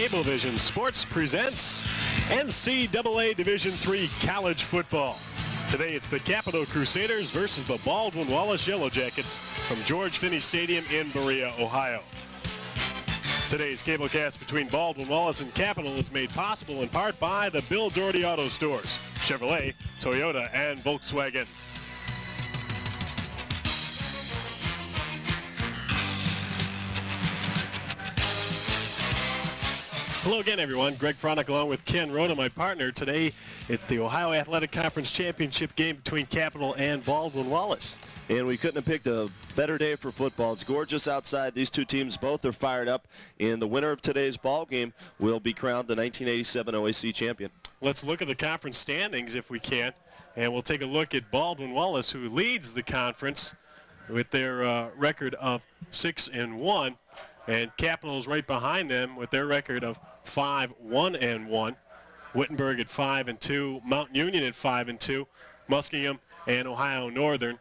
Cablevision Sports presents NCAA Division III college football. Today it's the Capital Crusaders versus the Baldwin-Wallace Yellow Jackets from George Finney Stadium in Berea, Ohio. Today's cablecast between Baldwin-Wallace and Capital is made possible in part by the Bill Doherty Auto Stores, Chevrolet, Toyota, and Volkswagen. Hello again, everyone. Greg Fronek along with Ken Roda, my partner. Today, it's the Ohio Athletic Conference Championship game between Capital and Baldwin-Wallace. And we couldn't have picked a better day for football. It's gorgeous outside. These two teams both are fired up. And the winner of today's ball game will be crowned the 1987 OAC champion. Let's look at the conference standings if we can. And we'll take a look at Baldwin-Wallace, who leads the conference with their record of 6-1. And Capital is right behind them with their record of 5-1-1. Wittenberg at 5-2, Mount Union at 5-2, Muskingum and Ohio Northern.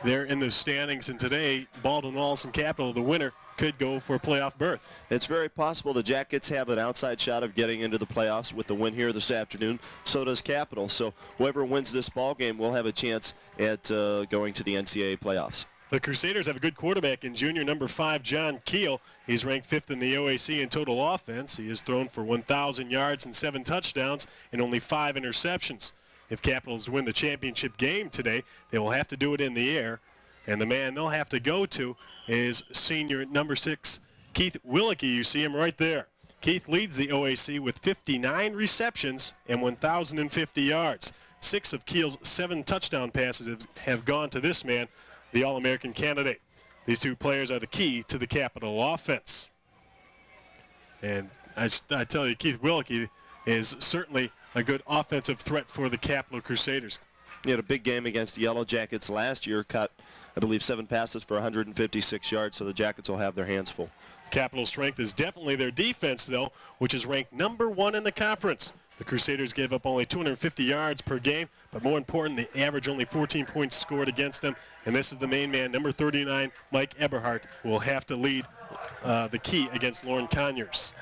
They're in the standings, and today Baldwin-Wallace and Capital, the winner, could go for a playoff berth. It's very possible the Jackets have an outside shot of getting into the playoffs with the win here this afternoon. So does Capital. So whoever wins this ball game will have a chance at going to the NCAA playoffs. The Crusaders have a good quarterback in junior number 5, John Keel. He's ranked 5th in the OAC in total offense. He has thrown for 1,000 yards and 7 touchdowns and only 5 interceptions. If Capitals win the championship game today, they will have to do it in the air. And the man they'll have to go to is senior number 6, Keith Willicke. You see him right there. Keith leads the OAC with 59 receptions and 1,050 yards. 6 of Keel's 7 touchdown passes have gone to this man, the All-American candidate. These two players are the key to the Capital offense. And I tell you, Keith Willicke is certainly a good offensive threat for the Capital Crusaders. He had a big game against the Yellow Jackets last year, caught, I believe, 7 passes for 156 yards, so the Jackets will have their hands full. Capital's strength is definitely their defense, though, which is ranked number 1 in the conference. The Crusaders gave up only 250 yards per game, but more important, they average only 14 points scored against them. And this is the main man, number 39, Mike Eberhardt, who will have to lead the key against Lauren Conyers.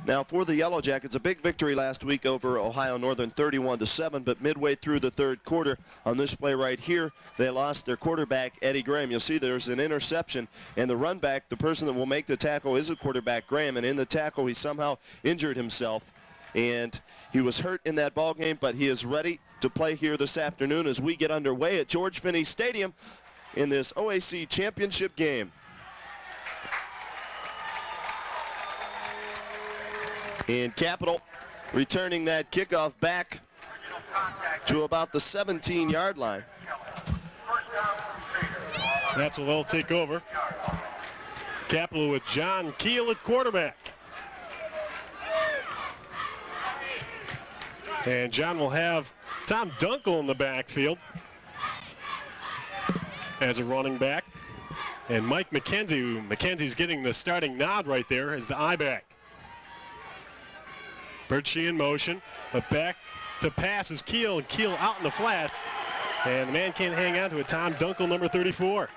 Now for the Yellow Jackets, a big victory last week over Ohio Northern, 31-7, but midway through the third quarter on this play right here, they lost their quarterback, Eddie Graham. You'll see there's an interception, and the run back, the person that will make the tackle, is the quarterback, Graham, and in the tackle he somehow injured himself. And he was hurt in that ball game, but he is ready to play here this afternoon as we get underway at George Finney Stadium in this OAC championship game. And Capital returning that kickoff back to about the 17-yard line. That's what they'll take over. Capital with John Keel at quarterback. And John will have Tom Dunkel in the backfield as a running back. And Mike McKenzie, McKenzie's getting the starting nod right there as the I-back. Birchie in motion, but back to pass is Keel, and Keel out in the flats. And the man can't hang on to it, Tom Dunkel, number 34.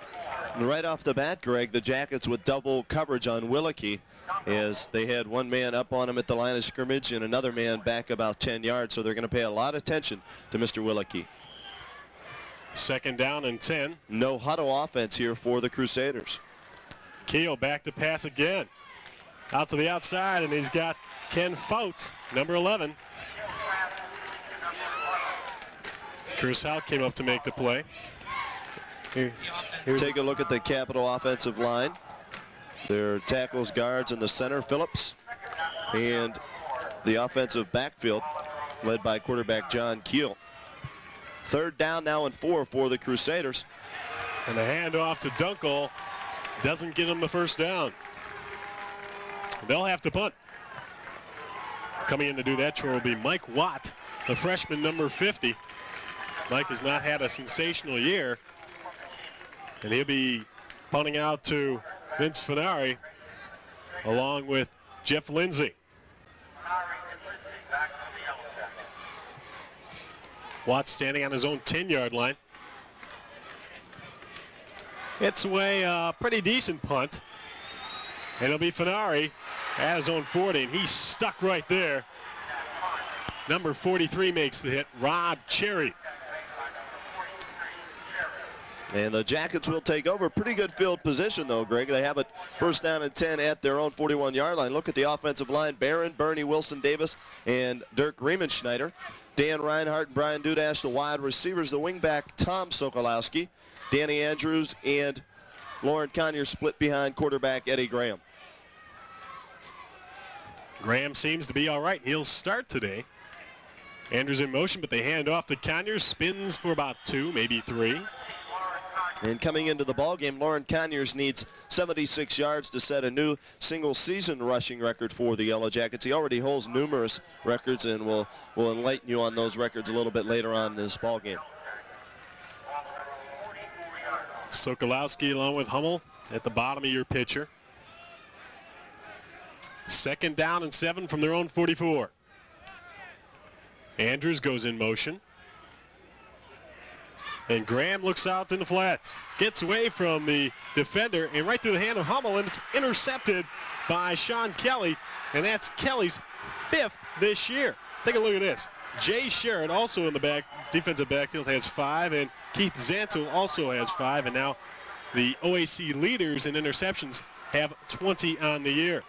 And right off the bat, Greg, the Jackets with double coverage on Willicke, as they had one man up on him at the line of scrimmage and another man back about 10 yards, so they're going to pay a lot of attention to Mr. Willicke. 2nd down and 10. No huddle offense here for the Crusaders. Keel back to pass again. Out to the outside, and he's got Ken Fout, number 11. Chris Hout came up to make the play. Take a look at the Capital offensive line. Their tackles, guards in the center, Phillips, and the offensive backfield led by quarterback John Keel. 3rd down now and 4 for the Crusaders. And the handoff to Dunkel doesn't get them the 1st down. They'll have to punt. Coming in to do that chore will be Mike Watt, the freshman, number 50. Mike has not had a sensational year, and he'll be punting out to Vince Finari along with Jeff Lindsay. Watt standing on his own 10-yard line. It's away a pretty decent punt. And it'll be Finari at his own 40, and he's stuck right there. Number 43 makes the hit, Rob Cherry. And the Jackets will take over. Pretty good field position, though, Greg. They have it first down and 10 at their own 41-yard line. Look at the offensive line. Barron, Bernie Wilson-Davis, and Dirk Riemenschneider. Dan Reinhardt and Brian Dudash, the wide receivers. The wingback, Tom Sokolowski. Danny Andrews and Lauren Conyer split behind quarterback Eddie Graham. Graham seems to be all right. He'll start today. Andrews in motion, but they hand off to Conyer. Spins for about 2, maybe 3. And coming into the ballgame, Lauren Conyers needs 76 yards to set a new single-season rushing record for the Yellow Jackets. He already holds numerous records, and we'll enlighten you on those records a little bit later on in this ballgame. Sokolowski along with Hummel at the bottom of your picture. Second down and 7 from their own 44. Andrews goes in motion. And Graham looks out in the flats. Gets away from the defender and right through the hand of Hummel, and it's intercepted by Sean Kelly. And that's Kelly's 5th this year. Take a look at this. Jay Sherritt, also in the defensive backfield, has 5, and Keith Zantul also has 5. And now the OAC leaders in interceptions have 20 on the year.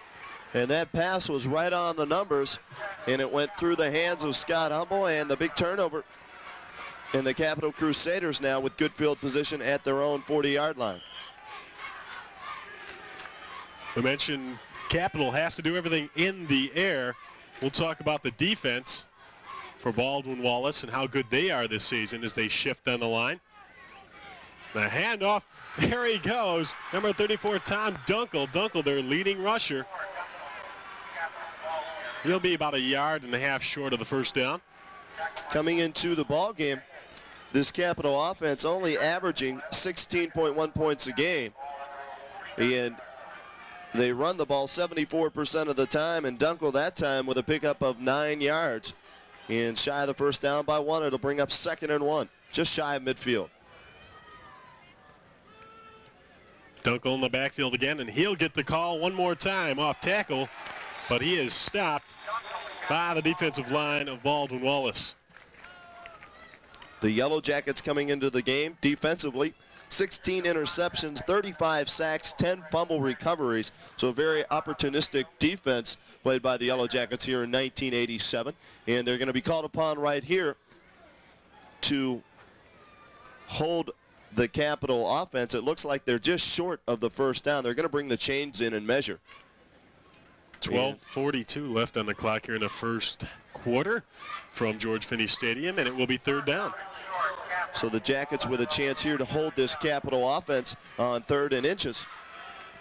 And that pass was right on the numbers, and it went through the hands of Scott Hummel, and the big turnover. And the Capital Crusaders now with good field position at their own 40-yard line. We mentioned Capital has to do everything in the air. We'll talk about the defense for Baldwin-Wallace and how good they are this season as they shift on the line. The handoff, there he goes. Number 34, Tom Dunkel. Dunkel, their leading rusher. He'll be about 1.5 yards short of the first down. Coming into the ball game, this Capital offense only averaging 16.1 points a game. And they run the ball 74% of the time, and Dunkel that time with a pickup of 9 yards. And shy of the first down by 1, it'll bring up 2nd and 1, just shy of midfield. Dunkel in the backfield again, and he'll get the call one more time off tackle, but he is stopped by the defensive line of Baldwin-Wallace. The Yellow Jackets coming into the game defensively, 16 interceptions, 35 sacks, 10 fumble recoveries. So a very opportunistic defense played by the Yellow Jackets here in 1987. And they're going to be called upon right here to hold the Capital offense. It looks like they're just short of the first down. They're going to bring the chains in and measure. 12:42 left on the clock here in the first quarter from George Finney Stadium, and it will be 3rd down. So the Jackets with a chance here to hold this Capital offense on 3rd and inches.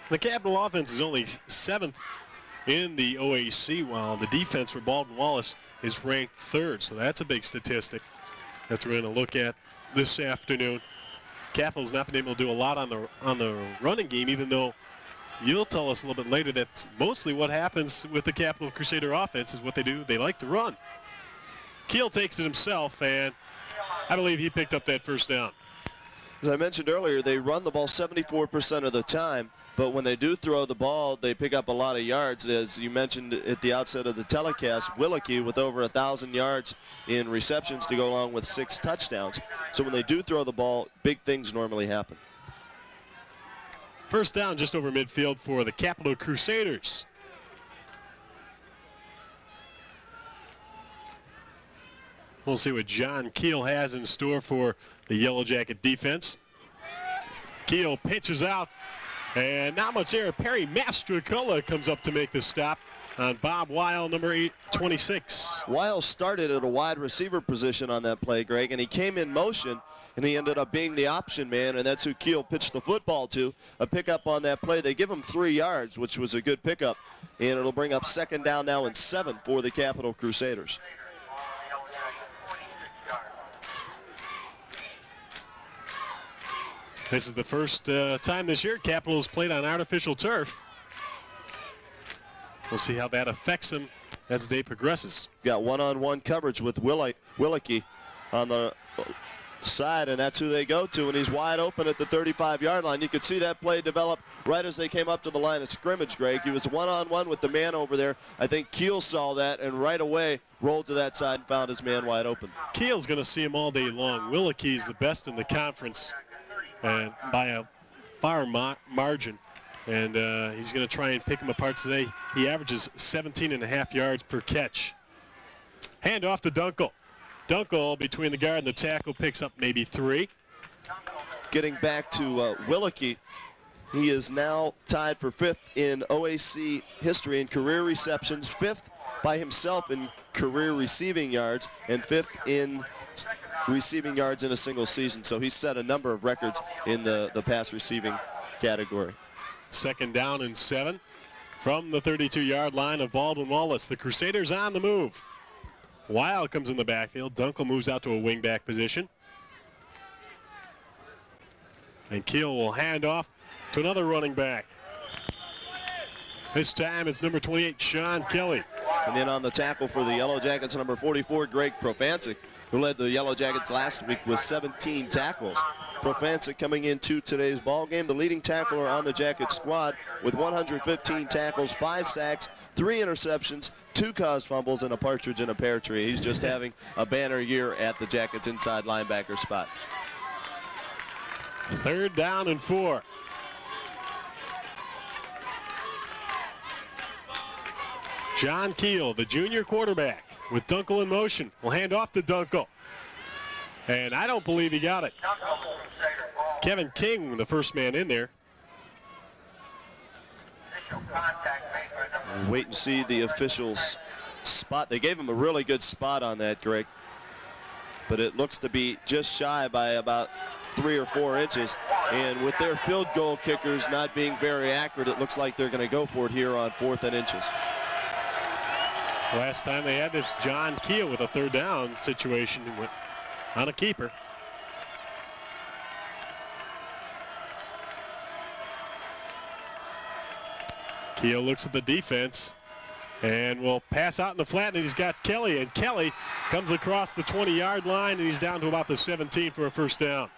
The Capital offense is only 7th in the OAC, while the defense for Baldwin-Wallace is ranked 3rd. So that's a big statistic that we're going to look at this afternoon. Capital's not been able to do a lot on the running game, even though you'll tell us a little bit later that's mostly what happens with the Capital Crusader offense is what they do. They like to run. Keel takes it himself, and I believe he picked up that first down. As I mentioned earlier, they run the ball 74% of the time, but when they do throw the ball, they pick up a lot of yards. As you mentioned at the outset of the telecast, Willicke with over 1,000 yards in receptions to go along with 6 touchdowns. So when they do throw the ball, big things normally happen. First down just over midfield for the Capital Crusaders. We'll see what John Keel has in store for the Yellow Jacket defense. Keel pitches out, and not much there. Perry Mastrocola comes up to make the stop on Bob Weil, number 26. Weil started at a wide receiver position on that play, Greg, and he came in motion, and he ended up being the option man, and that's who Keel pitched the football to. A pickup on that play. They give him 3 yards, which was a good pickup, and it'll bring up 2nd down now and 7 for the Capital Crusaders. This is the first time this year Capital has played on artificial turf. We'll see how that affects them as the day progresses. Got one-on-one coverage with Willicke on the side, and that's who they go to, and he's wide open at the 35-yard line. You could see that play develop right as they came up to the line of scrimmage, Greg. He was one-on-one with the man over there. I think Keel saw that and right away rolled to that side and found his man wide open. Keel's going to see him all day long. Willikee's the best in the conference and by a far margin, and he's going to try and pick him apart today. He averages 17.5 yards per catch. Hand off to Dunkel. Dunkel between the guard and the tackle picks up maybe 3. Getting back to Willeke, he is now tied for 5th in OAC history in career receptions, 5th by himself in career receiving yards, and 5th in receiving yards in a single season. So he's set a number of records in the pass receiving category. 2nd down and 7 from the 32-yard line of Baldwin-Wallace. The Crusaders on the move. Wild comes in the backfield. Dunkel moves out to a wingback position. And Keel will hand off to another running back. This time it's number 28, Sean Kelly. And then on the tackle for the Yellow Jackets, number 44, Greg Profancic, who led the Yellow Jackets last week with 17 tackles. Profancic coming into today's ball game, the leading tackler on the Jacket squad with 115 tackles, 5 sacks, 3 interceptions, 2 caused fumbles, and a partridge in a pear tree. He's just having a banner year at the Jackets inside linebacker spot. 3rd down and 4. John Keel, the junior quarterback, with Dunkel in motion, will hand off to Dunkel. And I don't believe he got it. Kevin King, the first man in there. Wait and see the officials' spot. They gave him a really good spot on that, Greg. But it looks to be just shy by about 3 or 4 inches. And with their field goal kickers not being very accurate, it looks like they're going to go for it here on 4th and inches. Last time they had this, John Keel with a 3rd down situation went on a keeper. Keel looks at the defense and will pass out in the flat, and he's got Kelly, and Kelly comes across the 20-yard line, and he's down to about the 17 for a 1st down.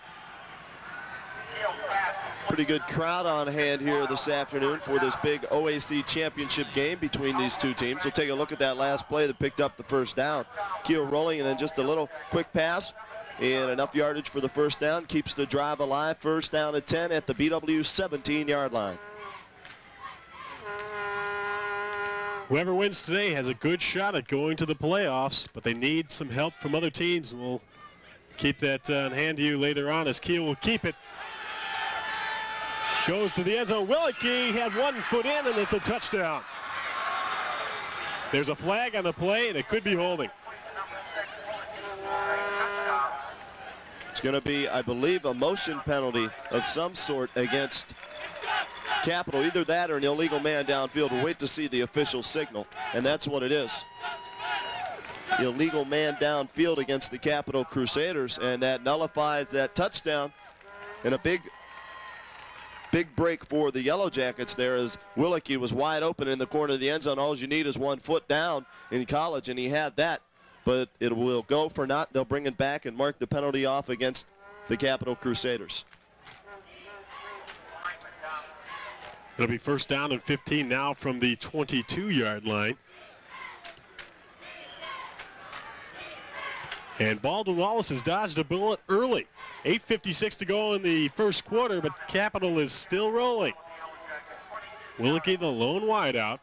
Pretty good crowd on hand here this afternoon for this big OAC championship game between these two teams. So take a look at that last play that picked up the 1st down. Keel rolling, and then just a little quick pass and enough yardage for the 1st down. Keeps the drive alive. 1st down at 10 at the BW 17-yard line. Whoever wins today has a good shot at going to the playoffs, but they need some help from other teams. We'll keep that on hand to you later on as Keel will keep it. Goes to the end zone. Willeke had 1 foot in, and it's a touchdown. There's a flag on the play, and it could be holding. It's going to be, I believe, a motion penalty of some sort against Capital. Either that or an illegal man downfield. We'll wait to see the official signal, and that's what it is. Illegal man downfield against the Capital Crusaders, and that nullifies that touchdown. And a big break for the Yellow Jackets there as Willeke was wide open in the corner of the end zone. All you need is 1 foot down in college, and he had that. But it will go for naught. They'll bring it back and mark the penalty off against the Capital Crusaders. It'll be 1st down and 15 now from the 22-yard line. And Baldwin-Wallace has dodged a bullet early. 8:56 to go in the 1st quarter, but Capital is still rolling. Willeke, the lone wideout.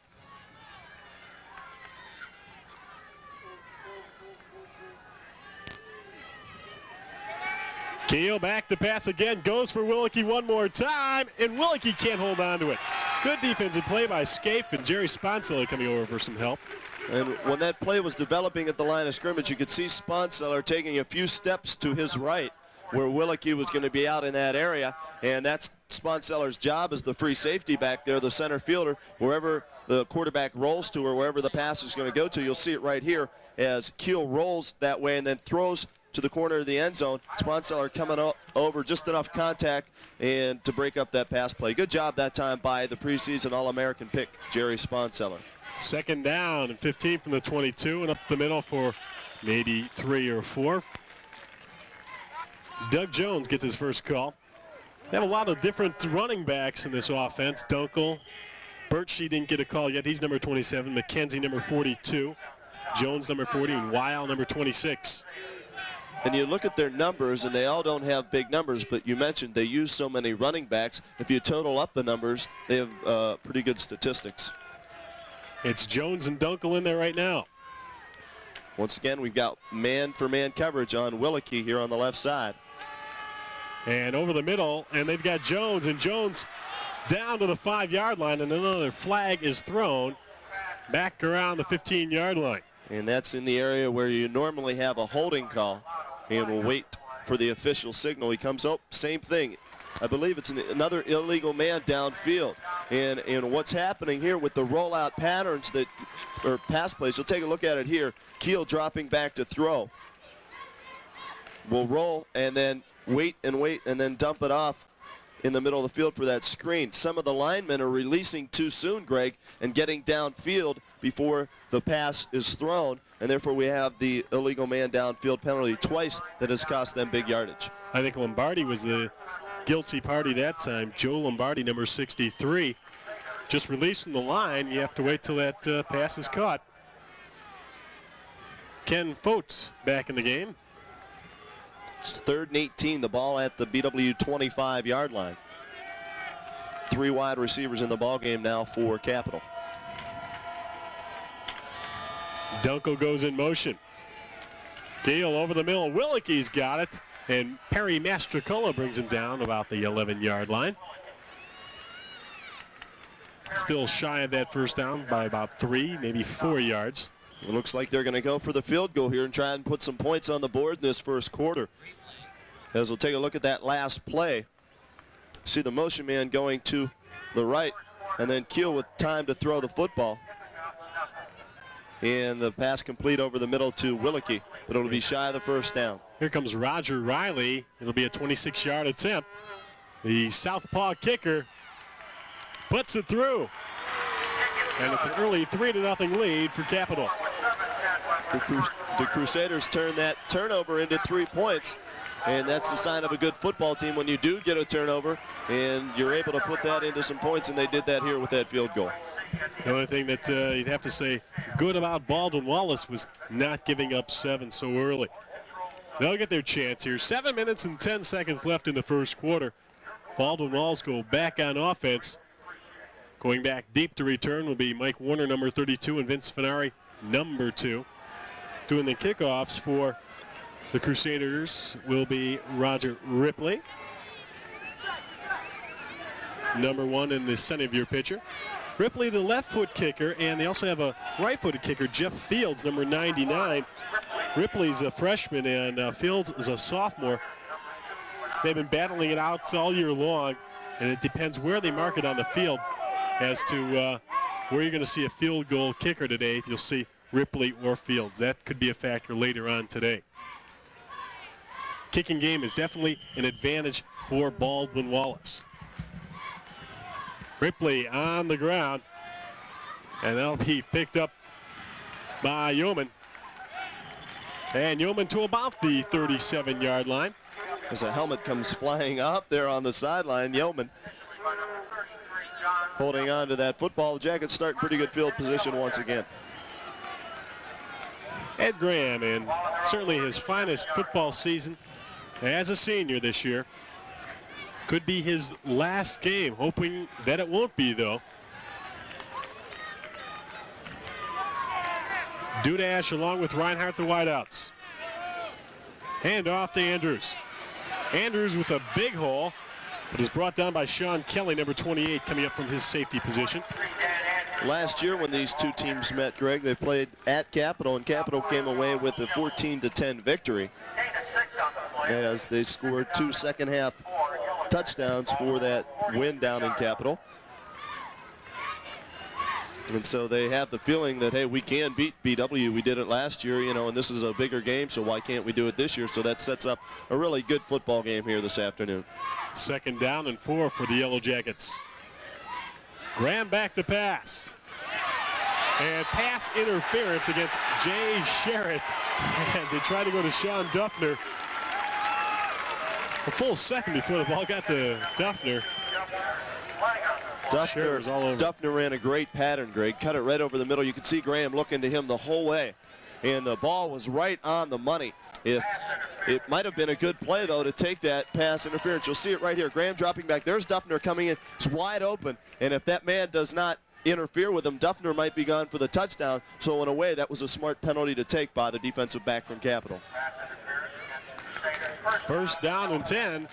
Keel back to pass again, goes for Willeke one more time, and Willeke can't hold on to it. Good defensive play by Scaife, and Jerry Sponseller coming over for some help. And when that play was developing at the line of scrimmage, you could see Sponseller taking a few steps to his right where Willeke was going to be out in that area. And that's Sponseller's job as the free safety back there, the center fielder. Wherever the quarterback rolls to or wherever the pass is going to go to, you'll see it right here as Keel rolls that way and then throws to the corner of the end zone. Sponseller coming over just enough contact and to break up that pass play. Good job that time by the preseason All-American pick, Jerry Sponseller. 2nd down and 15 from the 22 and up the middle for maybe 3 or 4. Doug Jones gets his first call. They have a lot of different running backs in this offense. Dunkel, Birchie didn't get a call yet. He's number 27. McKenzie, number 42. Jones, number 40, and Weil, number 26. And you look at their numbers, and they all don't have big numbers, but you mentioned they use so many running backs. If you total up the numbers, they have pretty good statistics. It's Jones and Dunkel in there right now. Once again, we've got man-for-man coverage on Willicke here on the left side. And over the middle, and they've got Jones, and Jones down to the 5-yard line, and another flag is thrown back around the 15-yard line. And that's in the area where you normally have a holding call, and we'll wait for the official signal. He comes up, same thing. I believe it's another illegal man downfield. And what's happening here with the rollout patterns or pass plays, you'll take a look at it here. Keel dropping back to throw. Will roll and then wait and then dump it off in the middle of the field for that screen. Some of the linemen are releasing too soon, Greg, and getting downfield before the pass is thrown, and therefore we have the illegal man downfield penalty twice that has cost them big yardage. I think Lombardi was the guilty party that time. Joe Lombardi, number 63, just releasing the line. You have to wait till that pass is caught. Ken Fotes back in the game. It's 3rd and 18, the ball at the BW 25-yard line. 3 wide receivers in the ball game now for Capital. Dunkel goes in motion. Gale over the middle. Willicke's got it, and Perry Mastrocola brings him down about the 11-yard line. Still shy of that first down by about 3, maybe 4 yards. It looks like they're going to go for the field goal here and try and put some points on the board in this first quarter. As we'll take a look at that last play. See the motion man going to the right, and then Keel with time to throw the football. And the pass complete over the middle to Willicke, but it'll be shy of the first down. Here comes Roger Riley. It'll be a 26-yard attempt. The southpaw kicker puts it through. And it's an early 3-0 lead for Capital. The Crusaders turn that turnover into 3 points, and that's a sign of a good football team when you do get a turnover and you're able to put that into some points, and they did that here with that field goal. The only thing that you'd have to say good about Baldwin-Wallace was not giving up 7 so early. They'll get their chance here. 7 minutes and 10 seconds left in the first quarter. Baldwin-Wallace go back on offense. Going back deep to return will be Mike Warner, number 32, and Vince Finari, number 2. Doing the kickoffs for the Crusaders will be Roger Ripley, number 1 in the center of your picture. Ripley, the left foot kicker, and they also have a right footed kicker, Jeff Fields, number 99. Ripley's a freshman and Fields is a sophomore. They've been battling it out all year long, and it depends where they mark it on the field as to where you're going to see a field goal kicker today. If you'll see Ripley or Fields, that could be a factor later on today. Kicking game is definitely an advantage for Baldwin-Wallace. Ripley on the ground, and that'll be picked up by Yeoman. And Yeoman to about the 37-yard line. As a helmet comes flying up there on the sideline, Yeoman holding on to that football. The Jackets start pretty good field position once again. Ed Graham, in certainly his finest football season as a senior this year. Could be his last game, hoping that it won't be, though. Dudash along with Reinhardt, the wideouts. Hand off to Andrews. Andrews with a big hole, but is brought down by Sean Kelly, number 28, coming up from his safety position. Last year when these two teams met, Greg, they played at Capital, and Capital came away with a 14-10 victory as they scored 2 second-half touchdowns for that win down in Capital. And so they have the feeling that, hey, we can beat BW. We did it last year, you know, and this is a bigger game, so why can't we do it this year? So that sets up a really good football game here this afternoon. 2nd down and 4 for the Yellow Jackets. Graham back to pass. And pass interference against Jay Sherritt as they try to go to Sean Duffner. a full second before the ball got to Duffner. Duffner ran a great pattern, Greg. Cut it right over the middle. You could see Graham looking to him the whole way. And the ball was right on the money. If it might have been a good play, though, to take that pass interference. You'll see it right here. Graham dropping back. There's Duffner coming in. It's wide open. And if that man does not interfere with him, Duffner might be gone for the touchdown. So in a way, that was a smart penalty to take by the defensive back from Capital. First down and 10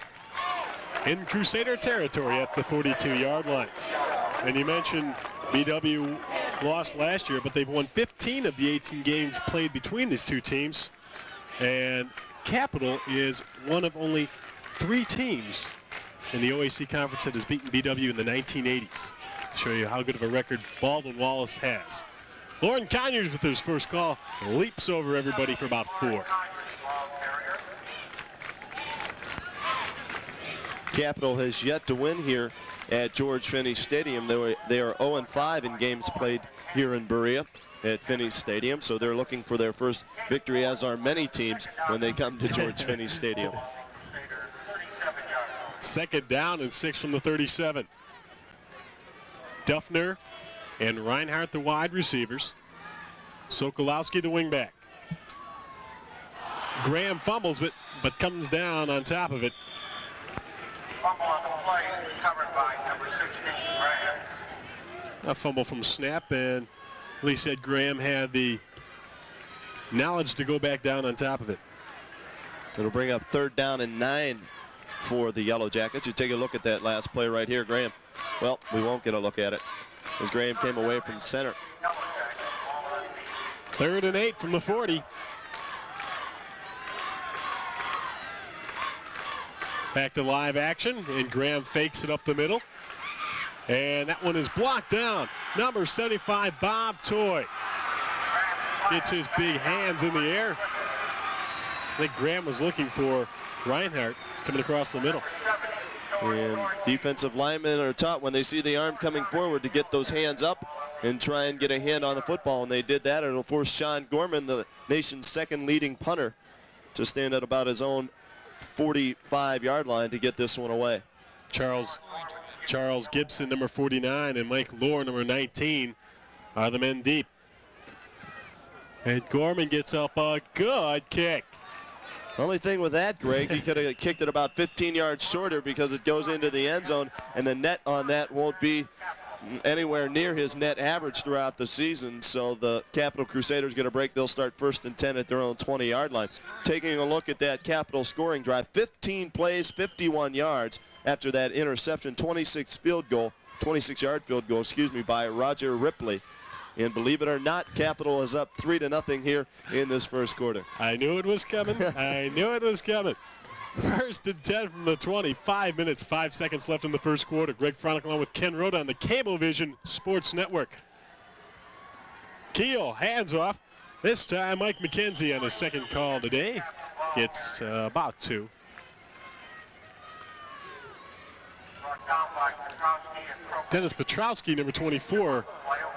in Crusader territory at the 42-yard line. And you mentioned BW lost last year, but they've won 15 of the 18 games played between these two teams. And Capital is one of only 3 teams in the OAC conference that has beaten BW in the 1980s. To show you how good of a record Baldwin-Wallace has. Lauren Conyers with his first call leaps over everybody for about 4. Capital has yet to win here at George Finney Stadium. They are 0-5 in games played here in Berea at Finney Stadium, so they're looking for their first victory, as are many teams when they come to George Finney Stadium. Second down and 6 from the 37. Duffner and Reinhardt the wide receivers. Sokolowski the wingback. Graham fumbles but comes down on top of it. Fumble on the play, covered by number 16, Graham. A fumble from snap, and Lee said Graham had the knowledge to go back down on top of it. It'll bring up 3rd down and 9 for the Yellow Jackets. You take a look at that last play right here, Graham. Well, we won't get a look at it as Graham came away from center. 3rd and 8 from the 40. Back to live action, and Graham fakes it up the middle. And that one is blocked down. Number 75, Bob Toy. Gets his big hands in the air. I think Graham was looking for Reinhardt coming across the middle. And defensive linemen are taught when they see the arm coming forward to get those hands up and try and get a hand on the football. And they did that, and it'll force Sean Gorman, the nation's 2nd leading punter, to stand at about his own 45-yard line to get this one away. Charles Gibson, number 49, and Mike Lohr, number 19, are the men deep. And Gorman gets up a good kick. Only thing with that, Greg, he could have kicked it about 15 yards shorter because it goes into the end zone, and the net on that won't be anywhere near his net average throughout the season. So the Capital Crusaders get a break. They'll start 1st and 10 at their own 20-yard line. Taking a look at that Capital scoring drive, 15 plays, 51 yards after that interception, 26-yard field goal, by Roger Ripley. And believe it or not, Capital is up 3-0 here in this first quarter. I knew it was coming. I knew it was coming. 1st and 10 from the 20. 5 minutes, 5 seconds left in the first quarter. Greg Fronek along with Ken Roda on the Cablevision Sports Network. Keel, hands off. This time, Mike McKenzie on his 2nd call today. Gets about 2. Dennis Petrowski, number 24,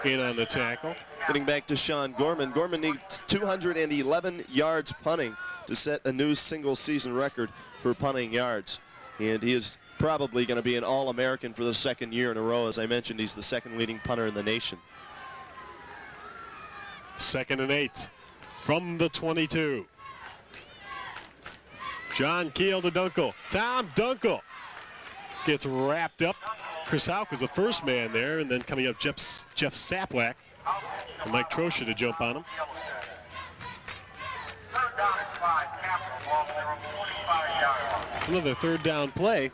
in on the tackle. Getting back to Sean Gorman. Gorman needs 211 yards punting to set a new single-season record for punting yards. And he is probably going to be an All-American for the 2nd year in a row. As I mentioned, he's the 2nd leading punter in the nation. 2nd and 8 from the 22. John Keel to Dunkel. Tom Dunkel gets wrapped up. Chris Houck was the first man there, and then coming up Jeff Saplack and Mike Trosha to jump on him. Another 3rd down play.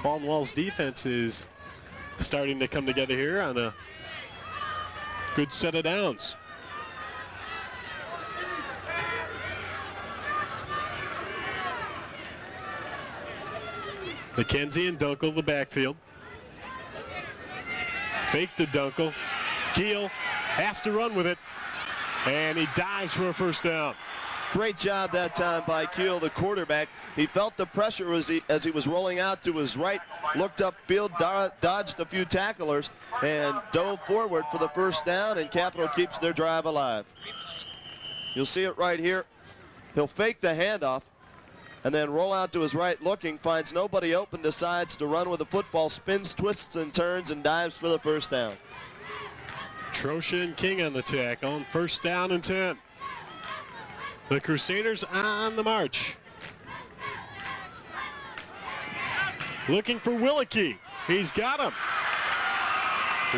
Baldwin-Wallace defense is starting to come together here on a good set of downs. McKenzie and Dunkel the backfield. Fake to Dunkel. Keel has to run with it, and he dives for a 1st down. Great job that time by Keel, the quarterback. He felt the pressure as he was rolling out to his right, looked upfield, dodged a few tacklers, and dove forward for the 1st down, and Capital keeps their drive alive. You'll see it right here. He'll fake the handoff, and then roll out to his right looking, finds nobody open, decides to run with the football, spins, twists, and turns, and dives for the first down. Trosha and King on the tackle, on 1st down and 10. The Crusaders on the march. Looking for Willicke. He's got him.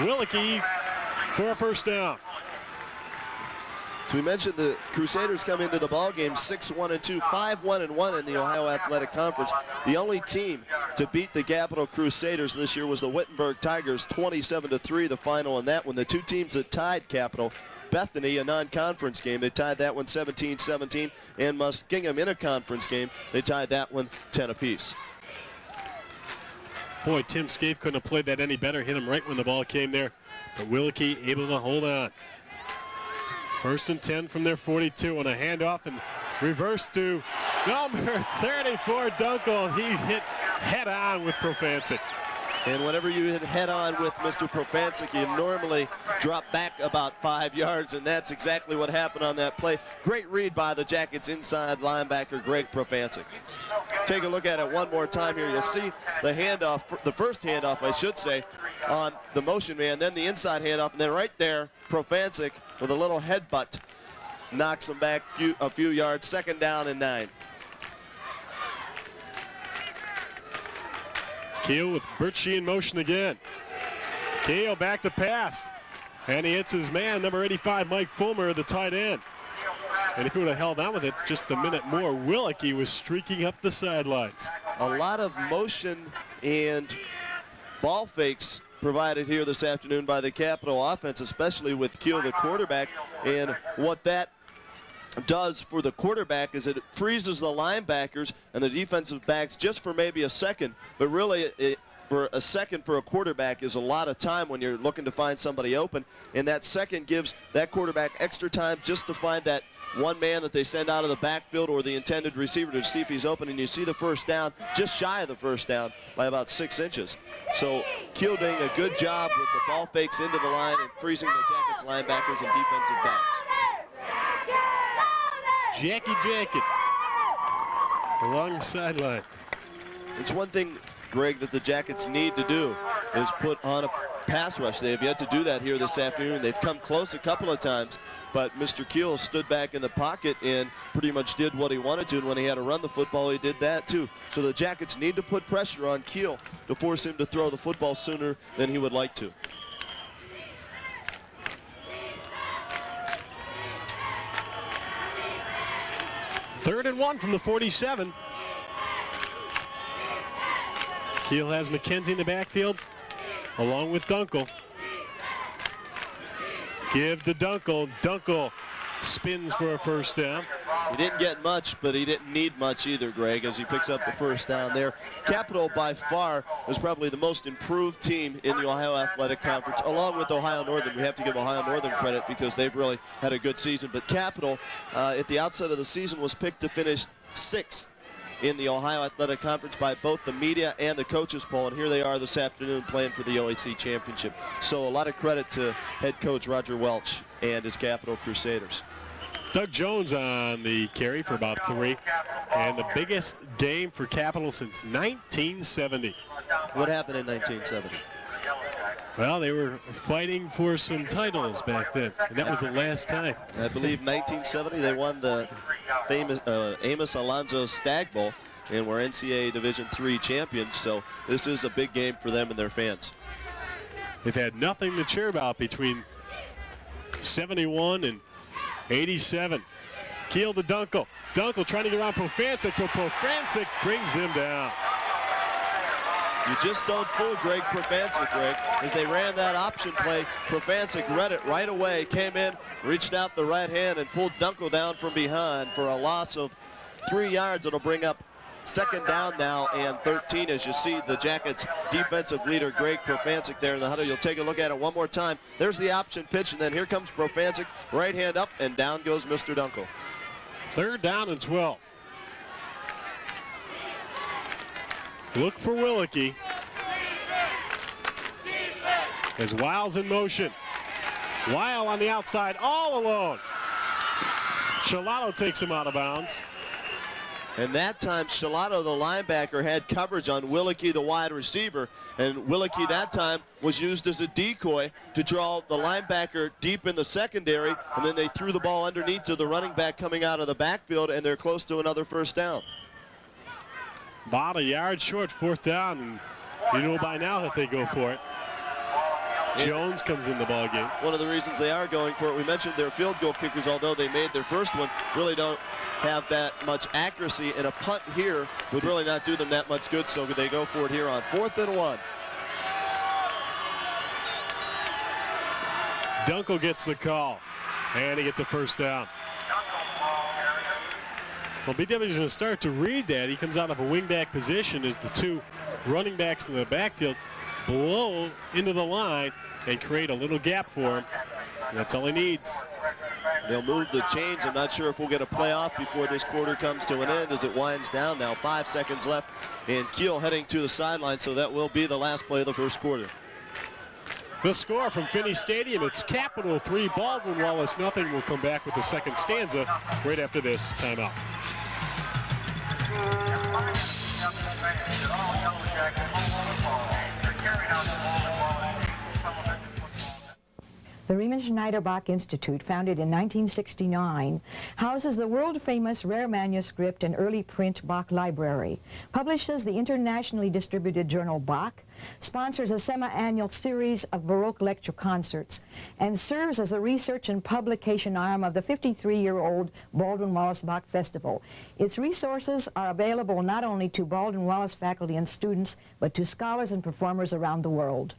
Willicke for a 1st down. So we mentioned the Crusaders come into the ball game 6-1-2, 5-1-1 in the Ohio Athletic Conference. The only team to beat the Capital Crusaders this year was the Wittenberg Tigers, 27-3 the final in that one. The two teams that tied Capital, Bethany, a non-conference game, they tied that one 17-17, and Muskingum in a conference game, they tied that one 10 apiece. Boy, Tim Scaife couldn't have played that any better. Hit him right when the ball came there, but Willicke able to hold on. 1st and 10 from their 42 on a handoff and reverse to number 34, Dunkel. He hit head on with Profancic. And whenever you hit head on with Mr. Profancic, you normally drop back about 5 yards, and that's exactly what happened on that play. Great read by the Jackets inside linebacker Greg Profancic. Take a look at it one more time here. You'll see the handoff, the first handoff, I should say, on the motion man, then the inside handoff, and then right there, Profancic with a little headbutt knocks him back a few yards. 2nd down and 9. Keel with Birchie in motion again. Keel back to pass, and he hits his man, number 85, Mike Fulmer, the tight end. And if he would have held on with it just a minute more, Willicke was streaking up the sidelines. A lot of motion and ball fakes provided here this afternoon by the Capital offense, especially with Keel, the quarterback. And what that does for the quarterback is it freezes the linebackers and the defensive backs just for maybe a second. But really, for a second for a quarterback is a lot of time when you're looking to find somebody open. And that second gives that quarterback extra time just to find that one man that they send out of the backfield or the intended receiver to see if he's open. And you see the 1st down, just shy of the 1st down by about 6 inches. So Keel doing a good job with the ball fakes into the line and freezing the Jackets linebackers and defensive backs. Jackie Jacket along the sideline. It's one thing, Greg, that the Jackets need to do is put on a pass rush. They have yet to do that here this afternoon. They've come close a couple of times, but Mr. Keel stood back in the pocket and pretty much did what he wanted to, and when he had to run the football, he did that too. So the Jackets need to put pressure on Keel to force him to throw the football sooner than he would like to. Third and 1 from the 47. Keel has McKenzie in the backfield along with Dunkel. Give to Dunkel. Dunkel spins for a 1st down. He didn't get much, but he didn't need much either, Greg, as he picks up the 1st down there. Capital, by far, was probably the most improved team in the Ohio Athletic Conference, along with Ohio Northern. We have to give Ohio Northern credit because they've really had a good season. But Capital, at the outset of the season, was picked to finish 6th in the Ohio Athletic Conference by both the media and the coaches poll, and here they are this afternoon playing for the OAC Championship. So a lot of credit to head coach Roger Welch and his Capital Crusaders. Doug Jones on the carry for about 3, and the biggest game for Capital since 1970. What happened in 1970? Well, they were fighting for some titles back then, and that was the last time. I believe 1970 they won the famous Amos Alonzo Stag Bowl and were NCAA Division III champions, so this is a big game for them and their fans. They've had nothing to cheer about between 71 and 87. Keel to Dunkel. Dunkel trying to get around Profancic, but Profancic brings him down. You just don't fool Greg Profancic, Greg. As they ran that option play, Profancic read it right away, came in, reached out the right hand, and pulled Dunkel down from behind for a loss of 3 yards. It'll bring up 2nd down now and 13 as you see the Jackets defensive leader Greg Profancic there in the huddle. You'll take a look at it one more time. There's the option pitch, and then here comes Profancic, right hand up, and down goes Mr. Dunkel. 3rd down and 12. Look for Willicke. As Wiles in motion. Weil on the outside, all alone. Shalano takes him out of bounds. And that time, Shalato, the linebacker, had coverage on Willicke, the wide receiver. And Willicke that time was used as a decoy to draw the linebacker deep in the secondary. And then they threw the ball underneath to the running back coming out of the backfield, and they're close to another first down. About a yard short, fourth down. And you know by now that they go for it. Jones comes in the ball game. One of the reasons they are going for it, we mentioned their field goal kickers, although they made their first one, really don't have that much accuracy, and a punt here would really not do them that much good, so they go for it here on 4th and 1. Dunkel gets the call, and he gets a first down. Well, BW is going to start to read that. He comes out of a wingback position as the two running backs in the backfield blow into the line and create a little gap for him. And that's all he needs. They'll move the chains. I'm not sure if we'll get a playoff before this quarter comes to an end as it winds down now. 5 seconds left, and Kiel heading to the sideline, so that will be the last play of the first quarter. The score from Finney Stadium, it's Capital 3, Baldwin-Wallace nothing. We'll come back with the second stanza right after this timeout. The Riemann Schneiderbach Institute, founded in 1969, houses the world-famous rare manuscript and early print Bach Library, publishes the internationally distributed journal Bach, sponsors a semi-annual series of Baroque lecture concerts, and serves as the research and publication arm of the 53-year-old Baldwin-Wallace Bach Festival. Its resources are available not only to Baldwin-Wallace faculty and students, but to scholars and performers around the world.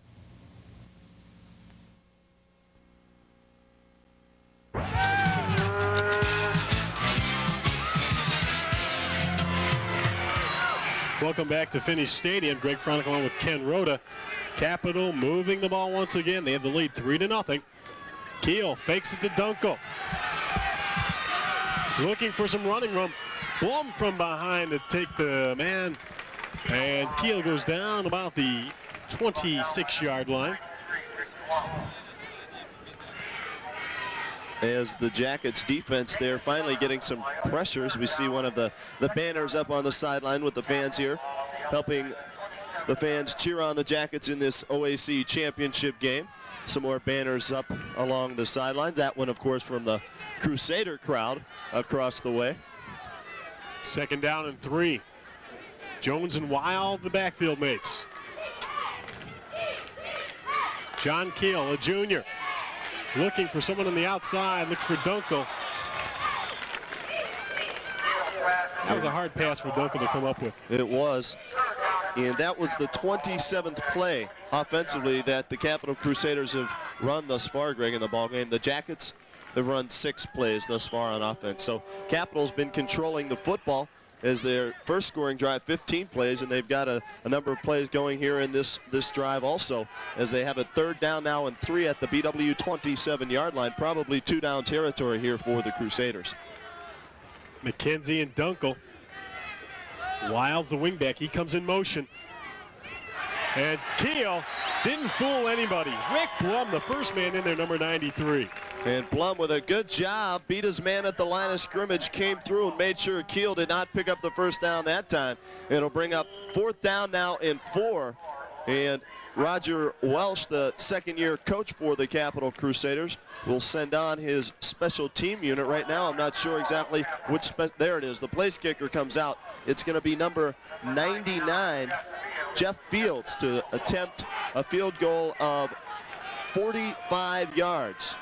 Welcome back to Finney Stadium. Greg Fronek along with Ken Roda. Capital moving the ball once again. They have the lead 3-0. Kiel fakes it to Dunkel. Looking for some running room. Blum from behind to take the man. And Kiel goes down about the 26-yard line. As the Jackets defense there finally getting some pressures. We see one of the banners up on the sideline with the fans here, helping the fans cheer on the Jackets in this OAC Championship game. Some more banners up along the sidelines. That one, of course, from the Crusader crowd across the way. 2nd down and 3. Jones and Wild, the backfield mates. John Kiel, a junior, looking for someone on the outside, looks for Dunkel. That was a hard pass for Dunkel to come up with. It was. And that was the 27th play offensively that the Capital Crusaders have run thus far, Greg, in the ballgame. The Jackets have run 6 plays thus far on offense. So Capital's been controlling the football as their first scoring drive, 15 plays, and they've got a number of plays going here in this drive also, as they have a 3rd down now and 3 at the BW 27-yard line. Probably 2-down territory here for the Crusaders. McKenzie and Dunkel. Wiles the wingback. He comes in motion. And Kiel didn't fool anybody. Rick Blum, the first man in there, number 93. And Blum with a good job, beat his man at the line of scrimmage, came through and made sure Kiel did not pick up the first down that time. It'll bring up 4th down now and 4. And Roger Welsh, the second-year coach for the Capital Crusaders, will send on his special team unit right now. I'm not sure exactly which, there it is. The place kicker comes out. It's going to be number 99, Jeff Fields, to attempt a field goal of 45 yards.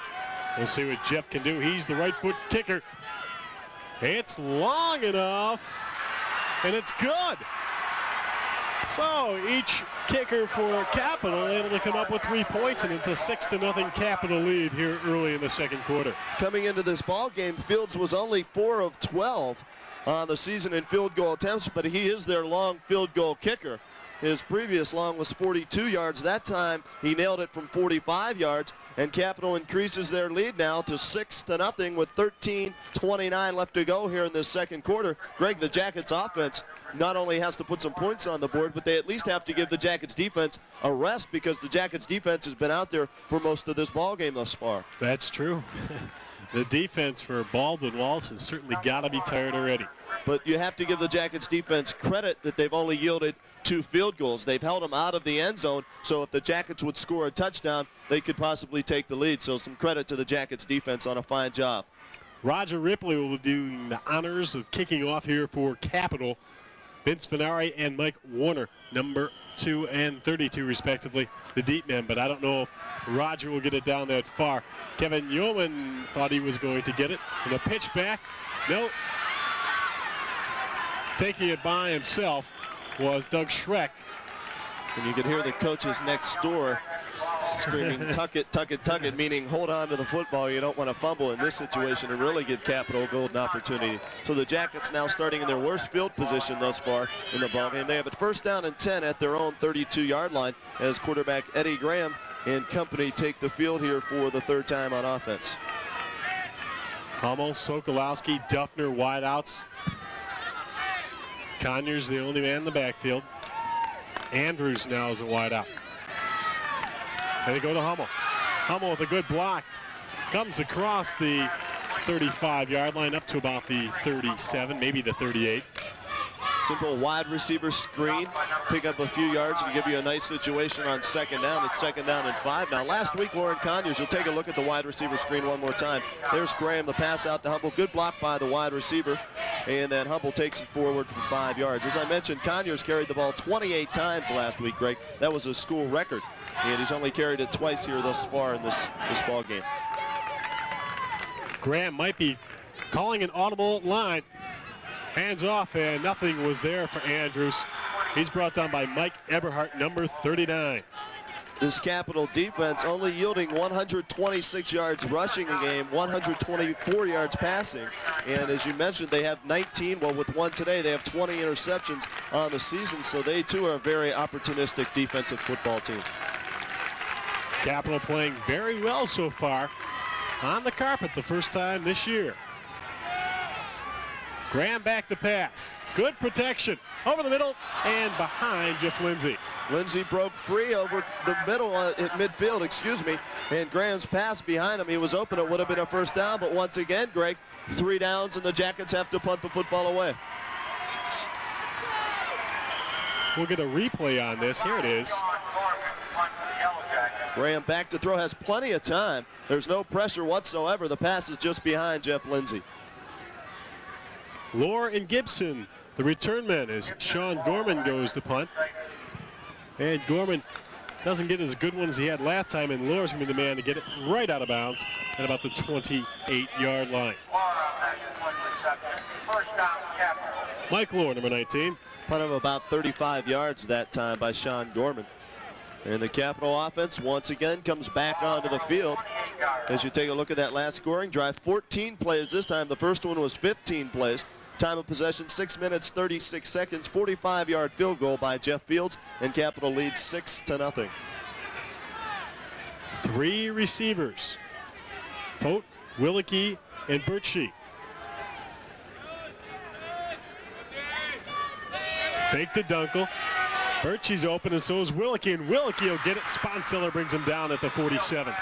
We'll see what Jeff can do. He's the right foot kicker. It's long enough, and it's good. So each kicker for Capital able to come up with 3 points, and it's a 6-0 Capital lead here early in the second quarter. Coming into this ball game, Fields was only 4 of 12 on the season in field goal attempts, but he is their long field goal kicker. His previous long was 42 yards. That time he nailed it from 45 yards, and Capital increases their lead now to 6-0 with 13:29 left to go here in this second quarter. Greg, the Jackets offense not only has to put some points on the board, but they at least have to give the Jackets defense a rest, because the Jackets defense has been out there for most of this ball game thus far. That's true. The defense for Baldwin-Wallace has certainly got to be tired already. But you have to give the Jackets defense credit that they've only yielded 2 field goals. They've held them out of the end zone, so if the Jackets would score a touchdown, they could possibly take the lead. So some credit to the Jackets defense on a fine job. Roger Ripley will be doing the honors of kicking off here for Capital. Vince Venari and Mike Warner, number 2 and 32 respectively, the deep men, but I don't know if Roger will get it down that far. Kevin Yeoman thought he was going to get it, and a pitch back. No. Taking it by himself was Doug Schreck. And you could hear the coaches next door screaming, tuck it, tuck it, tuck it, meaning hold on to the football. You don't want to fumble in this situation and really give Capital a golden opportunity. So the Jackets now starting in their worst field position thus far in the ballgame. They have it 1st down and 10 at their own 32-yard line as quarterback Eddie Graham and company take the field here for the 3rd time on offense. Hummel, Sokolowski, Duffner, wideouts. Conyers the only man in the backfield. Andrews now is a wideout. And they go to Hummel. Hummel with a good block. Comes across the 35-yard line up to about the 37, maybe the 38. Simple wide receiver screen, pick up a few yards and give you a nice situation on 2nd down. It's 2nd down and 5. Now last week, Lauren Conyers, you'll take a look at the wide receiver screen one more time. There's Graham, the pass out to Hummel. Good block by the wide receiver. And then Hummel takes it forward for 5 yards. As I mentioned, Conyers carried the ball 28 times last week, Greg. That was a school record. And he's only carried it twice here thus far in this ball game. Graham might be calling an audible line. Hands off, and nothing was there for Andrews. He's brought down by Mike Eberhardt, number 39. This Capital defense only yielding 126 yards rushing a game, 124 yards passing. And as you mentioned, they have 19, well with one today, they have 20 interceptions on the season. So they too are a very opportunistic defensive football team. Capital playing very well so far on the carpet the first time this year. Graham back to pass. Good protection over the middle and behind Jeff Lindsay. Lindsay broke free over the middle at midfield, and Graham's pass behind him. He was open. It would have been a 1st down, but once again, Greg, 3 downs and the Jackets have to punt the football away. We'll get a replay on this. Here it is. Graham back to throw, has plenty of time. There's no pressure whatsoever. The pass is just behind Jeff Lindsay. Lohr and Gibson, the return men, as Sean Gorman goes to punt. And Gorman doesn't get as good one as he had last time, and Lohr's going to be the man to get it right out of bounds at about the 28-yard line. Mike Lohr, number 19. Punt of about 35 yards that time by Sean Gorman. And the Capital offense once again comes back onto the field. As you take a look at that last scoring drive, 14 plays this time. The first one was 15 plays. Time of possession, 6 minutes, 36 seconds. 45-yard field goal by Jeff Fields, and Capital leads 6-0. 3 receivers, Fote, Willicke, and Birchie. Fake to Dunkel. Birchie's open, and so is Willicke, and Willicke will get it. Sponseller brings him down at the 47.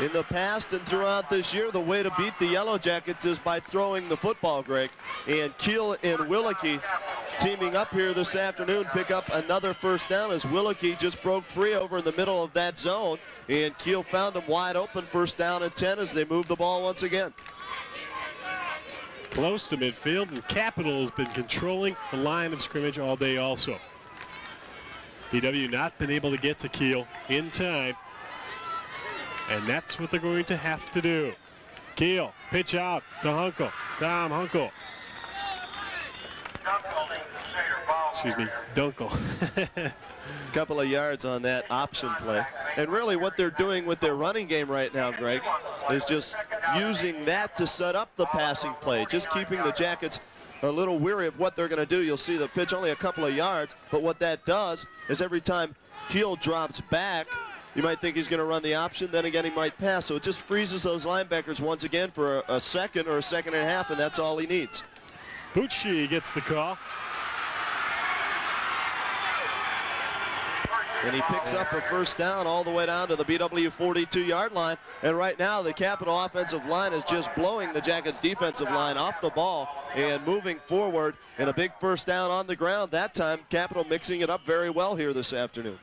In the past and throughout this year, the way to beat the Yellow Jackets is by throwing the football, Greg. And Keel and Willicke teaming up here this afternoon pick up another 1st down as Willicke just broke free over in the middle of that zone. And Keel found him wide open, 1st down and 10 as they move the ball once again. Close to midfield, and Capital has been controlling the line of scrimmage all day also. BW not been able to get to Keel in time, and that's what they're going to have to do. Keel, pitch out to Hunkel, Tom Hunkel. Excuse me, Dunkel. Couple of yards on that option play. And really what they're doing with their running game right now, Greg, is just using that to set up the passing play, just keeping the Jackets a little weary of what they're going to do. You'll see the pitch only a couple of yards, but what that does is every time Keel drops back, you might think he's going to run the option, then again he might pass. So it just freezes those linebackers once again for a second or a second and a half, and that's all he needs. Bucci gets the call. And he picks up a first down all the way down to the BW 42-yard line. And right now, the Capital offensive line is just blowing the Jackets defensive line off the ball and moving forward. And a big first down on the ground. That time, Capital mixing it up very well here this afternoon.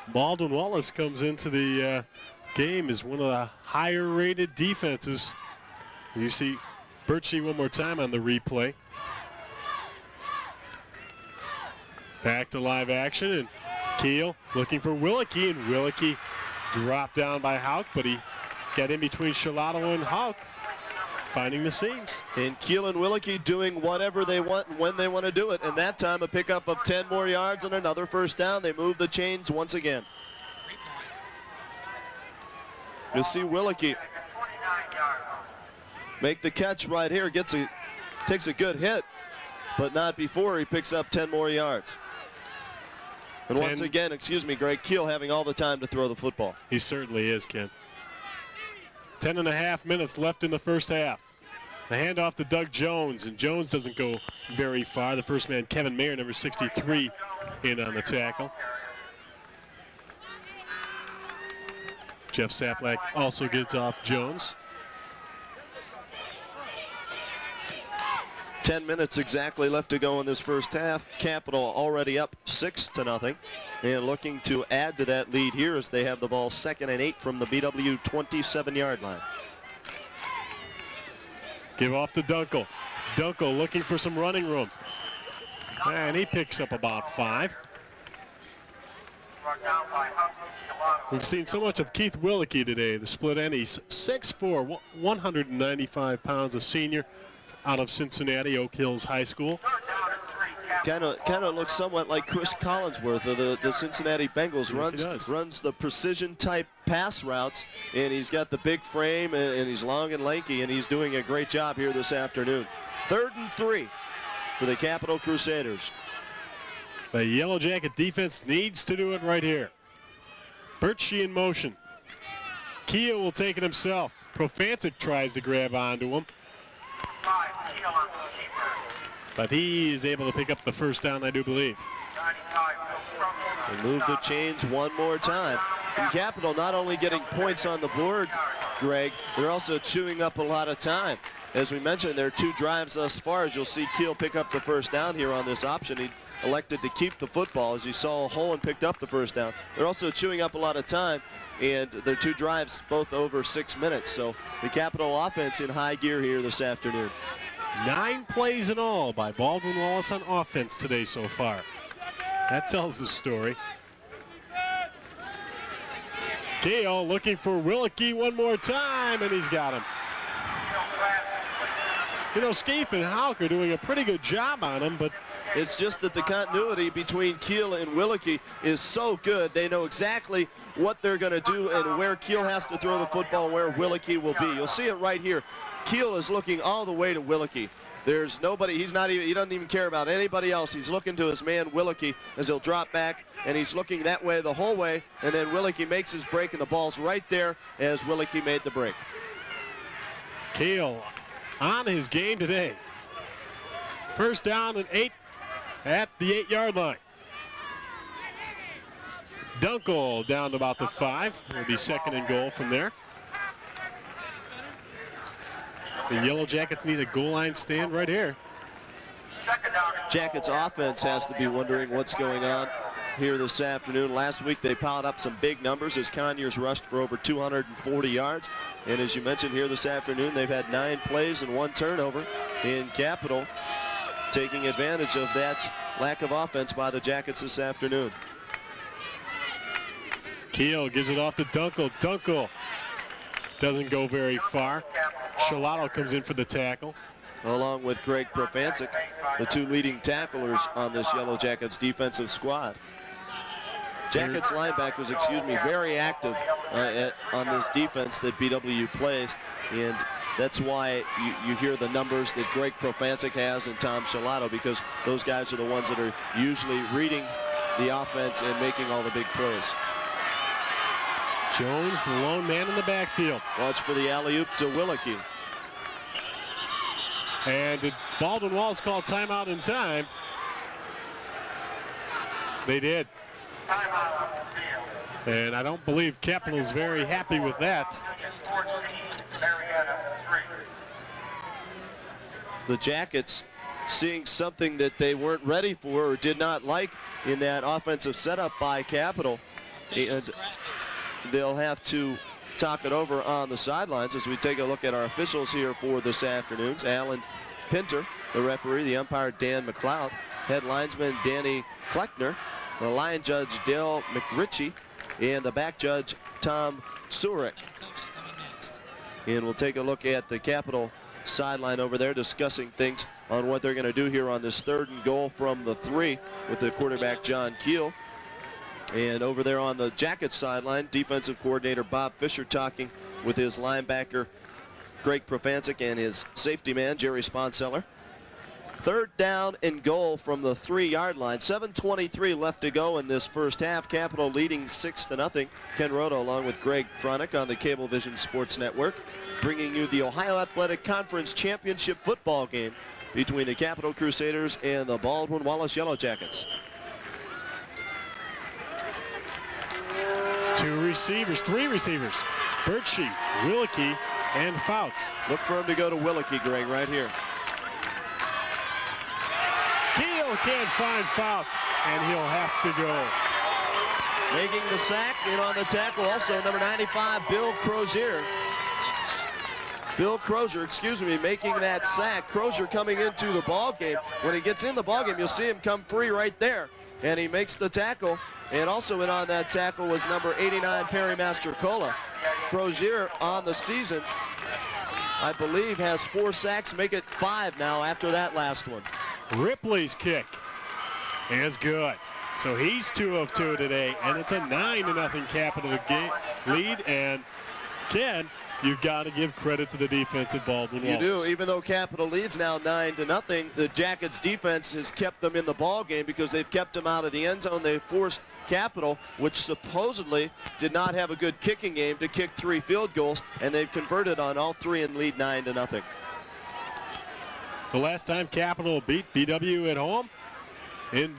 Baldwin-Wallace comes into the game as one of the higher-rated defenses. You see Birchie one more time on the replay. Back to live action, and Keel looking for Willicke, and Willicke dropped down by Hauk, but he got in between Shalato and Hauk, finding the seams. And Keel and Willicke doing whatever they want and when they want to do it. And that time a pickup of 10 more yards and another first down. They move the chains once again. You'll see Willicke make the catch right here, takes a good hit, but not before he picks up 10 more yards. And once again, Greg, Keel having all the time to throw the football. He certainly is, Ken. 10.5 minutes left in the first half. The handoff to Doug Jones, and Jones doesn't go very far. The first man, Kevin Mayer, number 63, in on the tackle. Jeff Saplak also gets off Jones. 10 minutes exactly left to go in this first half. Capital already up 6-0, and looking to add to that lead here as they have the ball 2nd and 8 from the BW 27-yard line. Give off to Dunkel. Dunkel looking for some running room, and he picks up about 5. We've seen so much of Keith Willicke today, the split end. He's 6'4", 195 pounds, a senior out of Cincinnati, Oak Hills High School. Kind of looks somewhat like Chris Collinsworth of the Cincinnati Bengals. Yes, runs the precision type pass routes, and he's got the big frame, and he's long and lanky, and he's doing a great job here this afternoon. 3rd and 3 for the Capital Crusaders. The Yellow Jacket defense needs to do it right here. Birchie in motion. Keel will take it himself. Profancic tries to grab onto him, but he is able to pick up the first down, I do believe. And move the chains one more time. And Capital not only getting points on the board, Greg, they're also chewing up a lot of time. As we mentioned, there are 2 drives thus far. As you'll see Keel pick up the first down here on this option. He elected to keep the football as he saw a hole and picked up the first down. They're also chewing up a lot of time, and their 2 drives both over 6 minutes. So the Capital offense in high gear here this afternoon. 9 plays in all by Baldwin-Wallace on offense today so far. That tells the story. Keel looking for Willicke one more time, and he's got him. You know, Scaife and Hauk are doing a pretty good job on him, but it's just that the continuity between Keel and Willicke is so good. They know exactly what they're going to do and where Keel has to throw the football and where Willicke will be. You'll see it right here. Keel is looking all the way to Willicke. There's nobody, he doesn't even care about anybody else. He's looking to his man Willicke as he'll drop back, and he's looking that way the whole way, and then Willicke makes his break, and the ball's right there as Willicke made the break. Keel on his game today. First down and 8 at the 8-yard line. Dunkel down to about the 5. It'll be 2nd and goal from there. The Yellow Jackets need a goal line stand right here. Jackets offense has to be wondering what's going on here this afternoon. Last week they piled up some big numbers as Conyers rushed for over 240 yards. And as you mentioned here this afternoon, they've had 9 plays and 1 turnover in Capital, taking advantage of that lack of offense by the Jackets this afternoon. Keel gives it off to Dunkel. Dunkel doesn't go very far. Shalato comes in for the tackle. Along with Greg Profancic, the 2 leading tacklers on this Yellow Jackets defensive squad. Jackets linebackers, very active on this defense that BW plays, and that's why you hear the numbers that Greg Profancic has and Tom Shalato, because those guys are the ones that are usually reading the offense and making all the big plays. Jones, the lone man in the backfield. Watch for the alley-oop to Willicke. And did Baldwin-Wallace call timeout in time? They did. Timeout on the field. And I don't believe Capital's very happy with that. Berea 3. The Jackets seeing something that they weren't ready for or did not like in that offensive setup by Capital. And they'll have to talk it over on the sidelines as we take a look at our officials here for this afternoon's. Alan Pinter, the referee, the umpire Dan McLeod, head linesman Danny Kleckner, the line judge Dale McRitchie, and the back judge Tom Surik. And we'll take a look at the Capital sideline over there discussing things on what they're going to do here on this 3rd and goal from the 3 with the quarterback John Keel. And over there on the Jackets sideline, defensive coordinator Bob Fisher talking with his linebacker Greg Profancic and his safety man Jerry Sponseller. 3rd down and goal from the 3-yard line. 7:23 left to go in this first half. Capital leading 6-0. Ken Roda along with Greg Fronek on the Cablevision Sports Network, bringing you the Ohio Athletic Conference Championship football game between the Capital Crusaders and the Baldwin-Wallace Yellow Jackets. 3 receivers, Birchie, Wilkie, and Fouts. Look for him to go to Wilkie, Greg, right here. Keel can't find Fouts, and he'll have to go. Making the sack, in on the tackle also number 95, Bill Crozier. Making that sack. Crozier coming into the ball game. When he gets in the ball game, you'll see him come free right there, and he makes the tackle. And also in on that tackle was number 89, Perry Mastercola. Crozier on the season, I believe, has 4 sacks, make it 5 now after that last one. Ripley's kick is good. So he's 2 of 2 today, and it's a 9-0 Capital lead. And Ken, you've got to give credit to the defense of Baldwin-Wallace. You do, even though Capital leads now 9-0, the Jackets defense has kept them in the ball game because they've kept them out of the end zone. They've forced Capital, which supposedly did not have a good kicking game, to kick 3 field goals, and they've converted on all 3 and lead 9-0. The last time Capital beat BW at home in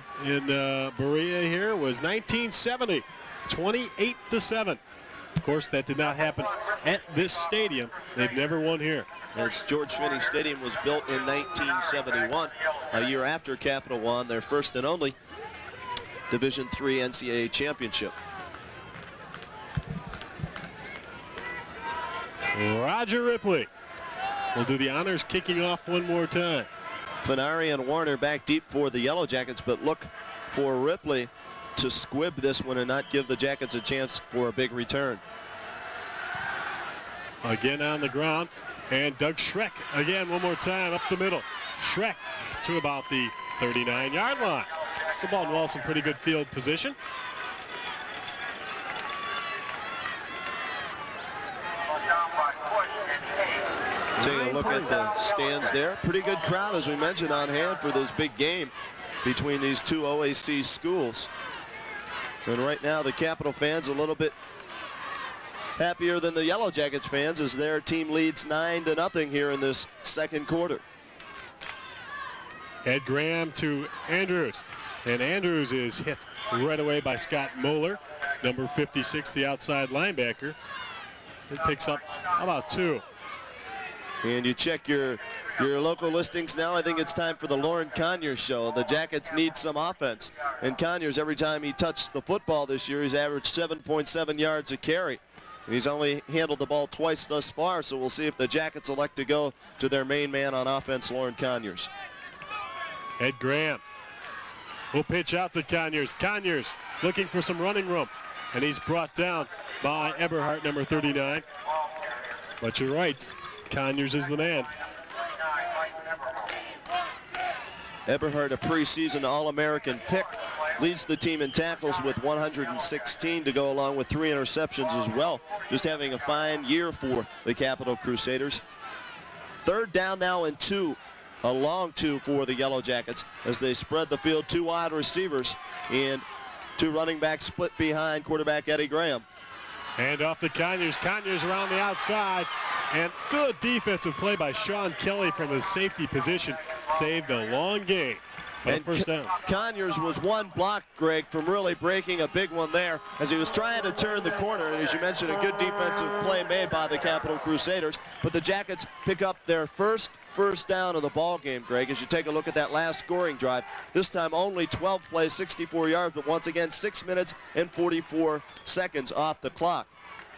Berea here was 1970, 28-7. Of course, that did not happen at this stadium. They've never won here. As George Finney Stadium was built in 1971, a year after Capital won their first and only Division III NCAA championship. Roger Ripley will do the honors, kicking off one more time. Fenari and Warner back deep for the Yellow Jackets, but look for Ripley to squib this one and not give the Jackets a chance for a big return. Again on the ground, and Doug Schreck again one more time up the middle. Schreck to about the 39-yard line. So Baldwin-Wallace in pretty good field position. Take a look at the stands there. Pretty good crowd, as we mentioned, on hand for this big game between these 2 OAC schools. And right now the Capital fans a little bit happier than the Yellow Jackets fans as their team leads 9-0 here in this second quarter. Ed Graham to Andrews, and Andrews is hit right away by Scott Moeller, number 56, the outside linebacker. It picks up about 2. And you check your local listings now. I think it's time for the Lauren Conyers show. The Jackets need some offense. And Conyers, every time he touched the football this year, he's averaged 7.7 yards a carry. And he's only handled the ball twice thus far, so we'll see if the Jackets elect to go to their main man on offense, Lauren Conyers. Ed Graham will pitch out to Conyers. Conyers looking for some running room, and he's brought down by Eberhardt, number 39. But you're right, Conyers is the man. Eberhardt, a preseason All-American pick, leads the team in tackles with 116 to go along with 3 interceptions as well. Just having a fine year for the Capital Crusaders. 3rd down now and 2, a long 2 for the Yellow Jackets as they spread the field. 2 wide receivers and 2 running backs split behind quarterback Eddie Graham. And off to Conyers. Conyers around the outside. And good defensive play by Sean Kelly from his safety position. Saved a long gain. And first down. Conyers was one block, Greg, from really breaking a big one there as he was trying to turn the corner. And as you mentioned, a good defensive play made by the Capital Crusaders. But the Jackets pick up their first down of the ball game, Greg, as you take a look at that last scoring drive. This time only 12 plays, 64 yards, but once again 6 minutes and 44 seconds off the clock.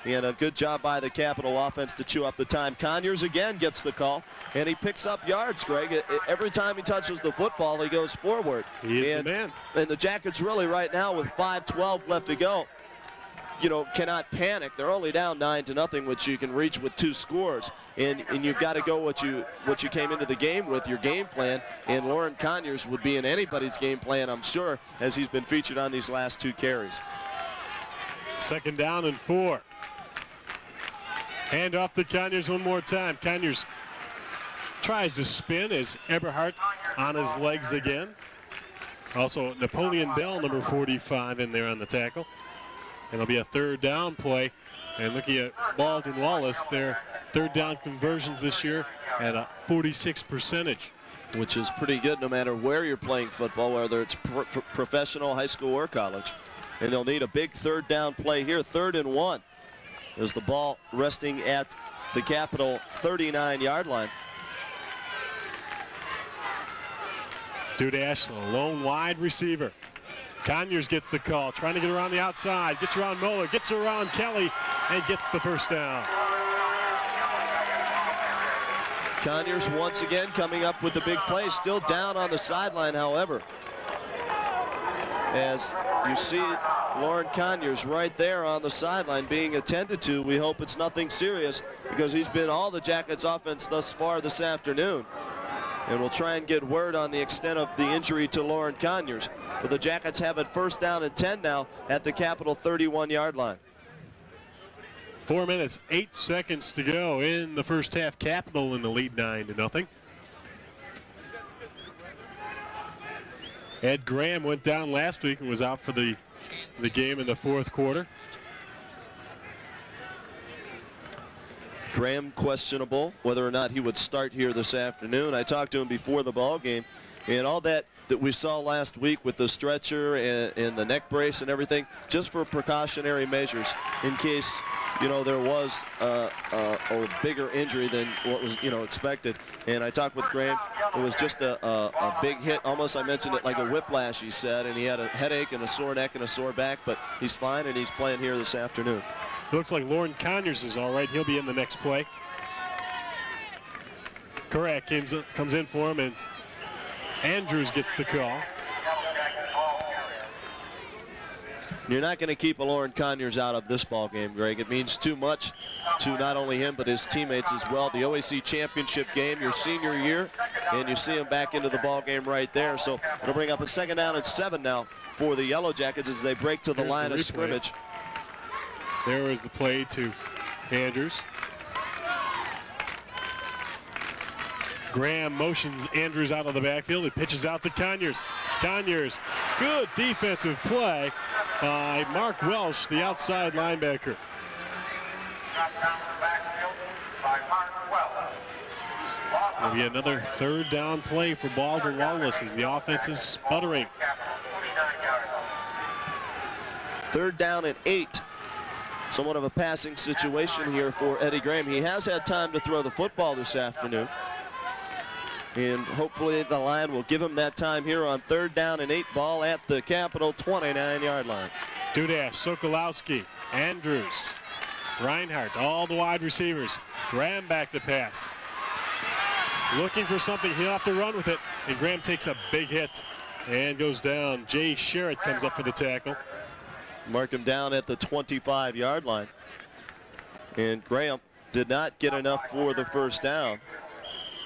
And a good job by the Capital offense to chew up the time. Conyers again gets the call, and he picks up yards, Greg. Every time he touches the football, he goes forward. He is the man. And the Jackets really right now with 5:12 left to go, you know, cannot panic. They're only down 9-0, which you can reach with 2 scores. And you've got to go what you came into the game with, your game plan. And Lauren Conyers would be in anybody's game plan, I'm sure, as he's been featured on these last 2 carries. 2nd down and 4. Hand off to Conyers one more time. Conyers tries to spin as Eberhardt on his legs again. Also Napoleon Bell, number 45, in there on the tackle. And it'll be a 3rd down play. And looking at Baldwin-Wallace, their 3rd down conversions this year at a 46%. Which is pretty good no matter where you're playing football, whether it's professional, high school, or college. And they'll need a big 3rd down play here, 3rd and 1. As the ball resting at the Capital 39-yard line. Dudash, a lone wide receiver. Conyers gets the call, trying to get around the outside, gets around Moeller, gets around Kelly, and gets the 1st down. Conyers once again coming up with the big play, still down on the sideline, however. As you see Lauren Conyers right there on the sideline being attended to. We hope it's nothing serious because he's been all the Jackets offense thus far this afternoon. And we'll try and get word on the extent of the injury to Lauren Conyers. But the Jackets have it 1st down and 10 now at the Capital 31-yard line. 4 minutes, 8 seconds to go in the first half. Capital in the lead 9-0. Ed Graham went down last week and was out for the game in the 4th quarter. Graham questionable whether or not he would start here this afternoon. I talked to him before the ball game, and all that we saw last week with the stretcher and the neck brace and everything, just for precautionary measures in case, you know, there was a bigger injury than what was, you know, expected. And I talked with Graham. It was just a big hit, almost, I mentioned it like a whiplash, he said, and he had a headache and a sore neck and a sore back, but he's fine and he's playing here this afternoon. It looks like Lauren Conyers is all right. He'll be in the next play. Korak comes in for him, and Andrews gets the call. You're not going to keep a Lauren Conyers out of this ball game, Greg. It means too much to not only him but his teammates as well. The OAC Championship game, your senior year, and you see him back into the ball game right there. So it'll bring up a 2nd down and 7 now for the Yellow Jackets as they break to the line of scrimmage. There is the play to Andrews. Graham motions Andrews out of the backfield. It pitches out to Conyers. Conyers, good defensive play by Mark Welsh, the outside linebacker. There'll be another 3rd down play for Baldwin-Wallace as the offense is sputtering. 3rd down and 8. Somewhat of a passing situation here for Eddie Graham. He has had time to throw the football this afternoon. And hopefully the line will give him that time here on 3rd down and 8, ball at the Capital 29-yard line. Dudash, Sokolowski, Andrews, Reinhardt, all the wide receivers. Graham back to pass. Looking for something, he'll have to run with it. And Graham takes a big hit and goes down. Jay Sherritt comes up for the tackle. Mark him down at the 25-yard line. And Graham did not get enough for the 1st down.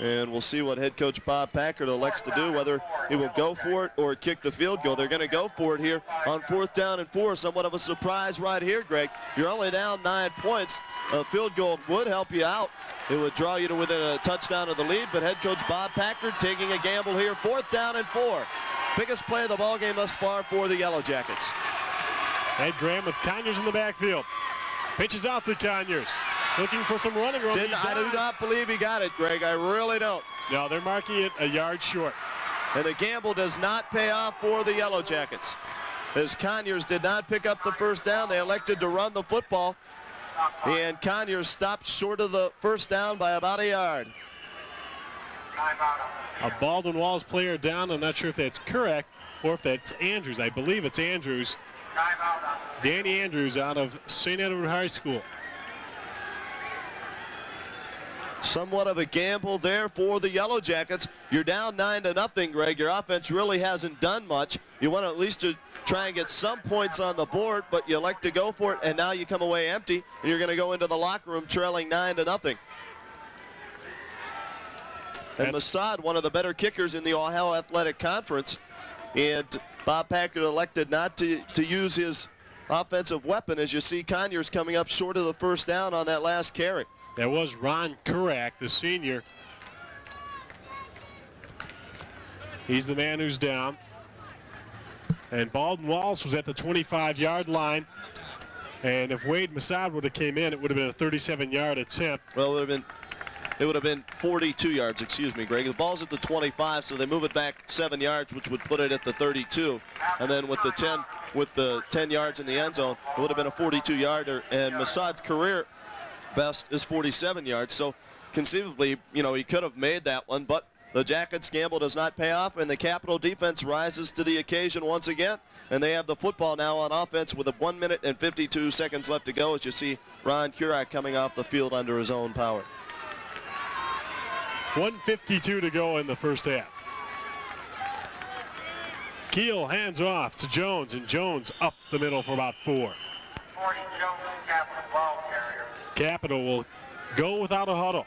And we'll see what head coach Bob Packard elects to do, whether he will go for it or kick the field goal. They're going to go for it here on 4th down and 4. Somewhat of a surprise right here, Greg. You're only down 9 points. A field goal would help you out. It would draw you to within a touchdown of the lead, but head coach Bob Packard taking a gamble here. 4th down and 4. Biggest play of the ball game thus far for the Yellow Jackets. Ed Graham with Conyers in the backfield. Pitches out to Conyers. Looking for some running room. I do not believe he got it, Greg. I really don't. No, they're marking it a yard short. And the gamble does not pay off for the Yellow Jackets. As Conyers did not pick up the first down, they elected to run the football. And Conyers stopped short of the first down by about a yard. A Baldwin-Wallace player down. I'm not sure if that's correct or if that's Andrews. I believe it's Andrews. Danny Andrews out of St. Edward High School. Somewhat of a gamble there for the Yellow Jackets. You're down 9-0, Greg. Your offense really hasn't done much. You want at least to try and get some points on the board, but you like to go for it, and now you come away empty, and you're going to go into the locker room trailing 9-0. And Masad, one of the better kickers in the Ohio Athletic Conference, and Bob Packard elected not to use his offensive weapon, as you see Conyers coming up short of the first down on that last carry. That was Ron Kurak, the senior. He's the man who's down. And Baldwin-Wallace was at the 25-yard line. And if Wade Masad would have came in, it would have been a 37-yard attempt. Well, it would have been 42 yards, excuse me, Greg. The ball's at the 25, so they move it back 7 yards, which would put it at the 32. And then with the 10 yards in the end zone, it would have been a 42-yarder. And Masad's career best is 47 yards. So conceivably, you know, he could have made that one, but the Jackets' gamble does not pay off, and the Capital defense rises to the occasion once again. And they have the football now on offense with 1 minute and 52 seconds left to go, as you see Ron Kurak coming off the field under his own power. 1:52 to go in the first half. Keel hands off to Jones, and Jones up the middle for about 4. 40 Jones, Capital ball carrier. Capital will go without a huddle.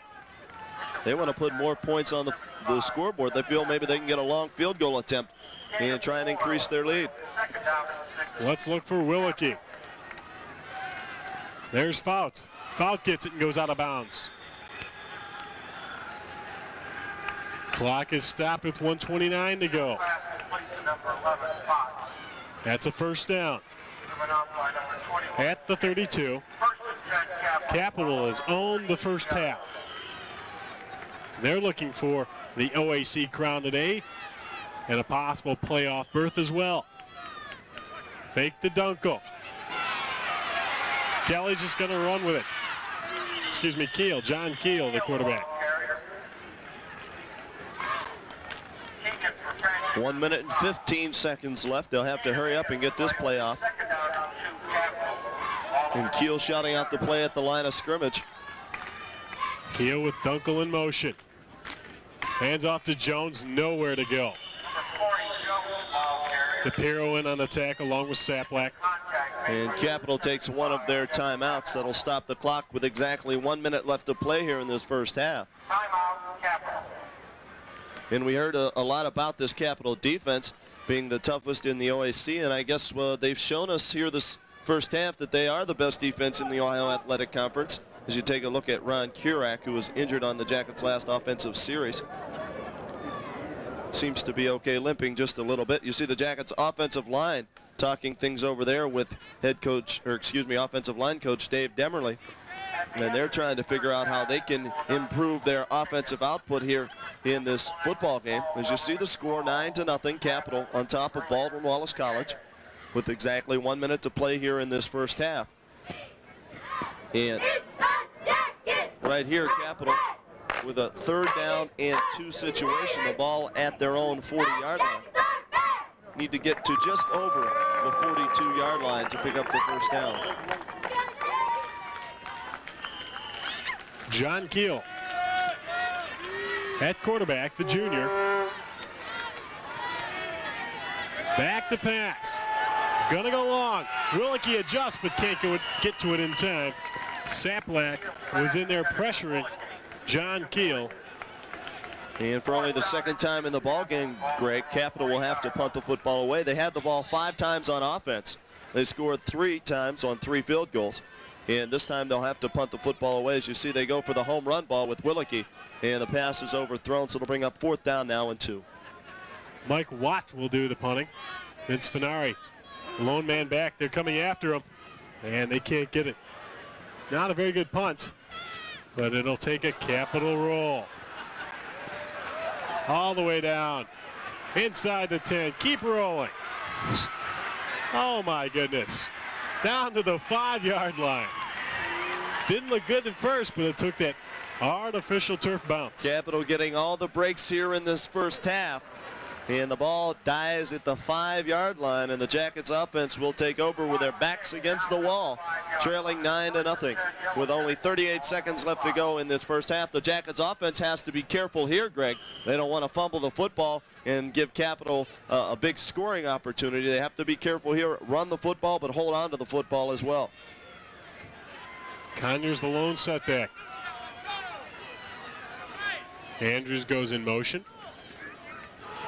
They want to put more points on the scoreboard. They feel maybe they can get a long field goal attempt and try and increase their lead. Let's look for Willicke. There's Fout. Fout gets it and goes out of bounds. Clock is stopped with 1:29 to go. That's a first down. At the 32. Capital has owned the first half. They're looking for the OAC crown today and a possible playoff berth as well. Fake to Dunkel. Kelly's just going to run with it. Excuse me, Keel. John Keel, the quarterback. 1 minute and 15 seconds left. They'll have to hurry up and get this play off. And Keel shouting out the play at the line of scrimmage. Keel with Dunkel in motion. Hands off to Jones, nowhere to go. DePiro in on the tackle along with Saplak. And Capital takes one of their timeouts. That'll stop the clock with exactly 1 minute left to play here in this first half. Timeout, Capital. And we heard a lot about this Capital defense being the toughest in the OAC, and I guess they've shown us here this first half that they are the best defense in the Ohio Athletic Conference. As you take a look at Ron Kurak, who was injured on the Jackets' last offensive series. Seems to be okay, limping just a little bit. You see the Jackets' offensive line talking things over there with offensive line coach Dave Demerly. And they're trying to figure out how they can improve their offensive output here in this football game. As you see the score, 9-0, Capital on top of Baldwin-Wallace College with exactly 1 minute to play here in this first half. And right here, Capital with a 3rd down and 2 situation, the ball at their own 40-yard line. Need to get to just over the 42-yard line to pick up the first down. John Keel at quarterback, the junior. Back to pass. Gonna go long. Willicke adjusts but can't get to it in time. Saplak was in there pressuring John Keel. And for only the second time in the ball game, Greg, Capital will have to punt the football away. They had the ball 5 times on offense. They scored 3 times on 3 field goals. And this time they'll have to punt the football away. As you see, they go for the home run ball with Willicke. And the pass is overthrown, so it'll bring up 4th down now and 2. Mike Watt will do the punting. Vince Finari, lone man back. They're coming after him, and they can't get it. Not a very good punt, but it'll take a Capital roll. All the way down. Inside the 10. Keep rolling. Oh, my goodness. Down to the 5-yard line. Didn't look good at first, but it took that artificial turf bounce. Capital getting all the breaks here in this first half. And the ball dies at the 5-yard line, and the Jackets offense will take over with their backs against the wall, trailing 9-0 with only 38 seconds left to go in this first half. The Jackets offense has to be careful here, Greg. They don't want to fumble the football and give Capital a big scoring opportunity. They have to be careful here, run the football, but hold on to the football as well. Conyers the lone setback. Andrews goes in motion.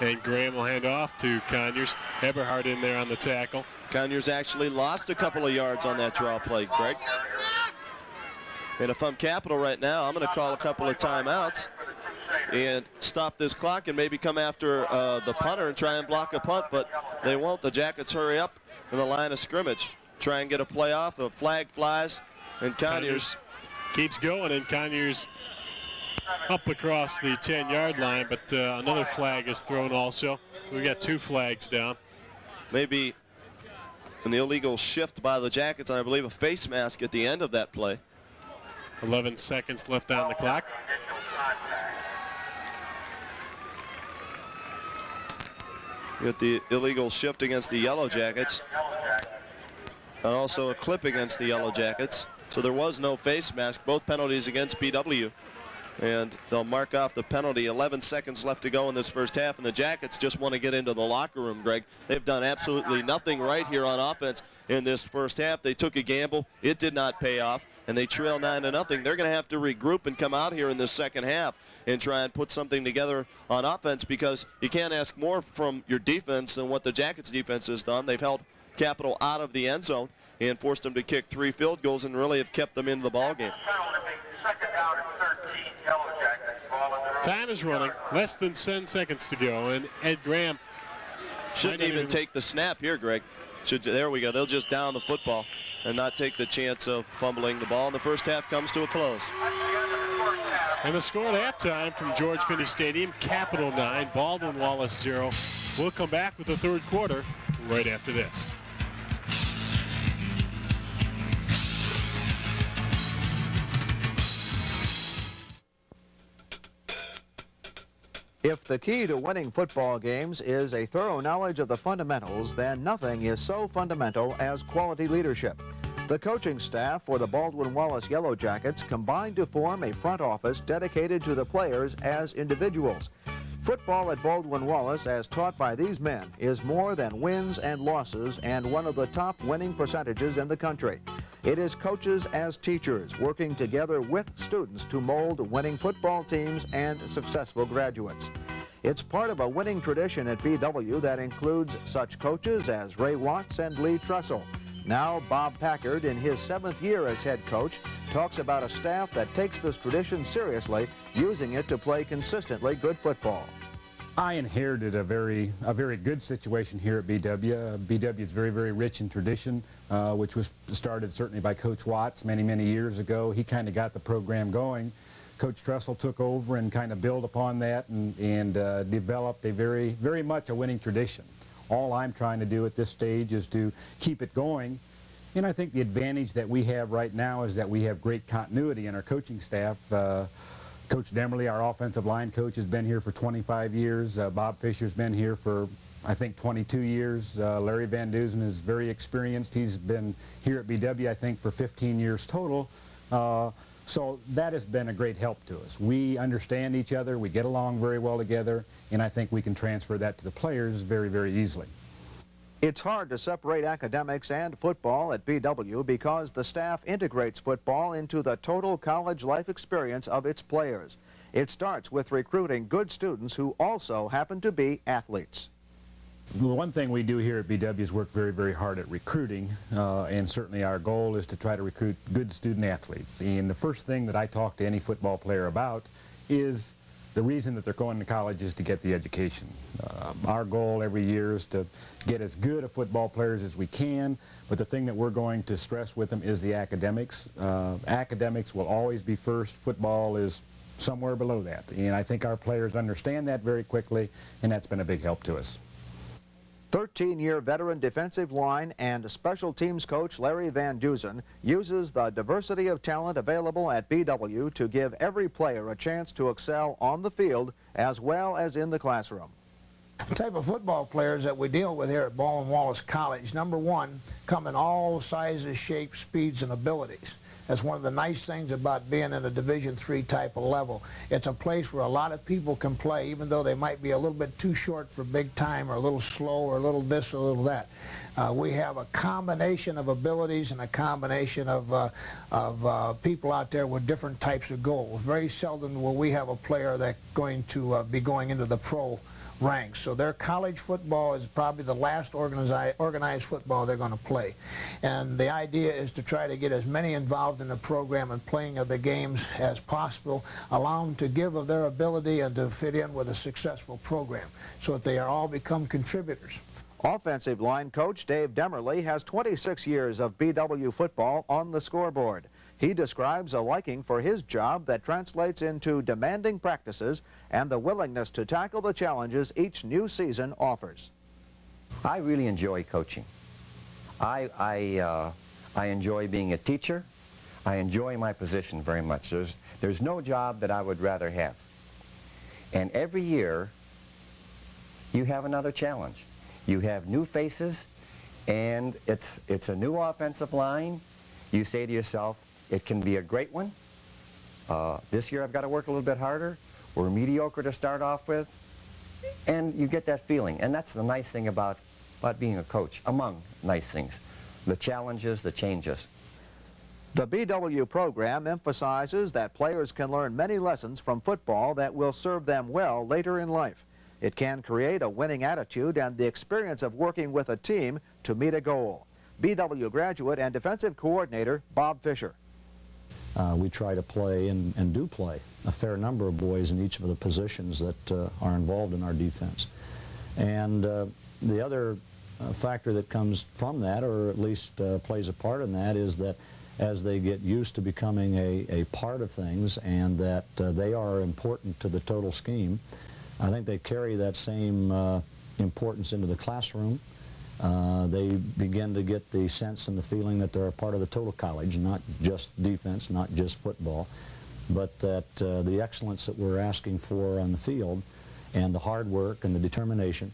And Graham will hand off to Conyers. Eberhardt in there on the tackle. Conyers actually lost a couple of yards on that draw play, Greg. And if I'm Capital right now, I'm going to call a couple of timeouts and stop this clock and maybe come after the punter and try and block a punt, but they won't. The Jackets hurry up in the line of scrimmage. Try and get a play off. The flag flies, and Conyers keeps going, and Conyers up across the 10-yard line, but another flag is thrown also. We got 2 flags down. Maybe an illegal shift by the Jackets, and I believe a face mask at the end of that play. 11 seconds left on the clock. With the illegal shift against the Yellow Jackets, and also a clip against the Yellow Jackets. So there was no face mask, both penalties against BW. And they'll mark off the penalty. 11 seconds left to go in this first half, and the Jackets just want to get into the locker room, Greg. They've done absolutely nothing right here on offense in this first half. They took a gamble. It did not pay off, and they trail 9-0. They're going to have to regroup and come out here in this second half and try and put something together on offense, because you can't ask more from your defense than what the Jackets defense has done. They've held Capital out of the end zone and forced them to kick 3 field goals and really have kept them into the ball game. Time is running. Less than 10 seconds to go, and Ed Graham shouldn't even take the snap here, Greg. There we go. They'll just down the football and not take the chance of fumbling the ball. And the first half comes to a close. And the score at halftime from George Finney Stadium: Capital 9, Baldwin-Wallace 0. We'll come back with the third quarter right after this. If the key to winning football games is a thorough knowledge of the fundamentals, then nothing is so fundamental as quality leadership. The coaching staff for the Baldwin-Wallace Yellow Jackets combined to form a front office dedicated to the players as individuals. Football at Baldwin-Wallace, as taught by these men, is more than wins and losses and one of the top winning percentages in the country. It is coaches as teachers working together with students to mold winning football teams and successful graduates. It's part of a winning tradition at BW that includes such coaches as Ray Watts and Lee Tressel. Now Bob Packard, in his 7th year as head coach, talks about a staff that takes this tradition seriously, using it to play consistently good football. I inherited a very good situation here at BW. BW is very, very rich in tradition, which was started certainly by Coach Watts many, many years ago. He kind of got the program going. Coach Tressel took over and kind of built upon that and developed a very much a winning tradition. All I'm trying to do at this stage is to keep it going. And I think the advantage that we have right now is that we have great continuity in our coaching staff. Coach Demerly, our offensive line coach, has been here for 25 years. Bob Fisher's been here for, I think, 22 years. Larry Van Dusen is very experienced. He's been here at BW, I think, for 15 years total. So that has been a great help to us. We understand each other, we get along very well together, and I think we can transfer that to the players very, very easily. It's hard to separate academics and football at BW because the staff integrates football into the total college life experience of its players. It starts with recruiting good students who also happen to be athletes. The one thing we do here at BW is work very, very hard at recruiting, and certainly our goal is to try to recruit good student athletes. And the first thing that I talk to any football player about is the reason that they're going to college is to get the education. Our goal every year is to get as good a football players as we can, but the thing that we're going to stress with them is the academics. Academics will always be first. Football is somewhere below that. And I think our players understand that very quickly, and that's been a big help to us. 13-year veteran defensive line and special teams coach Larry Van Dusen uses the diversity of talent available at BW to give every player a chance to excel on the field as well as in the classroom. The type of football players that we deal with here at Baldwin-Wallace College, number one, come in all sizes, shapes, speeds, and abilities. That's one of the nice things about being in a Division III type of level. It's a place where a lot of people can play, even though they might be a little bit too short for big time, or a little slow, or a little this or a little that. We have a combination of abilities and a combination of people out there with different types of goals. Very seldom will we have a player that's going to be going into the pro ranks. So their college football is probably the last organized football they're going to play. And the idea is to try to get as many involved in the program and playing of the games as possible, allow them to give of their ability and to fit in with a successful program so that they all become contributors. Offensive line coach Dave Demerly has 26 years of BW football on the scoreboard. He describes a liking for his job that translates into demanding practices and the willingness to tackle the challenges each new season offers. I really enjoy coaching. I enjoy being a teacher. I enjoy my position very much. There's no job that I would rather have. And every year, you have another challenge. You have new faces, and it's a new offensive line. You say to yourself, it can be a great one. This year I've got to work a little bit harder. We're mediocre to start off with. And you get that feeling. And that's the nice thing about being a coach, among nice things. The challenges, the changes. The BW program emphasizes that players can learn many lessons from football that will serve them well later in life. It can create a winning attitude and the experience of working with a team to meet a goal. BW graduate and defensive coordinator Bob Fisher. We try to play and do play a fair number of boys in each of the positions that are involved in our defense. And the other factor that comes from that, or at least plays a part in that, is that as they get used to becoming a part of things and that they are important to the total scheme, I think they carry that same importance into the classroom. They begin to get the sense and the feeling that they're a part of the total college, not just defense, not just football, but that the excellence that we're asking for on the field and the hard work and the determination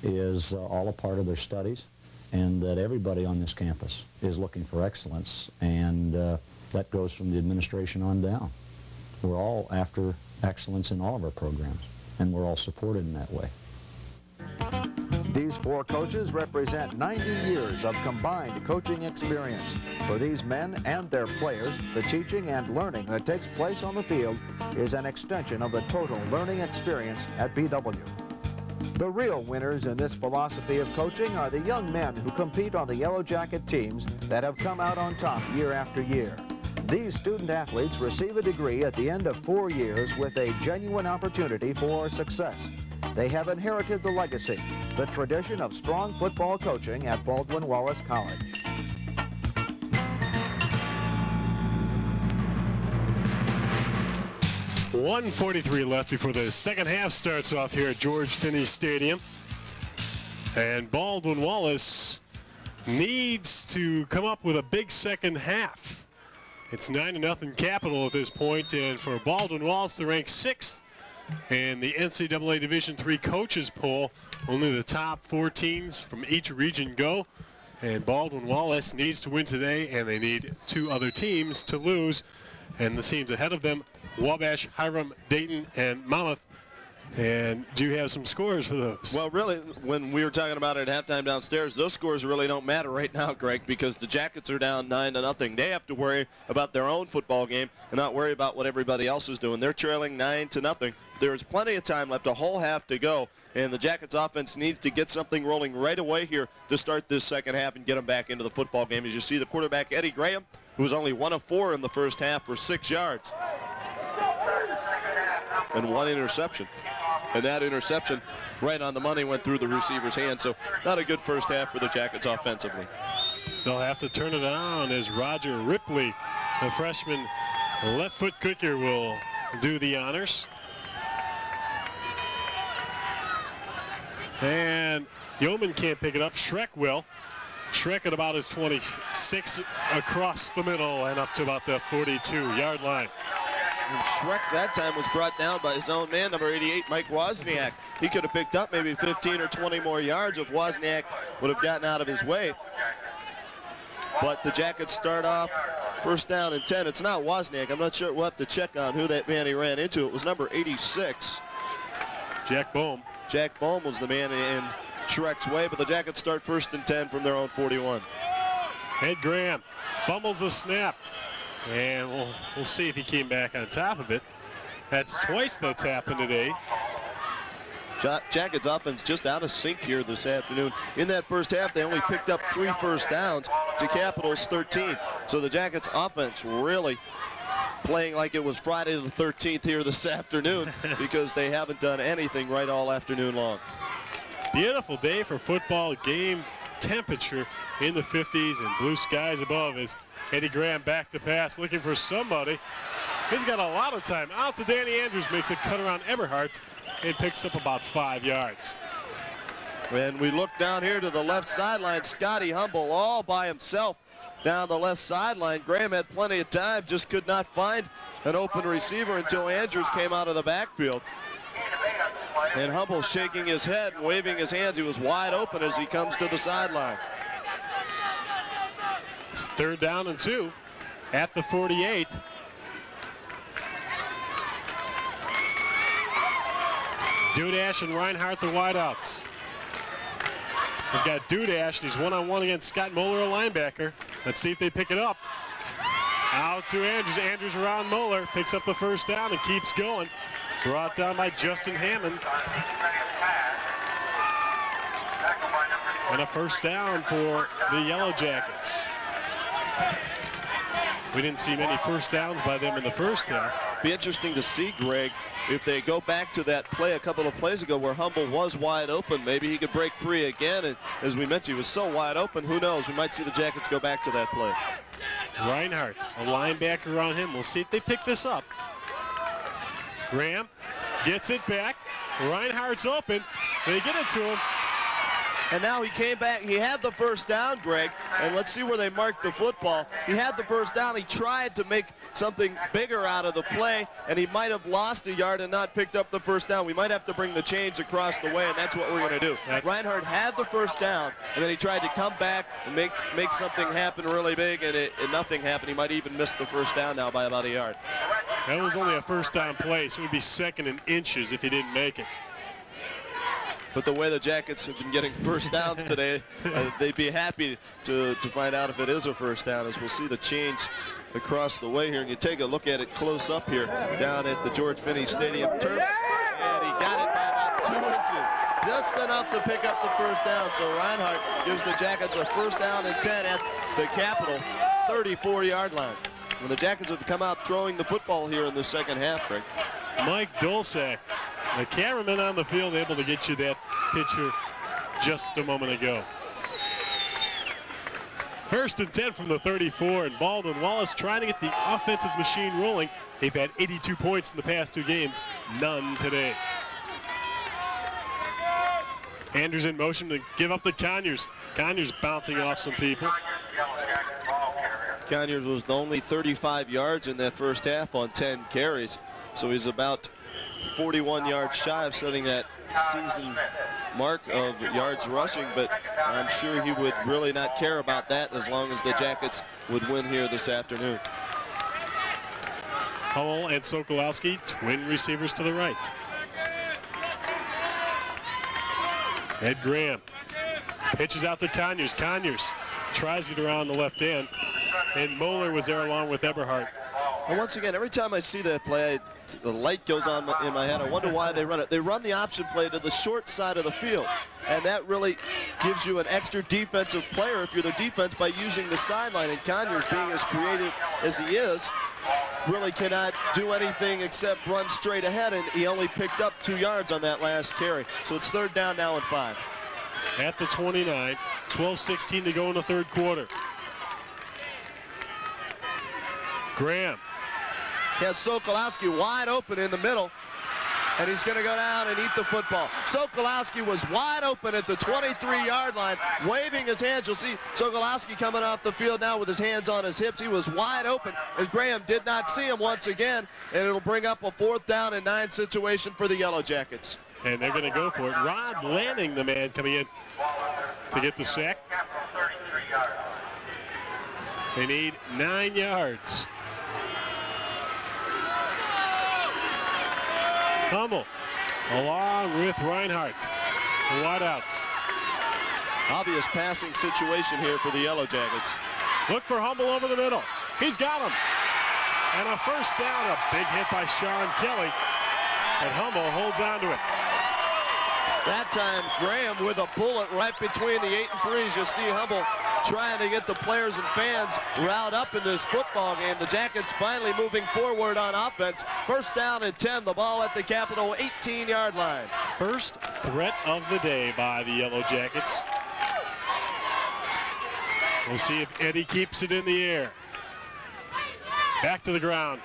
is all a part of their studies, and that everybody on this campus is looking for excellence, and that goes from the administration on down. We're all after excellence in all of our programs, and we're all supported in that way. These four coaches represent 90 years of combined coaching experience. For these men and their players, the teaching and learning that takes place on the field is an extension of the total learning experience at BW. The real winners in this philosophy of coaching are the young men who compete on the Yellow Jacket teams that have come out on top year after year. These student athletes receive a degree at the end of 4 years with a genuine opportunity for success. They have inherited the legacy, the tradition of strong football coaching at Baldwin-Wallace College. .143 left before the second half starts off here at George Finney Stadium. And Baldwin-Wallace needs to come up with a big second half. It's 9-0 Capital at this point, and for Baldwin-Wallace to rank 6th in the NCAA Division III coaches poll, only the top 4 teams from each region go. And Baldwin-Wallace needs to win today, and they need 2 other teams to lose. And the teams ahead of them, Wabash, Hiram, Dayton, and Monmouth. And do you have some scores for those? Well, really, when we were talking about it at halftime downstairs, those scores really don't matter right now, Greg, because the Jackets are down 9-0. They have to worry about their own football game and not worry about what everybody else is doing. They're trailing 9-0. There's plenty of time left, a whole half to go, and the Jackets offense needs to get something rolling right away here to start this second half and get them back into the football game. As you see, the quarterback, Eddie Graham, who was only 1 of 4 in the first half for 6 yards and 1 interception. And that interception right on the money went through the receiver's hand. So not a good first half for the Jackets offensively. They'll have to turn it on as Roger Ripley, the freshman left foot kicker, will do the honors. And Yeoman can't pick it up. Schreck will. Schreck at about his 26 across the middle and up to about the 42-yard line. And Schreck that time was brought down by his own man, number 88, Mike Wozniak. He could have picked up maybe 15 or 20 more yards if Wozniak would have gotten out of his way. But the Jackets start off first down and 10. It's not Wozniak. I'm not sure. We'll have to check on who that man he ran into. It was number 86. Jack Bohm. Jack Bohm was the man in Schreck's way, but the Jackets start first and 10 from their own 41. Ed Graham fumbles the snap, and we'll see if he came back on top of it. That's twice that's happened today. Jackets offense just out of sync here this afternoon. In that first half, they only picked up 3 first downs to Capital's 13. So the Jackets offense really playing like it was Friday the 13th here this afternoon because they haven't done anything right all afternoon long. Beautiful day for football. Game temperature in the 50s and blue skies above as Eddie Graham back to pass, looking for somebody. He's got a lot of time. Out to Danny Andrews, makes a cut around Eberhardt and picks up about 5 yards. When we look down here to the left sideline, Scotty Humble all by himself down the left sideline. Graham had plenty of time, just could not find an open receiver until Andrews came out of the backfield. And Humble shaking his head and waving his hands. He was wide open as he comes to the sideline. It's 3rd down and 2 at the 48. Dudash and Reinhardt, the wideouts. We've got Dudash, and he's one-on-one against Scott Moeller, a linebacker. Let's see if they pick it up. Out to Andrews. Andrews around Moeller, picks up the first down and keeps going. Brought down by Justin Hammond. And a first down for the Yellow Jackets. We didn't see many first downs by them in the first half. Be interesting to see, Greg, if they go back to that play a couple of plays ago where Humble was wide open. Maybe he could break free again. And as we mentioned, he was so wide open, who knows? We might see the Jackets go back to that play. Reinhardt, a linebacker on him. We'll see if they pick this up. Graham gets it back. Reinhardt's open. They get it to him. And now he came back. He had the first down, Greg. And let's see where they marked the football. He had the first down. He tried to make something bigger out of the play, and he might have lost a yard and not picked up the first down. We might have to bring the chains across the way, and that's what we're going to do. Reinhardt had the first down, and then he tried to come back and make something happen really big, and nothing happened. He might even miss the first down now by about a yard. That was only a first down play, so it would be 2nd and inches if he didn't make it. But the way the Jackets have been getting first downs today, they'd be happy to find out if it is a first down, as we'll see the change across the way here. And you take a look at it close up here down at the George Finney Stadium turf. And he got it by about 2 inches, just enough to pick up the first down. So Reinhardt gives the Jackets a first down and 10 at the Capital 34-yard line. When the Jackets have come out throwing the football here in the second half, Greg. Mike Dulsack, the cameraman on the field, able to get you that picture just a moment ago. 1st and 10 from the 34, and Baldwin-Wallace trying to get the offensive machine rolling. They've had 82 points in the past 2 games, none today. Andrews in motion to give up to Conyers. Conyers bouncing off some people. Conyers was only 35 yards in that first half on 10 carries. So he's about 41 yards shy of setting that season mark of yards rushing, but I'm sure he would really not care about that as long as the Jackets would win here this afternoon. Howell and Sokolowski, twin receivers to the right. Ed Graham pitches out to Conyers. Conyers tries it around the left end, and Moeller was there along with Eberhardt. And once again, every time I see that play, the light goes on in my head. I wonder why they run it. They run the option play to the short side of the field, and that really gives you an extra defensive player if you're the defense by using the sideline. And Conyers, being as creative as he is, really cannot do anything except run straight ahead, and he only picked up 2 yards on that last carry. So it's 3rd down now and 5. At the 29, 12-16 to go in the 3rd quarter. Graham He has Sokolowski wide open in the middle, and he's going to go down and eat the football. Sokolowski was wide open at the 23-yard line, waving his hands. You'll see Sokolowski coming off the field now with his hands on his hips. He was wide open, and Graham did not see him once again, and it'll bring up a 4th down and 9 situation for the Yellow Jackets. And they're going to go for it. Rod Lanning, the man coming in to get the sack. They need 9 yards. Hummel along with Reinhardt. The wideouts. Obvious passing situation here for the Yellow Jackets. Look for Hummel over the middle. He's got him. And a 1st down. A big hit by Sean Kelly. And Hummel holds on to it. That time, Graham with a bullet right between the 8 and 3s. You'll see Hummel trying to get the players and fans riled up in this football game. The Jackets finally moving forward on offense. 1st down and 10. The ball at the Capital 18-yard line. First threat of the day by the Yellow Jackets. We'll see if Eddie keeps it in the air. Back to the ground.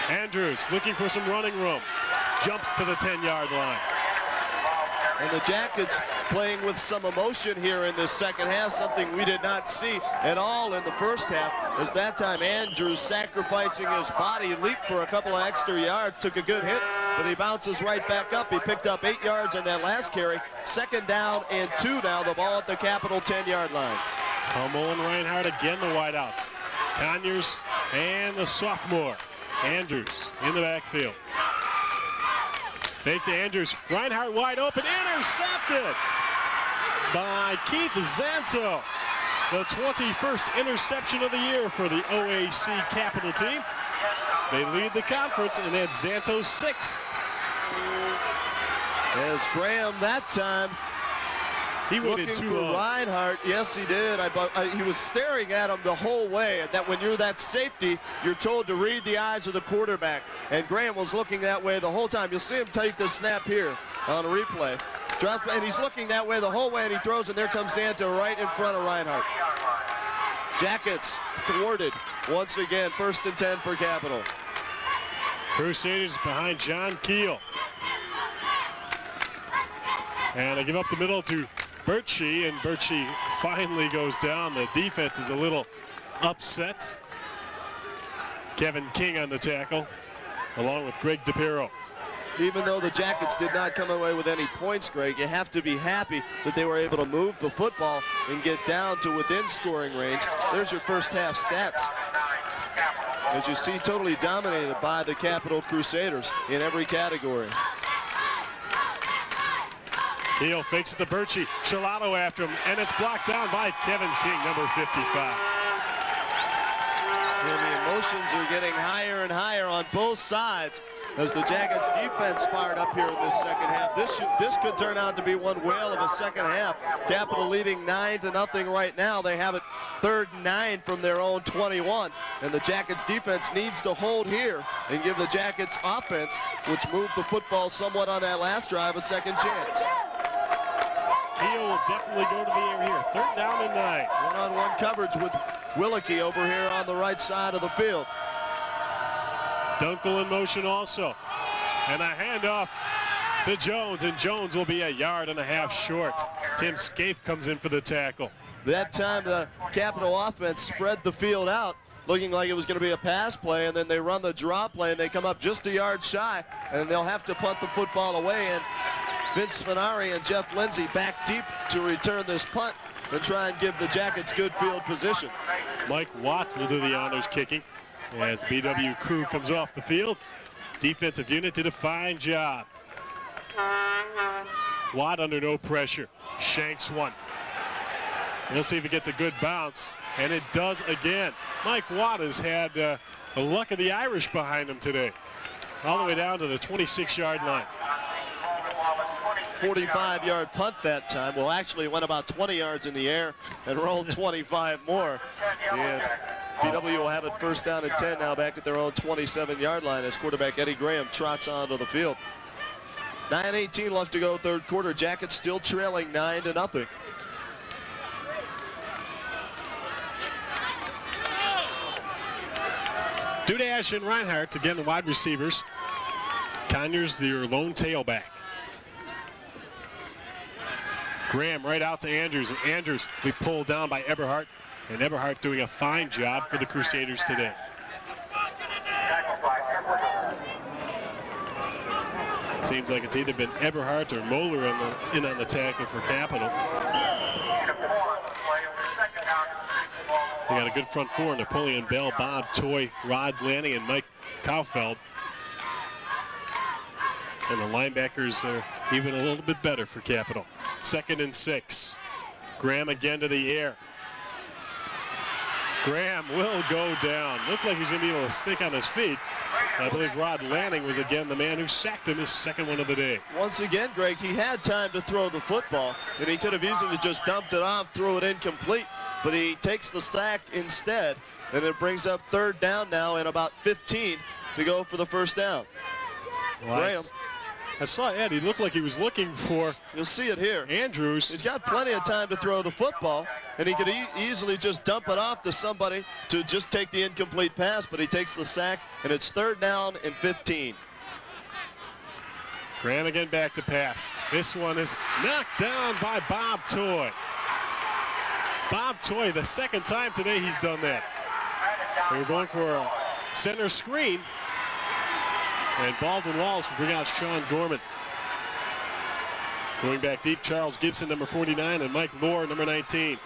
Andrews looking for some running room. Jumps to the 10-yard line. And the Jackets playing with some emotion here in this second half, something we did not see at all in the first half, as that time Andrews sacrificing his body, leaped for a couple of extra yards, took a good hit, but he bounces right back up. He picked up 8 yards on that last carry. 2nd down and 2 now, the ball at the Capital 10-yard line. Hummel and Reinhardt again the wideouts. Conyers and the sophomore. Andrews in the backfield. Fake to Andrews. Reinhardt wide open. Intercepted by Keith Zanto. The 21st interception of the year for the OAC Capital team. They lead the conference, and that's Zanto's 6th. As Graham that time he looking went for Reinhardt. Yes, he did. He was staring at him the whole way. And that when you're that safety, you're told to read the eyes of the quarterback. And Graham was looking that way the whole time. You'll see him take the snap here on a replay. And he's looking that way the whole way, and he throws, and there comes Zanto right in front of Reinhardt. Jackets thwarted once again. 1st and 10 for Capital. Crusaders behind John Keel. And they give up the middle to Birchie, and Birchie finally goes down. The defense is a little upset. Kevin King on the tackle, along with Greg DePiro. Even though the Jackets did not come away with any points, Greg, you have to be happy that they were able to move the football and get down to within scoring range. There's your first half stats. As you see, totally dominated by the Capital Crusaders in every category. Keel fakes it to Birchie. Shalano after him, and it's blocked down by Kevin King, number 55. And the emotions are getting higher and higher on both sides as the Jackets defense fired up here in this second half. This could turn out to be one whale of a second half. Capital leading 9-0 right now. They have it 3rd and 9 from their own 21. And the Jackets defense needs to hold here and give the Jackets offense, which moved the football somewhat on that last drive, a second chance. Keel will definitely go to the air here. 3rd down and 9. One-on-one coverage with Willicke over here on the right side of the field. Dunkel in motion also. And a handoff to Jones, and Jones will be 1.5 yards short. Tim Scaife comes in for the tackle. That time the Capital offense spread the field out, looking like it was going to be a pass play, and then they run the draw play, and they come up just 1 yard shy, and they'll have to punt the football away. And Vince Finari and Jeff Lindsay back deep to return this punt and try and give the Jackets good field position. Mike Watt will do the honors kicking as the BW crew comes off the field. Defensive unit did a fine job. Watt under no pressure. Shanks one. We'll see if it gets a good bounce, and it does again. Mike Watt has had the luck of the Irish behind him today. All the way down to the 26-yard line. 45-yard punt that time. Well, actually, it went about 20 yards in the air and rolled 25 more. And BW will have it 1st down and 10 now, back at their own 27-yard line as quarterback Eddie Graham trots onto the field. 9:18 left to go, 3rd quarter. Jackets still trailing 9-0. Dudash and Reinhardt, again, the wide receivers. Conyers, their lone tailback. Graham right out to Andrews, and Andrews will be pulled down by Eberhardt, and Eberhardt doing a fine job for the Crusaders today. It seems like it's either been Eberhardt or Moeller in on the tackle for Capital. They got a good front four: Napoleon Bell, Bob Toy, Rod Lanning, and Mike Kaufeld. And the linebackers are even a little bit better for Capital. 2nd and 6. Graham again to the air. Graham will go down. Looked like he was going to be able to stick on his feet. I believe Rod Lanning was again the man who sacked him, his second one of the day. Once again, Greg, he had time to throw the football, and he could have easily just dumped it off, threw it incomplete, but he takes the sack instead, and it brings up 3rd down now and about 15 to go for the first down. Well, Graham. I saw Ed. He looked like he was looking for. You'll see it here. Andrews. He's got plenty of time to throw the football, and he could easily just dump it off to somebody to just take the incomplete pass, but he takes the sack, and it's 3rd down and 15. Graham again back to pass. This one is knocked down by Bob Toy. Bob Toy, the 2nd time today he's done that. They were going for a center screen. And Baldwin-Wallace will bring out Sean Gorman. Going back deep, Charles Gibson, number 49, and Mike Lohr, number 19.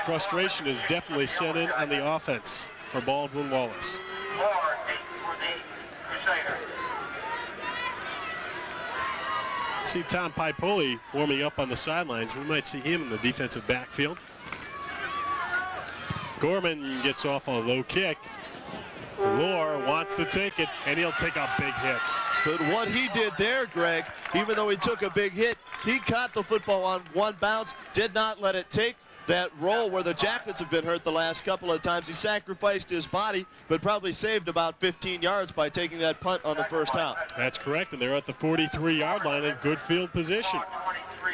Frustration is definitely set in on the offense for Baldwin-Wallace. See Tom Pipoli warming up on the sidelines. We might see him in the defensive backfield. Gorman gets off a low kick. Lohr wants to take it, and he'll take a big hit. But what he did there, Greg, even though he took a big hit, he caught the football on one bounce, did not let it take that roll where the Jackets have been hurt the last couple of times. He sacrificed his body, but probably saved about 15 yards by taking that punt on the first out. That's correct, and they're at the 43-yard line in good field position.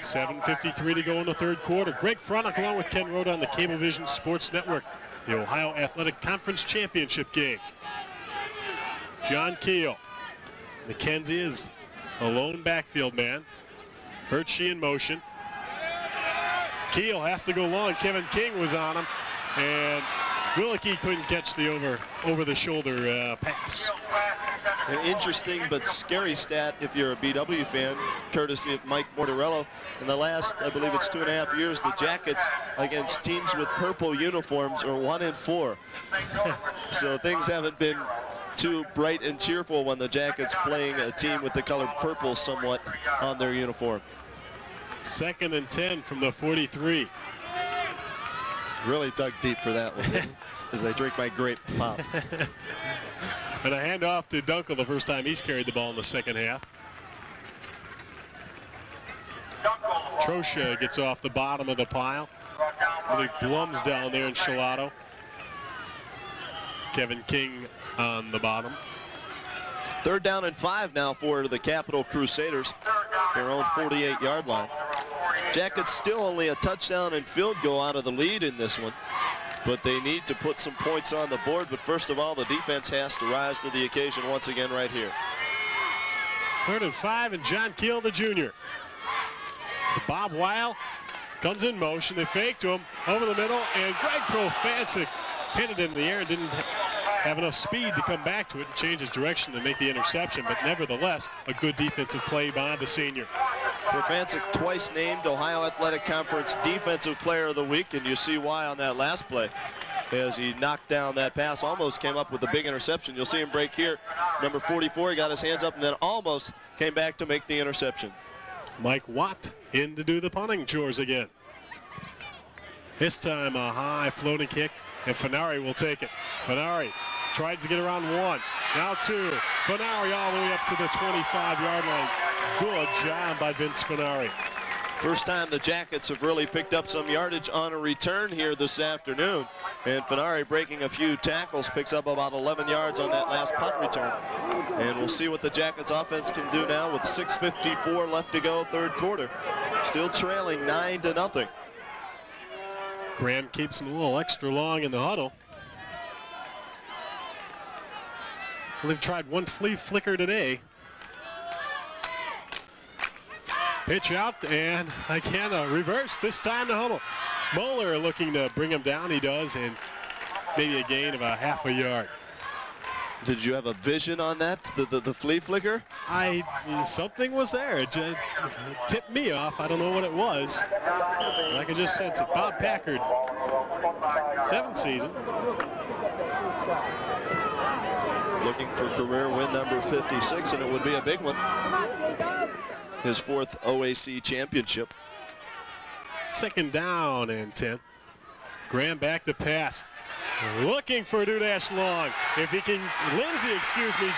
7:53 to go in the 3rd quarter. Greg Fronek along with Ken Roda on the Cablevision Sports Network. The Ohio Athletic Conference Championship game. John Keel. McKenzie is a lone backfield man. Birchie in motion. Keel has to go long. Kevin King was on him, and Willicke couldn't catch the over-the-shoulder pass. An interesting but scary stat if you're a BW fan, courtesy of Mike Mortarello. In the last, I believe it's 2.5 years, the Jackets against teams with purple uniforms are 1-4. So things haven't been too bright and cheerful when the Jackets playing a team with the color purple somewhat on their uniform. 2nd and 10 from the 43. Really dug deep for that one as I drink my grape pop. And a handoff to Dunkel the first time he's carried the ball in the 2nd half. Trosha gets off the bottom of the pile. Really Blum's down there in Shalato. Kevin King on the bottom. 3rd down and 5 now for the Capital Crusaders. Their own 48-yard line. Jackets still only a touchdown and field goal out of the lead in this one. But they need to put some points on the board. But first of all, the defense has to rise to the occasion once again right here. 3rd and 5, and John Keel, the junior. Bob Weil comes in motion. They fake to him over the middle, and Greg Profancic hit it in the air and didn't have enough speed to come back to it and change his direction to make the interception. But nevertheless, a good defensive play by the senior. Profancic twice named Ohio Athletic Conference Defensive Player of the Week, and you see why on that last play as he knocked down that pass, almost came up with a big interception. You'll see him break here. Number 44, he got his hands up and then almost came back to make the interception. Mike Watt in to do the punting chores again. This time a high floating kick, and Fenari will take it. Fenari tries to get around 1, now 2. Fenari all the way up to the 25-yard line. Good job by Vince Fenari. First time the Jackets have really picked up some yardage on a return here this afternoon. And Fenari, breaking a few tackles, picks up about 11 yards on that last punt return. And we'll see what the Jackets offense can do now with 6:54 left to go, 3rd quarter. Still trailing 9-0. Graham keeps him a little extra long in the huddle. They've tried one flea flicker today. Pitch out, and again a reverse, this time to Hummel. Moeller looking to bring him down, he does, and maybe a gain of a half a yard. Did you have a vision on that, the flea flicker? Something was there. It just tipped me off. I don't know what it was. I could just sense it. Bob Packard, 7th season. Looking for career win number 56, and it would be a big one. His 4th OAC championship. 2nd down and 10. Graham back to pass. Looking for Dudash long. If he can,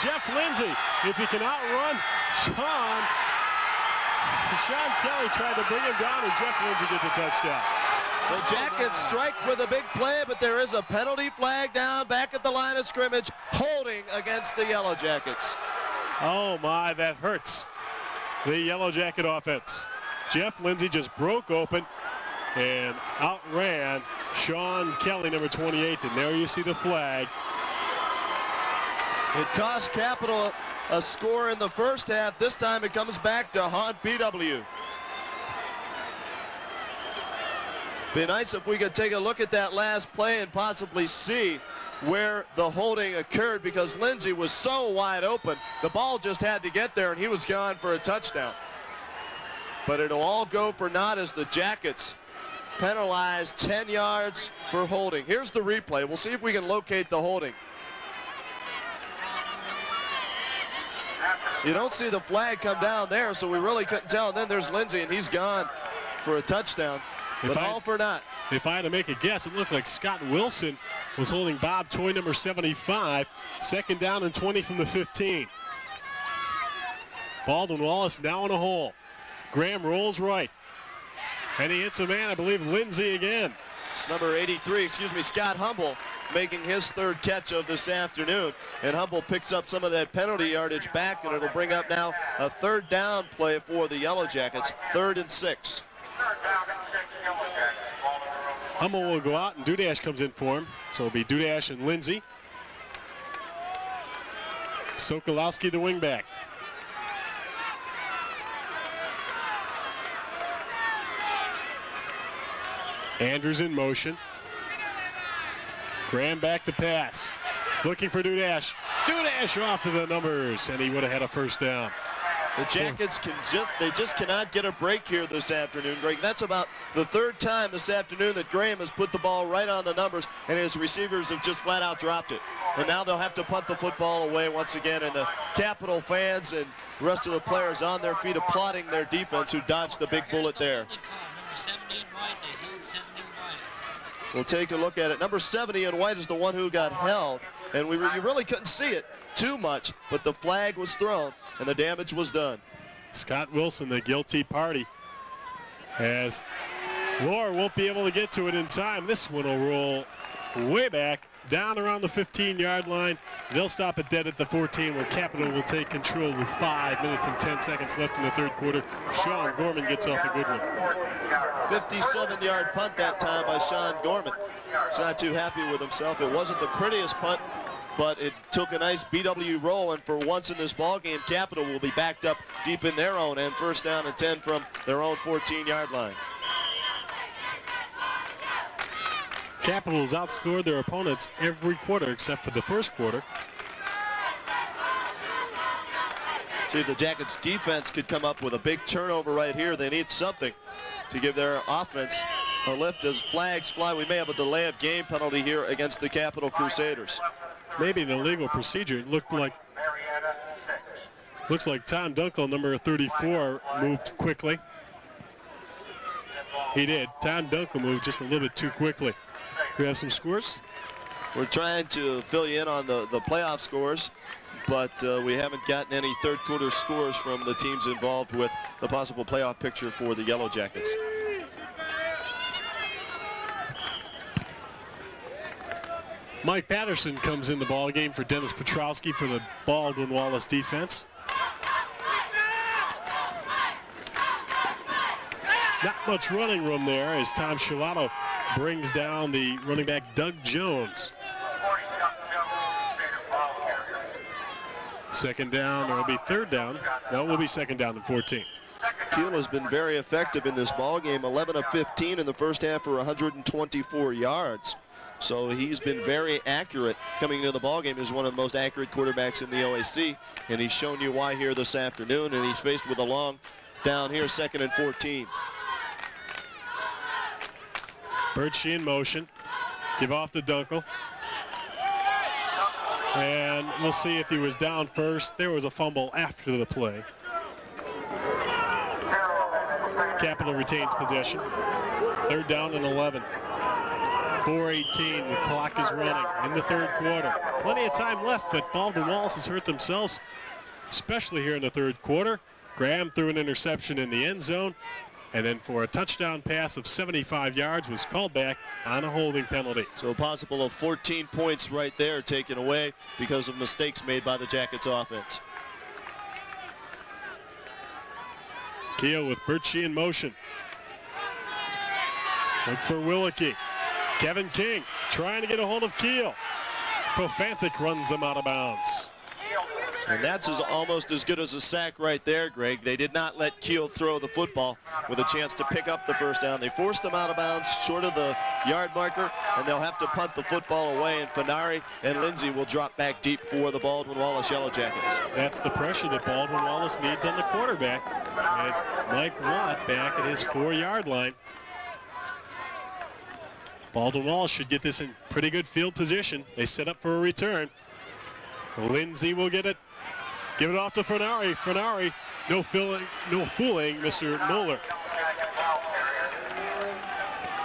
Jeff Lindsay, if he can outrun Sean Kelly tried to bring him down, and Jeff Lindsay gets a touchdown. The Jackets strike with a big play, but there is a penalty flag down back at the line of scrimmage, holding against the Yellow Jackets. Oh my, that hurts the Yellow Jacket offense. Jeff Lindsay just broke open and outran Sean Kelly, number 28, and there you see the flag. It cost Capital a score in the first half. This time it comes back to haunt BW. Be nice if we could take a look at that last play and possibly see where the holding occurred, because Lindsay was so wide open. The ball just had to get there, and he was gone for a touchdown. But it'll all go for naught as the Jackets penalized 10 yards for holding. Here's the replay. We'll see if we can locate the holding. You don't see the flag come down there, so we really couldn't tell. And then there's Lindsay, and he's gone for a touchdown. But all for naught. If I had to make a guess, it looked like Scott Wilson was holding Bob Toy, number 75. 2nd down and 20 from the 15. Baldwin-Wallace now in a hole. Graham rolls right. And he hits a man, I believe, Lindsay again. It's number 83, Scott Humble, making his 3rd catch of this afternoon. And Humble picks up some of that penalty yardage back, and it'll bring up now a 3rd down play for the Yellow Jackets, 3rd and 6. Hummel will go out, and Dudash comes in for him. So it'll be Dudash and Lindsay. Sokolowski, the wingback. Andrews in motion. Graham back to pass. Looking for Dudash. Dudash off of the numbers, and he would have had a 1st down. The Jackets just cannot get a break here this afternoon, Greg. That's about the 3rd time this afternoon that Graham has put the ball right on the numbers, and his receivers have just flat out dropped it. And now they'll have to punt the football away once again, and the Capital fans and the rest of the players on their feet applauding their defense, who dodged the big bullet there. We'll take a look at it. Number 70 in white is the one who got held, and you really couldn't see it too much, but the flag was thrown and the damage was done. Scott Wilson, the guilty party, as Lohr won't be able to get to it in time. This one will roll way back down around the 15-yard line. They'll stop it dead at the 14, where Capital will take control with 5 minutes and 10 seconds left in the 3rd quarter. Sean Gorman gets off a good one. 57-yard punt that time by Sean Gorman. He's not too happy with himself. It wasn't the prettiest punt, but it took a nice BW roll, and for once in this ball game, Capital will be backed up deep in their own end. 1st down and 10 from their own 14-yard line. Capital has outscored their opponents every quarter except for the 1st quarter. See if the Jackets defense could come up with a big turnover right here. They need something to give their offense a lift as flags fly. We may have a delay of game penalty here against the Capital Crusaders. Maybe an illegal procedure. It looks like Tom Dunkel, number 34, moved quickly. He did. Tom Dunkel moved just a little bit too quickly. We have some scores. We're trying to fill you in on the playoff scores, but we haven't gotten any 3rd quarter scores from the teams involved with the possible playoff picture for the Yellow Jackets. Mike Patterson comes in the ball game for Dennis Petrowski for the Baldwin-Wallace defense. Not much running room there as Tom Scilato brings down the running back Doug Jones. Second down, or it'll be third down. No, it will be second down and 14. Keel has been very effective in this ball game, 11 of 15 in the first half for 124 yards. So he's been very accurate coming into the ball game. He's one of the most accurate quarterbacks in the OAC, and he's shown you why here this afternoon, and he's faced with a long down here, 2nd and 14. Birchie in motion. Give off to Dunkel. And we'll see if he was down first. There was a fumble after the play. Capital retains possession. Third down and 11. 4:18, the clock is running in the third quarter. Plenty of time left, but Baldwin-Wallace has hurt themselves, especially here in the third quarter. Graham threw an interception in the end zone, and then for a touchdown pass of 75 yards was called back on a holding penalty. So a possible of 14 points right there taken away because of mistakes made by the Jackets offense. Keel with Birchie in motion. Look for Willicke. Kevin King trying to get a hold of Keel. Profantic runs him out of bounds. And that's almost as good as a sack right there, Greg. They did not let Keel throw the football with a chance to pick up the first down. They forced him out of bounds short of the yard marker, and they'll have to punt the football away, and Fenari and Lindsay will drop back deep for the Baldwin-Wallace Yellow Jackets. That's the pressure that Baldwin-Wallace needs on the quarterback, as Mike Watt back at his 4-yard line. Baldwin-Wallace should get this in pretty good field position. They set up for a return. Lindsay will get it. Give it off to Fenari. Fenari, no fooling Mr. Mueller.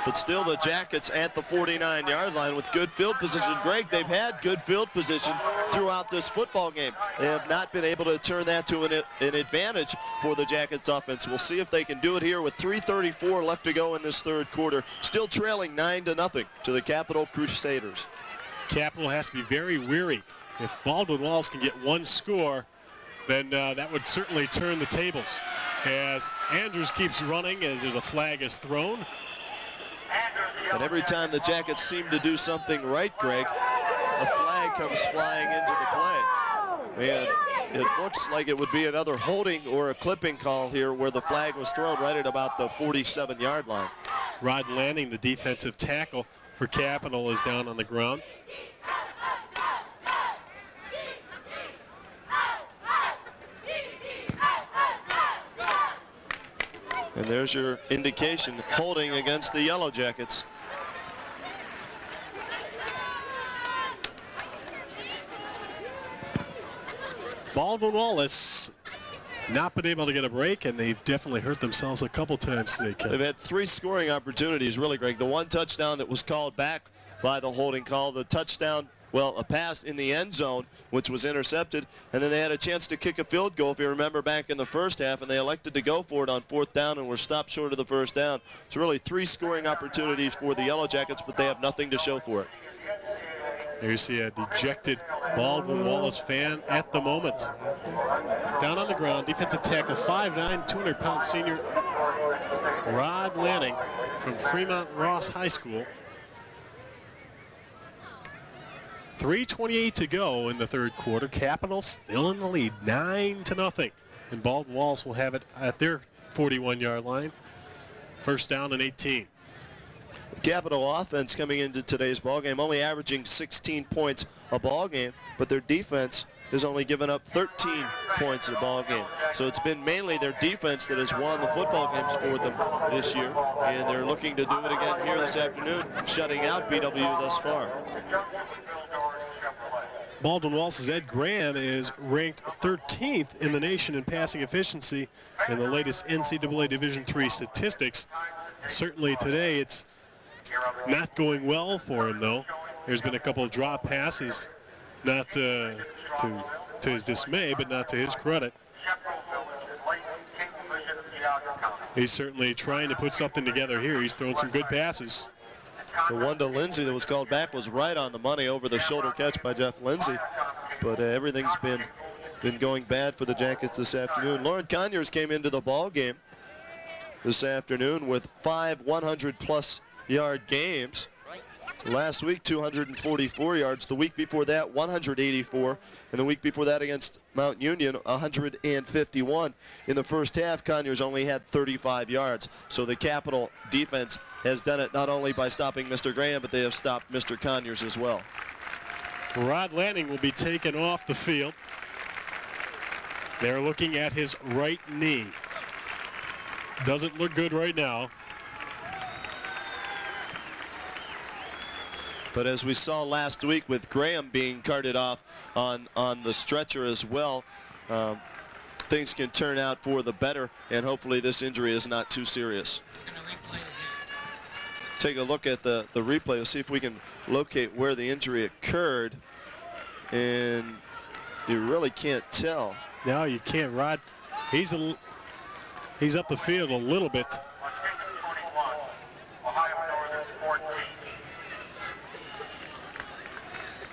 But still the Jackets at the 49-yard line with good field position. Greg, they've had good field position throughout this football game. They have not been able to turn that to an advantage for the Jackets offense. We'll see if they can do it here with 3:34 left to go in this third quarter. Still trailing 9-0 to the Capital Crusaders. Capital has to be very weary. If Baldwin-Wallace can get one score, then that would certainly turn the tables. As Andrews keeps running as there's a flag is thrown. And every time the Jackets seem to do something right, Greg, a flag comes flying into the play. And it looks like it would be another holding or a clipping call here where the flag was thrown right at about the 47-yard line. Rod Lanning, the defensive tackle for Capital, is down on the ground. And there's your indication, holding against the Yellow Jackets. Baldwin-Wallace not been able to get a break, and they've definitely hurt themselves a couple times today, Ken. They've had 3 scoring opportunities, really, Greg. The one touchdown that was called back by the holding call, the touchdown, well, a pass in the end zone, which was intercepted, and then they had a chance to kick a field goal, if you remember, back in the first half, and they elected to go for it on 4th down and were stopped short of the first down. So really 3 scoring opportunities for the Yellow Jackets, but they have nothing to show for it. There you see a dejected Baldwin-Wallace fan at the moment. Down on the ground, defensive tackle, 5'9", 200-pound senior Rod Lanning from Fremont Ross High School. 3:28 to go in the third quarter. Capital still in the lead, 9-0. And Baldwin-Wallace will have it at their 41-yard line. First down and 18. The Capital offense coming into today's ballgame only averaging 16 points a ball game, but their defense has only given up 13 points a ball game. So it's been mainly their defense that has won the football games for them this year, and they're looking to do it again here this afternoon, shutting out BW thus far. Baldwin-Wallace's Ed Graham is ranked 13th in the nation in passing efficiency in the latest NCAA Division III statistics. Certainly today it's not going well for him, though. There's been a couple of drop passes, not to his dismay, but not to his credit. He's certainly trying to put something together here. He's thrown some good passes. The one to Lindsay that was called back was right on the money, over the shoulder catch by Jeff Lindsay. But everything's been going bad for the Jackets this afternoon. Lauren Conyers came into the ball game this afternoon with 5 100-plus yard games. Last week, 244 yards. The week before that, 184. And the week before that against Mount Union, 151. In the first half, Conyers only had 35 yards. So the Capital defense has done it not only by stopping Mr. Graham, but they have stopped Mr. Conyers as well. Rod Lanning will be taken off the field. They're looking at his right knee. Doesn't look good right now. But as we saw last week with Graham being carted off on the stretcher as well, things can turn out for the better, and hopefully this injury is not too serious. Take a look at the replay. We'll see if we can locate where the injury occurred. And you really can't tell. No, you can't, Rod. He's up the field a little bit.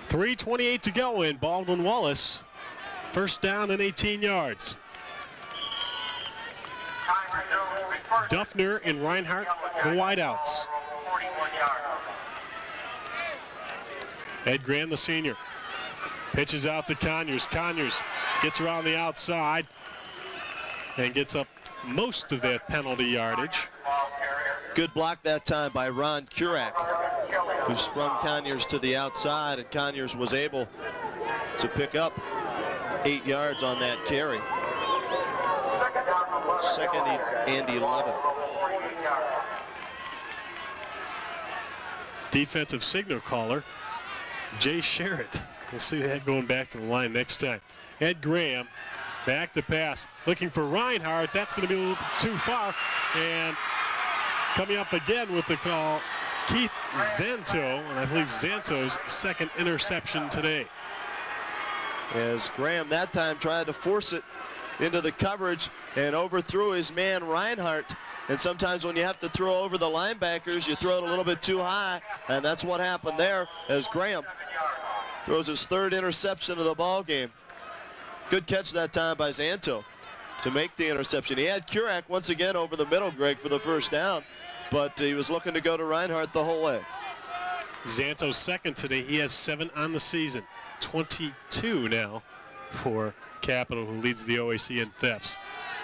3:28 to go in Baldwin-Wallace. First down and 18 yards. Duffner and Reinhardt, the wideouts. Ed Graham, the senior, pitches out to Conyers. Conyers gets around the outside and gets up most of that penalty yardage. Good block that time by Ron Kurak, who sprung Conyers to the outside, and Conyers was able to pick up 8 yards on that carry. Second and 11. Defensive signal caller, Jay Sherritt. We'll see that going back to the line next time. Ed Graham back to pass, looking for Reinhardt. That's going to be a little too far. And coming up again with the call, Keith Zanto, and I believe Zanto's second interception today. As Graham that time tried to force it into the coverage and overthrew his man Reinhardt. And sometimes when you have to throw over the linebackers, you throw it a little bit too high, and that's what happened there as Graham throws his third interception of the ball game. Good catch that time by Zanto to make the interception. He had Kurak once again over the middle, Greg, for the first down, but he was looking to go to Reinhardt the whole way. Zanto's second today. He has 7 on the season. 22 now for Capital, who leads the OAC in thefts.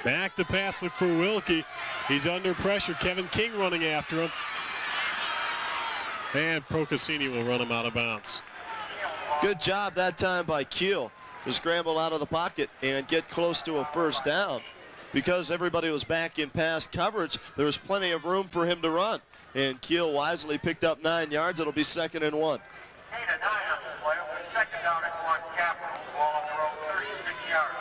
Back to pass, look for Wilkie. He's under pressure. Kevin King running after him. And Procaccini will run him out of bounds. Good job that time by Keel to scramble out of the pocket and get close to a first down. Because everybody was back in pass coverage, there was plenty of room for him to run. And Keel wisely picked up 9 yards. It'll be 2nd and 1. 8 and 9 on the play. Second down and 1, Capital. Ball on the road, 36 yards.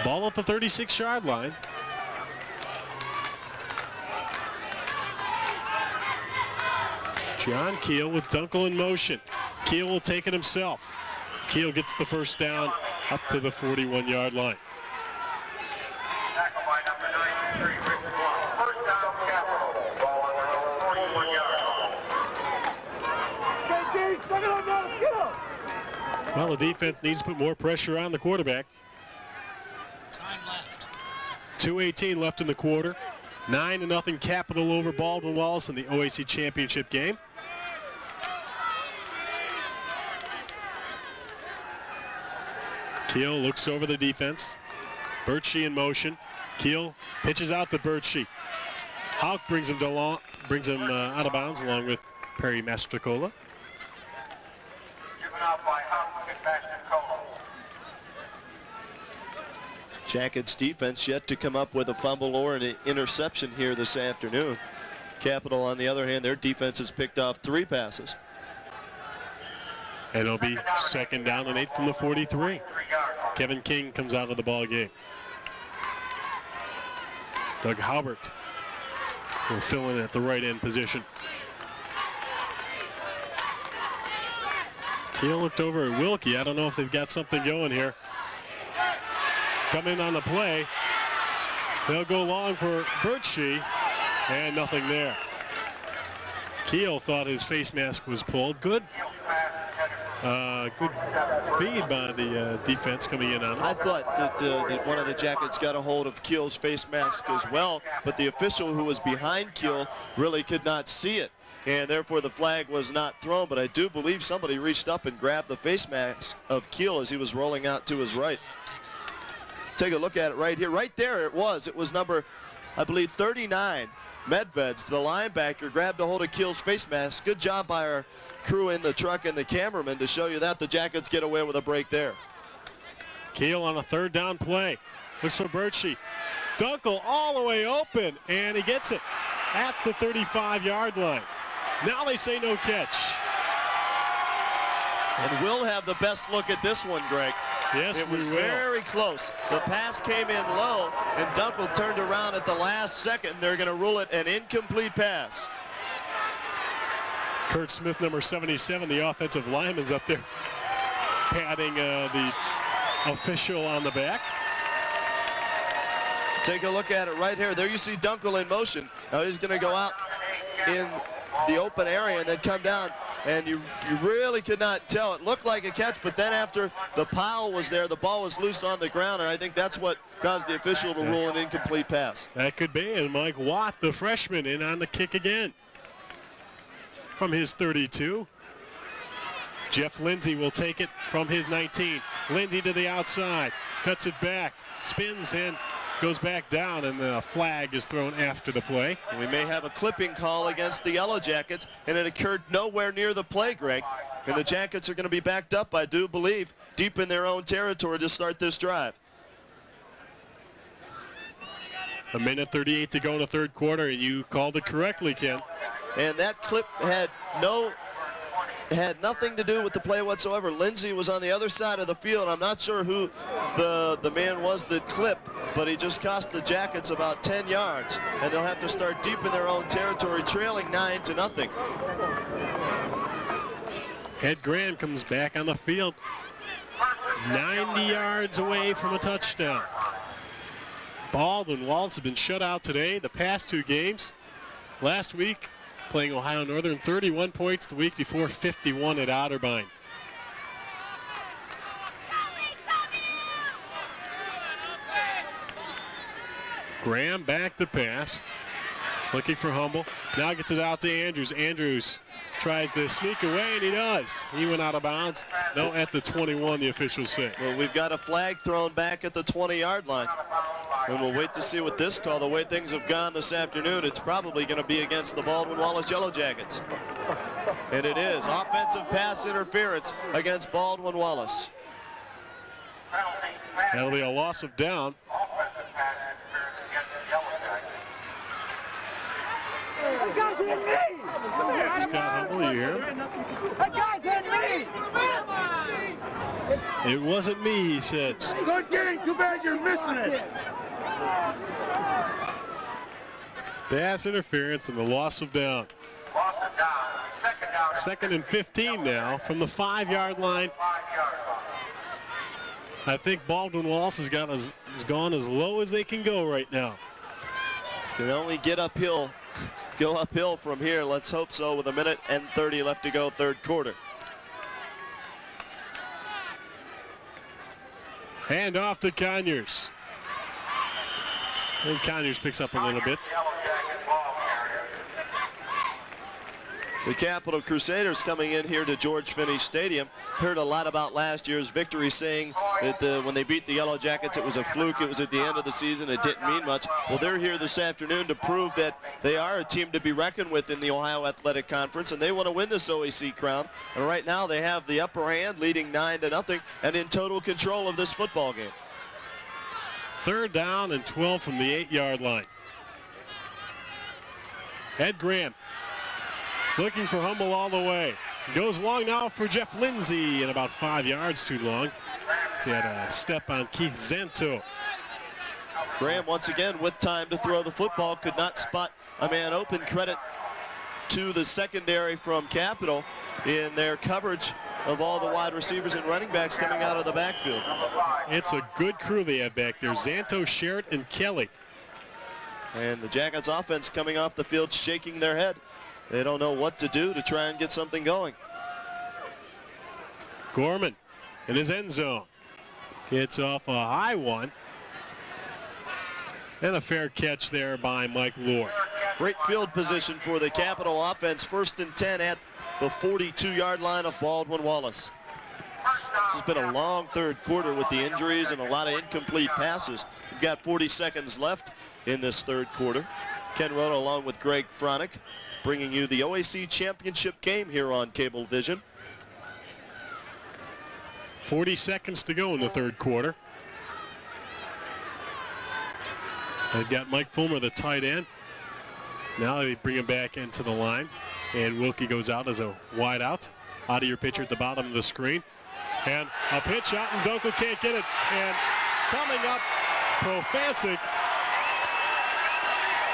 Ball at the 36-yard line. John Keel with Dunkel in motion. Keel will take it himself. Keel gets the first down up to the 41-yard line. Tackle by number 93, Rick Blunt. First down, Capital. Ball on the road, 41 yards. Well, the defense needs to put more pressure on the quarterback. Time left. 2:18 left in the quarter. 9-0 Capital over Baldwin-Wallace in the OAC Championship game. Keel looks over the defense. Birchie in motion. Keel pitches out to Birchie. Houck brings him out of bounds along with Perry Mastricola. Given out by Houck and Mastricola. Jackets defense yet to come up with a fumble or an interception here this afternoon. Capital, on the other hand, their defense has picked off 3 passes. And it'll be 2nd down and 8 from the 43. Kevin King comes out of the ball game. Doug Halbert will fill in at the right end position. Keel looked over at Wilkie. I don't know if they've got something going here. Coming on the play. They'll go long for Birchie, and nothing there. Keel thought his face mask was pulled. Good Good feed by the defense coming in on it. I thought that one of the Jackets got a hold of Keel's face mask as well, but the official who was behind Keel really could not see it, and therefore the flag was not thrown. But I do believe somebody reached up and grabbed the face mask of Keel as he was rolling out to his right. Take a look at it right here. Right there it was. It was number, I believe, 39. Medveds, the linebacker, grabbed a hold of Keel's face mask. Good job by our crew in the truck and the cameraman to show you that. The Jackets get away with a break there. Keel on a 3rd down play. Looks for Birchie. Dunkel all the way open, and he gets it at the 35-yard line. Now they say no catch. And we'll have the best look at this one, Greg. Yes, it was we will. Very close. The pass came in low, and Dunkel turned around at the last second. They're going to rule it an incomplete pass. Kurt Smith, number 77, the offensive lineman's up there, patting the official on the back. Take a look at it right here. There you see Dunkel in motion. Now he's going to go out in the open area and then come down. And you really could not tell. It looked like a catch, but then after the pile was there, the ball was loose on the ground, and I think that's what caused the official to rule an incomplete pass. That could be, and Mike Watt, the freshman, in on the kick again from his 32. Jeff Lindsay will take it from his 19. Lindsay to the outside, cuts it back, spins and goes back down, and the flag is thrown after the play. We may have a clipping call against the Yellow Jackets, and it occurred nowhere near the play, Greg. And the Jackets are going to be backed up, I do believe, deep in their own territory to start this drive. 1:38 to go in the 3rd quarter, and you called it correctly, Ken. And that clip had nothing to do with the play whatsoever. Lindsay was on the other side of the field. I'm not sure who the man was that clipped, but he just cost the Jackets about 10 yards, and they'll have to start deep in their own territory, trailing 9-0. Ed Graham comes back on the field, 90 yards away from a touchdown. Baldwin-Wallace has been shut out today the past 2 games. Last week, playing Ohio Northern, 31 points. The week before, 51 at Otterbein. Graham back to pass, looking for Humble. Now gets it out to Andrews. Andrews tries to sneak away, and he does. He went out of bounds. No, at the 21, the officials say. Well, we've got a flag thrown back at the 20-yard line. And we'll wait to see with this call. The way things have gone this afternoon, it's probably going to be against the Baldwin-Wallace Yellow Jackets. And it is. Offensive pass interference against Baldwin-Wallace. That'll be a loss of down. Scott Humble, you hear him? It wasn't me, he says. Good game, too bad you're missing it. Pass interference and the loss of down. Second and 15 now from the 5-yard line. I think Baldwin-Wallace has gone as low as they can go right now. Can only get uphill, go uphill from here. Let's hope so, with 1:30 left to go, 3rd quarter. Hand off to Conyers. And Conyers picks up a little bit. The Capital Crusaders coming in here to George Finney Stadium. Heard a lot about last year's victory, saying that when they beat the Yellow Jackets, it was a fluke. It was at the end of the season. It didn't mean much. Well, they're here this afternoon to prove that they are a team to be reckoned with in the Ohio Athletic Conference, and they want to win this OAC crown. And right now they have the upper hand, leading 9-0, and in total control of this football game. 3rd down and 12 from the 8-yard line. Ed Graham looking for Humble all the way. Goes long now for Jeff Lindsay, and about 5 yards too long. So he had a step on Keith Zanto. Graham once again with time to throw the football, could not spot a man open. Credit to the secondary from Capital in their coverage of all the wide receivers and running backs coming out of the backfield. It's a good crew they have back there. Zanto, Sherritt, and Kelly. And the Jackets offense coming off the field shaking their head. They don't know what to do to try and get something going. Gorman in his end zone. Gets off a high one. And a fair catch there by Mike Lohr. Great field position for the Capital offense. 1st and 10 at the 42-yard line of Baldwin-Wallace. This has been a long third quarter with the injuries and a lot of incomplete passes. We've got 40 seconds left in this third quarter. Ken Roda along with Greg Fronek bringing you the OAC Championship game here on Cablevision. 40 seconds to go in the third quarter. They've got Mike Fulmer, the tight end. Now they bring him back into the line. And Wilkie goes out as a wide out. Out of your pitcher at the bottom of the screen. And a pitch out, and Dunkel can't get it. And coming up, Profancic.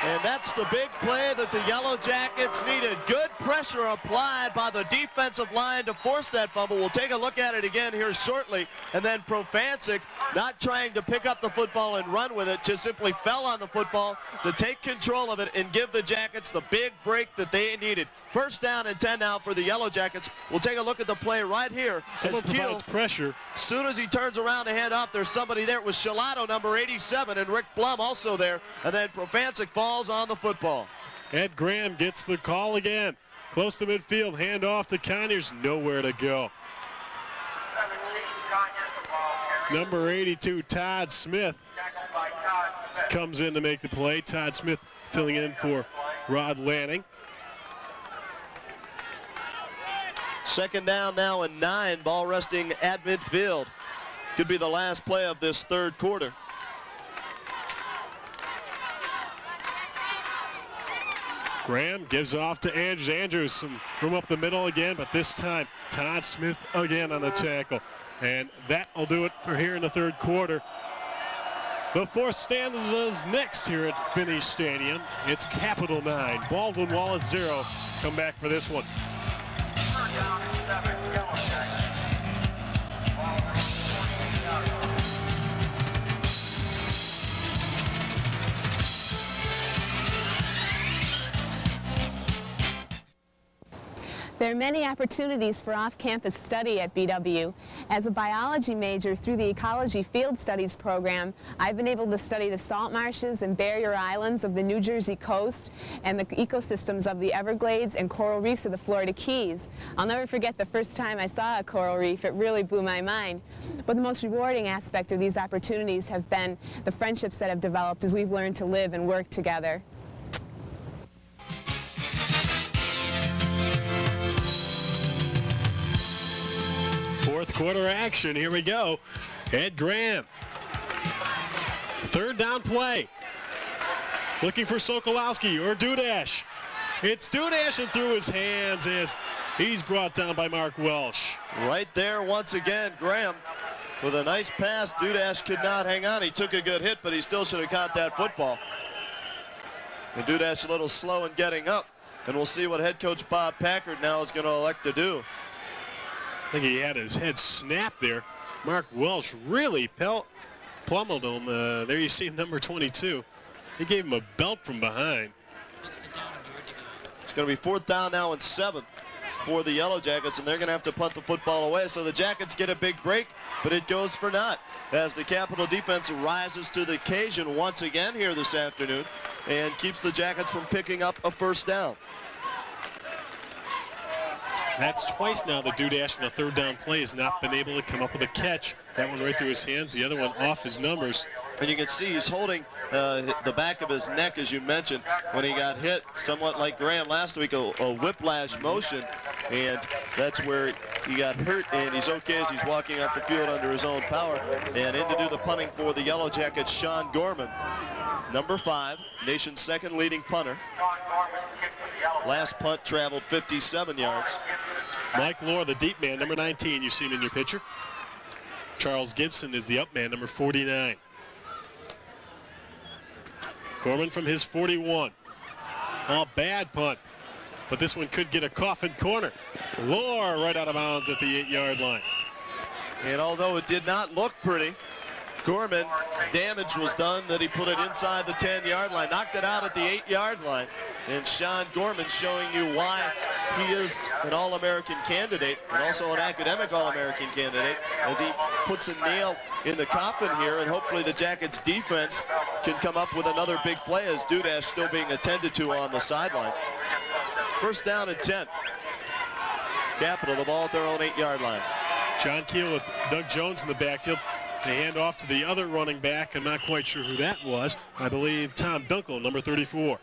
And that's the big play that the Yellow Jackets needed. Good pressure applied by the defensive line to force that fumble. We'll take a look at it again here shortly. And then Profancic, not trying to pick up the football and run with it, just simply fell on the football to take control of it and give the Jackets the big break that they needed. 1st down and 10 now for the Yellow Jackets. We'll take a look at the play right here. Someone provides pressure. As soon as he turns around to hand off, there's somebody there. It was Shalato, number 87, and Rick Blum also there. And then Profancic falls on the football. Ed Graham gets the call again. Close to midfield, hand off to Conyers, nowhere to go. Number 82, Todd Smith, comes in to make the play. Todd Smith filling in for Rod Lanning. 2nd down now and 9, ball resting at midfield. Could be the last play of this third quarter. Graham gives off to Andrews. Andrews some room up the middle again, but this time Todd Smith again on the tackle. And that'll do it for here in the third quarter. The fourth stanza's next here at Finney Stadium. It's Capital 9, Baldwin-Wallace 0. Come back for this one. There are many opportunities for off-campus study at BW. As a biology major through the Ecology Field Studies program, I've been able to study the salt marshes and barrier islands of the New Jersey coast and the ecosystems of the Everglades and coral reefs of the Florida Keys. I'll never forget the first time I saw a coral reef. It really blew my mind. But the most rewarding aspect of these opportunities have been the friendships that have developed as we've learned to live and work together. Fourth quarter action, here we go. Ed Graham. 3rd down play. Looking for Sokolowski or Dudash. It's Dudash and through his hands as he's brought down by Mark Welsh. Right there once again, Graham with a nice pass. Dudash could not hang on. He took a good hit, but he still should have caught that football. And Dudash a little slow in getting up. And we'll see what head coach Bob Packard now is going to elect to do. I think he had his head snapped there. Mark Welsh really plummeled him. There you see number 22. He gave him a belt from behind. It's going to be 4th down now and 7 for the Yellow Jackets, and they're going to have to punt the football away. So the Jackets get a big break, but it goes for naught as the Capital defense rises to the occasion once again here this afternoon and keeps the Jackets from picking up a 1st down. That's twice now that Dudash on a 3rd down play has not been able to come up with a catch. That one right through his hands, the other one off his numbers. And you can see he's holding the back of his neck, as you mentioned, when he got hit, somewhat like Graham last week, a whiplash motion. And that's where he got hurt, and he's okay as he's walking off the field under his own power. And in to do the punting for the Yellow Jackets, Sean Gorman. Number 5, nation's 2nd leading punter. Last punt traveled 57 yards. Mike Lohr, the deep man, number 19, you see him in your picture. Charles Gibson is the up man, number 49. Gorman from his 41. Oh, bad punt. But this one could get a coffin corner. Lohr right out of bounds at the 8-yard line. And although it did not look pretty, Gorman's damage was done that he put it inside the 10-yard line, knocked it out at the 8-yard line. And Sean Gorman showing you why he is an All-American candidate and also an academic All-American candidate, as he puts a nail in the coffin here, and hopefully the Jackets defense can come up with another big play as Dudash still being attended to on the sideline. First down and 10. Capital, the ball at their own 8-yard line. John Keel with Doug Jones in the backfield. They hand off to the other running back. I'm not quite sure who that was. I believe Tom Dunkel, number 34.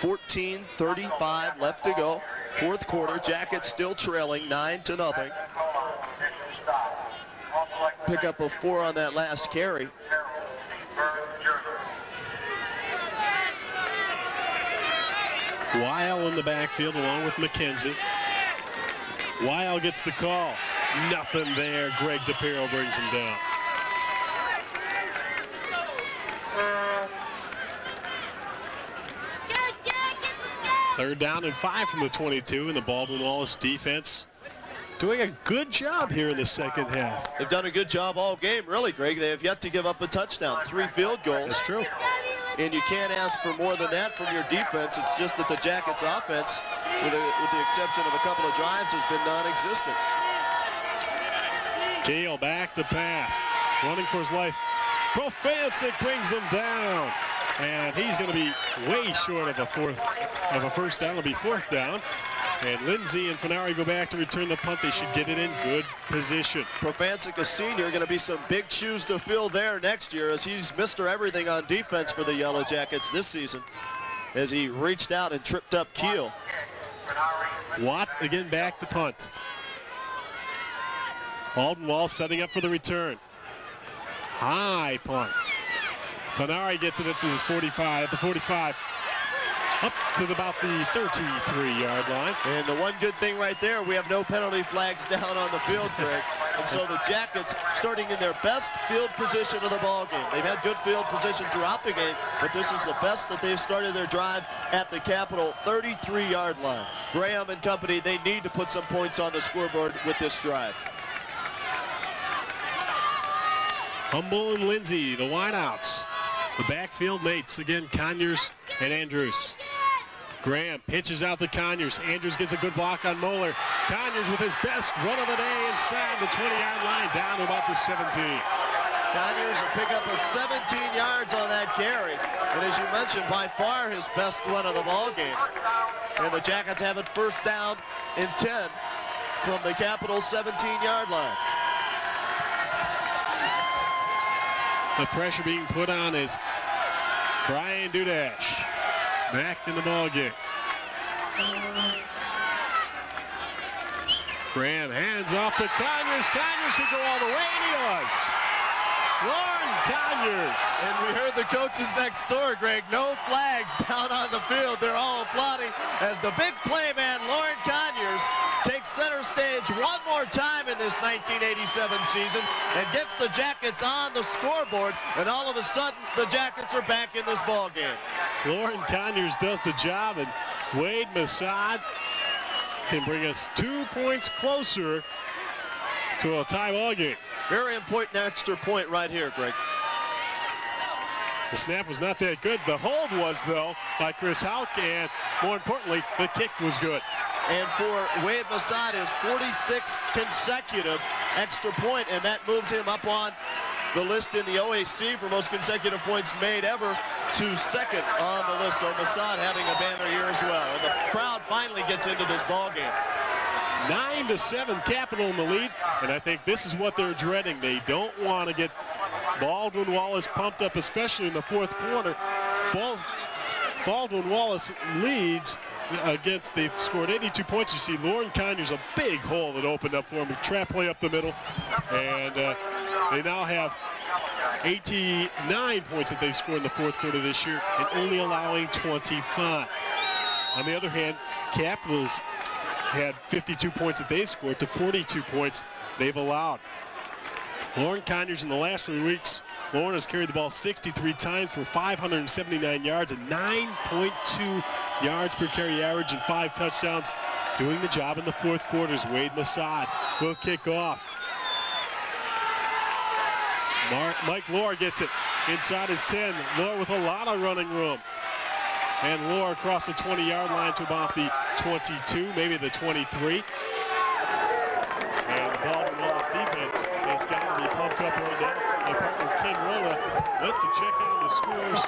14:35 left to go. Fourth quarter. Jackets still trailing 9-0. Pick up a 4 on that last carry. Weil in the backfield along with McKenzie. Weil gets the call. Nothing there. Greg DePiro brings him down. Third down and 5 from the 22, and the Baldwin-Wallace defense doing a good job here in the second half. They've done a good job all game, really, Greg. They have yet to give up a touchdown. 3 field goals. That's true. And you can't ask for more than that from your defense. It's just that the Jackets offense, with the exception of a couple of drives, has been non-existent. Keel back to pass. Running for his life. Profancic brings him down. And he's going to be way short of a first down. It'll be fourth down. And Lindsay and Fenari go back to return the punt. They should get it in good position. Profancic, a senior, going to be some big shoes to fill there next year, as he's Mr. Everything on defense for the Yellow Jackets this season, as he reached out and tripped up Keel. Watt again back to punt. Baldwin-Wallace setting up for the return. High punt. Fenari gets it at his 45, the 45. Up to about the 33-yard line. And the one good thing right there, we have no penalty flags down on the field, Greg. And so the Jackets starting in their best field position of the ball game. They've had good field position throughout the game, but this is the best that they've started their drive at the Capital 33-yard line. Graham and company, they need to put some points on the scoreboard with this drive. Humble and Lindsay, the wideouts. The backfield mates, again, Conyers and Andrews. Graham pitches out to Conyers. Andrews gets a good block on Moeller. Conyers with his best run of the day inside the 20-yard line, down to about the 17. Conyers will pick up 17 yards on that carry. And as you mentioned, by far his best run of the ball game. And the Jackets have it first down and 10 from the Capital 17-yard line. The pressure being put on is Brian Dudash back in the ball game. Graham hands off to Conyers. Conyers can go all the way, and he does. Lauren Conyers. And we heard the coaches next door, Greg. No flags down on the field. They're all applauding as the big play man, Lauren Conyers, takes center stage one more time in this 1987 season and gets the Jackets on the scoreboard. And all of a sudden, the Jackets are back in this ball game. Lauren Conyers does the job, and Wade Masad can bring us 2 points closer to a tie ball game. Very important extra point right here, Greg. The snap was not that good. The hold was, though, by Chris Houck, and more importantly, the kick was good. And for Wade Masad, his 46th consecutive extra point, and that moves him up on the list in the OAC for most consecutive points made ever to second on the list. So Masad having a banner year as well. And the crowd finally gets into this ball game. 9-7 Capital in the lead, and I think this is what they're dreading. They don't want to get Baldwin-Wallace pumped up, especially in the fourth quarter. Baldwin-Wallace leads against, they've scored 82 points. You see Lauren Conyers, a big hole that opened up for him. A trap play up the middle, and they now have 89 points that they've scored in the fourth quarter this year, and only allowing 25. On the other hand, Capital's had 52 points that they've scored to 42 points they've allowed. Lauren Conyers in the last 3 weeks, Lauren has carried the ball 63 times for 579 yards and 9.2 yards per carry average and 5 touchdowns. Doing the job in the fourth quarter is Wade Masad will kick off. Mike Lohr gets it inside his 10. Lohr with a lot of running room. And Lohr across the 20-yard line to about the 22, maybe the 23. And the Baldwin-Wallace defense has got to be pumped up right now. My partner Ken Roda went to check out the scores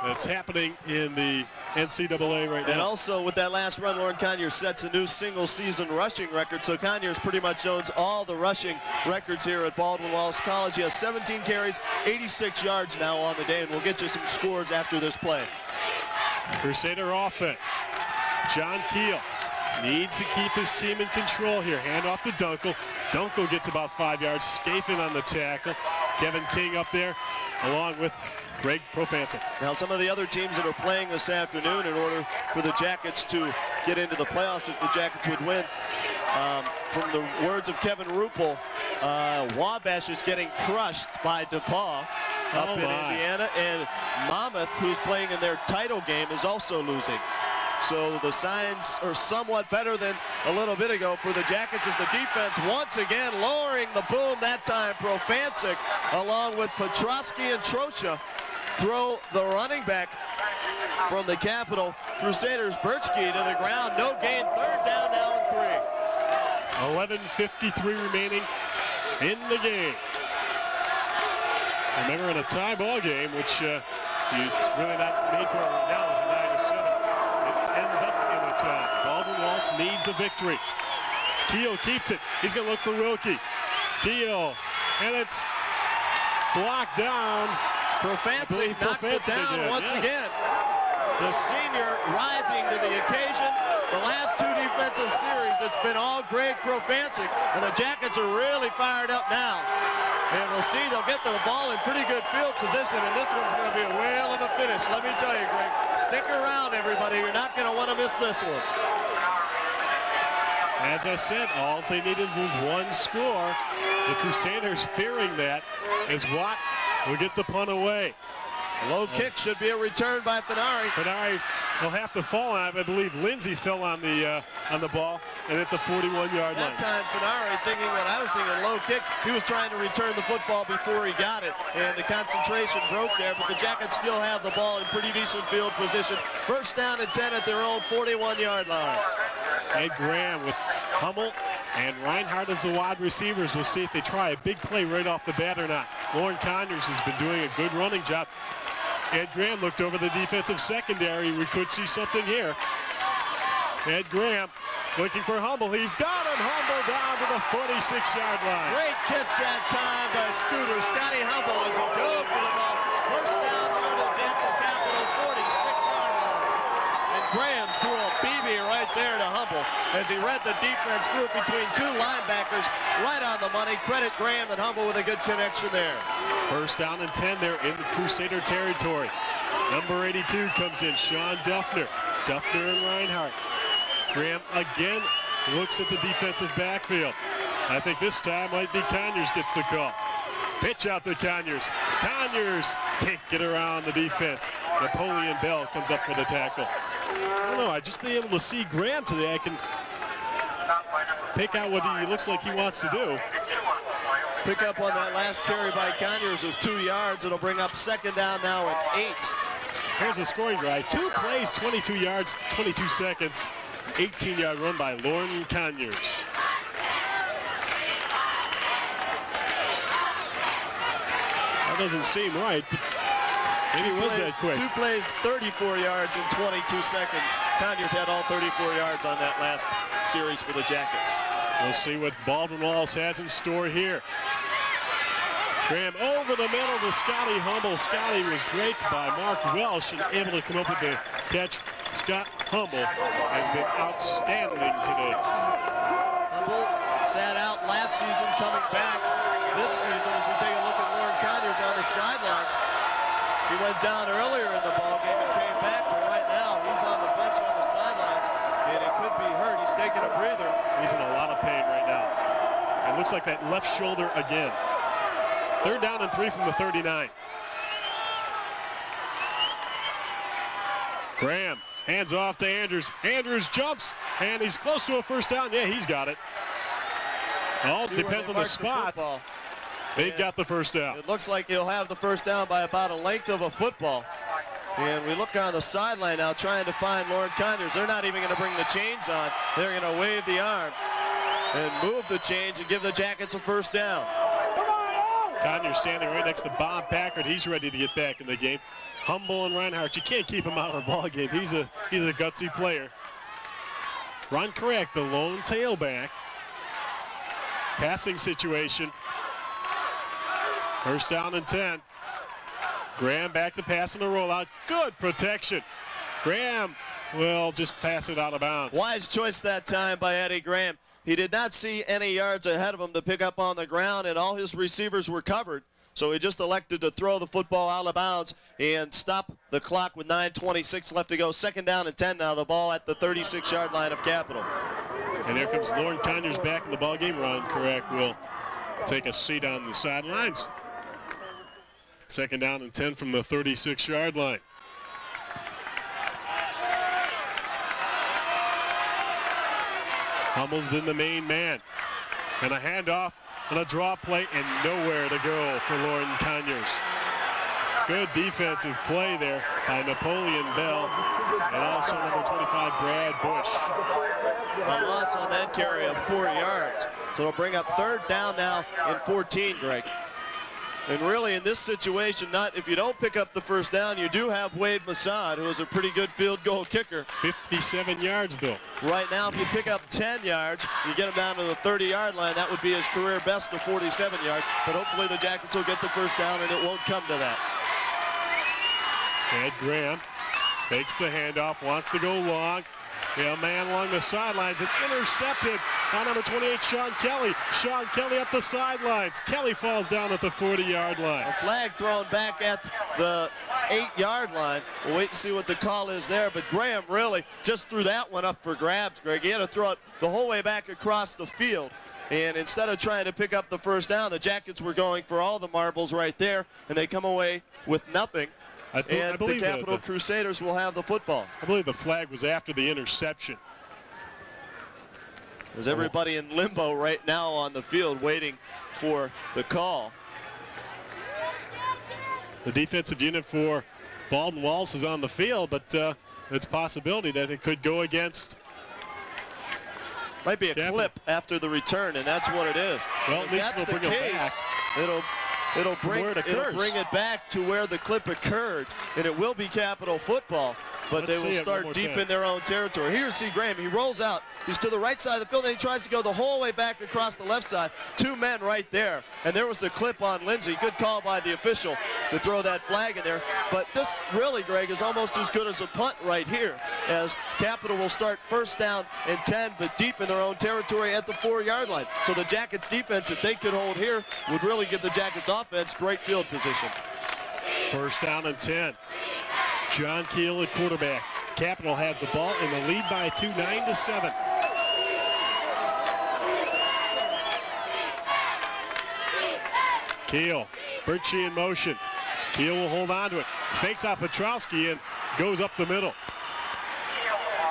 that's happening in the NCAA right now. And also with that last run, Lauren Conyers sets a new single-season rushing record. So Conyers pretty much owns all the rushing records here at Baldwin-Wallace College. He has 17 carries, 86 yards now on the day, and we'll get you some scores after this play. Crusader offense. John Keel needs to keep his team in control here. Hand off to Dunkel. Dunkel gets about 5 yards. Scapin on the tackle. Kevin King up there along with Greg Profancic. Now some of the other teams that are playing this afternoon, in order for the Jackets to get into the playoffs, if the Jackets would win, from the words of Kevin Ruppel, Wabash is getting crushed by DePaul up in Indiana, and Monmouth, who's playing in their title game, is also losing. So the signs are somewhat better than a little bit ago for the Jackets, as the defense once again lowering the boom. That time Profancic along with Petrosky and Trosha throw the running back from the Capital Crusaders, Birchke, to the ground. No gain. Third down now and 3. 11:53 remaining in the game. Remember, in a tie ball game, which it's really not made for right now with a 9-7. Ends up in a tie. Baldwin-Wallace needs a victory. Keel keeps it. He's going to look for Wilkie. Keel, and it's blocked down. Profancic knocked it down once again. The senior rising to the occasion. The last two defensive series, it's been all Greg Profancic, and the Jackets are really fired up now. And we'll see, they'll get the ball in pretty good field position, and this one's going to be a whale of a finish. Let me tell you, Greg, stick around, everybody. You're not going to want to miss this one. As I said, all they needed was one score. The Crusaders, fearing that, as Watt will get the punt away. Low kick should be a return by Fenari. Fenari will have to fall on it. I believe Lindsay fell on the ball and hit the 41-yard line. That time, Fenari, thinking what I was thinking, low kick. He was trying to return the football before he got it, and the concentration broke there, but the Jackets still have the ball in pretty decent field position. First down and 10 at their own 41-yard line. Ed Graham with Hummel and Reinhardt as the wide receivers. We'll see if they try a big play right off the bat or not. Lauren Conyers has been doing a good running job. Ed Graham looked over the defensive secondary. We could see something here. Ed Graham looking for Hummel. He's got him. Hummel down to the 46-yard line. Great catch that time by Scooter. Scotty Hummel as he dove for the ball. First down yardage at the Capital 46-yard line. And Graham threw a BB right there to Hummel as he read the defense, threw it between two linebackers, right on the money. Credit Graham and Hummel with a good connection there. First down and 10 there in the Crusader territory. Number 82 comes in, Sean Duffner. Duffner and Reinhardt. Graham again looks at the defensive backfield. I think this time might be Conyers gets the call. Pitch out to Conyers. Conyers can't get around the defense. Napoleon Bell comes up for the tackle. I don't know, I've just been able to see Graham today. I can pick out what he looks like he wants to do. Pick up on that last carry by Conyers of 2 yards. It'll bring up second down now at 8. Here's the scoring drive. 2 plays, 22 yards, 22 seconds. 18-yard run by Lauren Conyers. That doesn't seem right, but maybe it was that quick. 2 plays, 34 yards in 22 seconds. Conyers had all 34 yards on that last series for the Jackets. We'll see what Baldwin-Wallace has in store here. Graham over the middle to Scotty Hummel. Scotty was draped by Mark Welsh and able to come up with the catch. Scott Hummel has been outstanding today. Hummel sat out last season, coming back this season as we take a look at Lauren Conyers on the sidelines. He went down earlier in the ballgame and came back, but right now he's on the bench on the sidelines, and he could be hurt. He's taking a breather. He's in a lot of pain right now. It looks like that left shoulder again. Third down and 3 from the 39. Graham hands off to Andrews. Andrews jumps, and he's close to a first down. Yeah, he's got it. All depends on the spot. They got the first down. It looks like he'll have the first down by about a length of a football. And we look on the sideline now trying to find Lauren Conyers. They're not even going to bring the chains on. They're going to wave the arm and move the chains and give the Jackets a first down. Conyers standing right next to Bob Packard. He's ready to get back in the game. Humble and Reinhardt, you can't keep him out of the ball game. He's a gutsy player. Ron Crack, the lone tailback. Passing situation. First down and 10. Graham back to pass in the rollout. Good protection. Graham will just pass it out of bounds. Wise choice that time by Eddie Graham. He did not see any yards ahead of him to pick up on the ground, and all his receivers were covered. So he just elected to throw the football out of bounds and stop the clock with 9:26 left to go. Second down and 10 now. The ball at the 36-yard line of Capital. And here comes Lauren Conyers back in the ball game. Ron Crack will take a seat on the sidelines. Second down and 10 from the 36-yard line. Hummel's been the main man. And a handoff and a draw play and nowhere to go for Lauren Conyers. Good defensive play there by Napoleon Bell and also number 25, Brad Bush. A loss on that carry of 4 yards. So it'll bring up third down now and 14, Greg. And really in this situation, not if you don't pick up the first down, you do have Wade Massad, who is a pretty good field goal kicker. 57 yards though. Right now, if you pick up 10 yards, you get him down to the 30-yard line. That would be his career best of 47 yards. But hopefully the Jackets will get the first down and it won't come to that. Ed Graham takes the handoff, wants to go long. A man along the sidelines and intercepted by number 28, Sean Kelly. Sean Kelly up the sidelines. Kelly falls down at the 40-yard line. A flag thrown back at the 8-yard line. We'll wait and see what the call is there. But Graham really just threw that one up for grabs, Greg. He had to throw it the whole way back across the field. And instead of trying to pick up the first down, the Jackets were going for all the marbles right there, and they come away with nothing. And the Capital Crusaders will have the football. I believe the flag was after the interception. There's everybody in limbo right now on the field waiting for the call. The defensive unit for Baldwin-Wallace is on the field, but it's a possibility that it could go against. Might be a clip after the return, and that's what it is. Well, at least that's the case. It'll bring it back to where the clip occurred, and it will be Capital football, but they will start deep in their own territory. Here's C. Graham. He rolls out. He's to the right side of the field, and he tries to go the whole way back across the left side. 2 men right there, and there was the clip on Lindsay. Good call by the official to throw that flag in there. But this really, Greg, is almost as good as a punt right here, as Capital will start first down and 10, but deep in their own territory at the 4-yard line. So the Jackets defense, if they could hold here, would really give the Jackets offense great field position. First down and 10. John Keel at quarterback. Capital has the ball in the lead by 2, 9-7. Keel, Birchie in motion. Keel will hold on to it. Fakes out Petrowski and goes up the middle.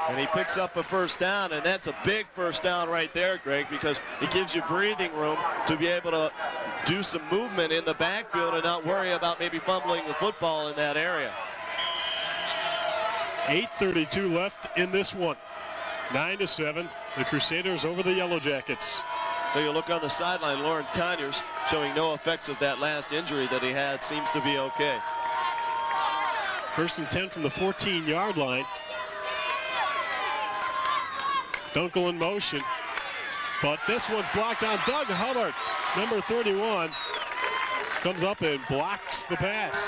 And he picks up a first down, and that's a big first down right there, Greg, because it gives you breathing room to be able to do some movement in the backfield and not worry about maybe fumbling the football in that area. 8:32 left in this one. 9-7. The Crusaders over the Yellow Jackets. So you look on the sideline, Lauren Conyers showing no effects of that last injury that he had. Seems to be okay. First and 10 from the 14-yard line. Dunkel in motion, but this one's blocked on. Doug Hubbard, number 31, comes up and blocks the pass.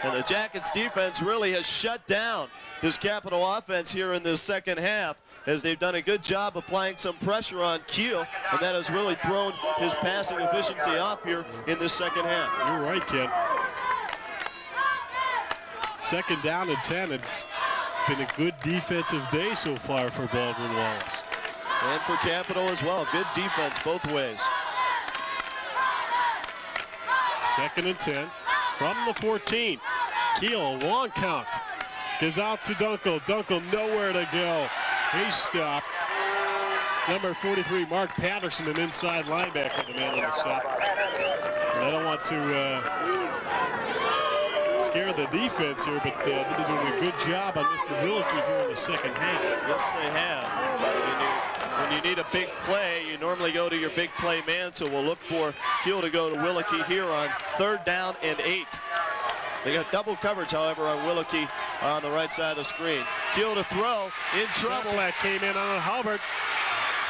And the Jackets defense really has shut down this Capital offense here in this second half, as they've done a good job applying some pressure on Keel, and that has really thrown his passing efficiency off here in this second half. You're right, Ken. Second down and 10. It's been a good defensive day so far for Baldwin-Wallace. And for Capital as well. Good defense both ways. Second and 10 from the 14. Keel, long count. Gives out to Dunkel. Dunkel nowhere to go. He stopped. Number 43, Mark Patterson, an inside linebacker, the man on the stop. I don't want to scare the defense here, but they're doing a good job on Mr. Wilkie here in the second half. Yes, they have. When you need a big play, you normally go to your big play man, so we'll look for Keel to go to Wilkie here on 3rd down and 8. They got double coverage, however, on Wilkie on the right side of the screen. Keel to throw, in trouble. Saplak came in on Halbert.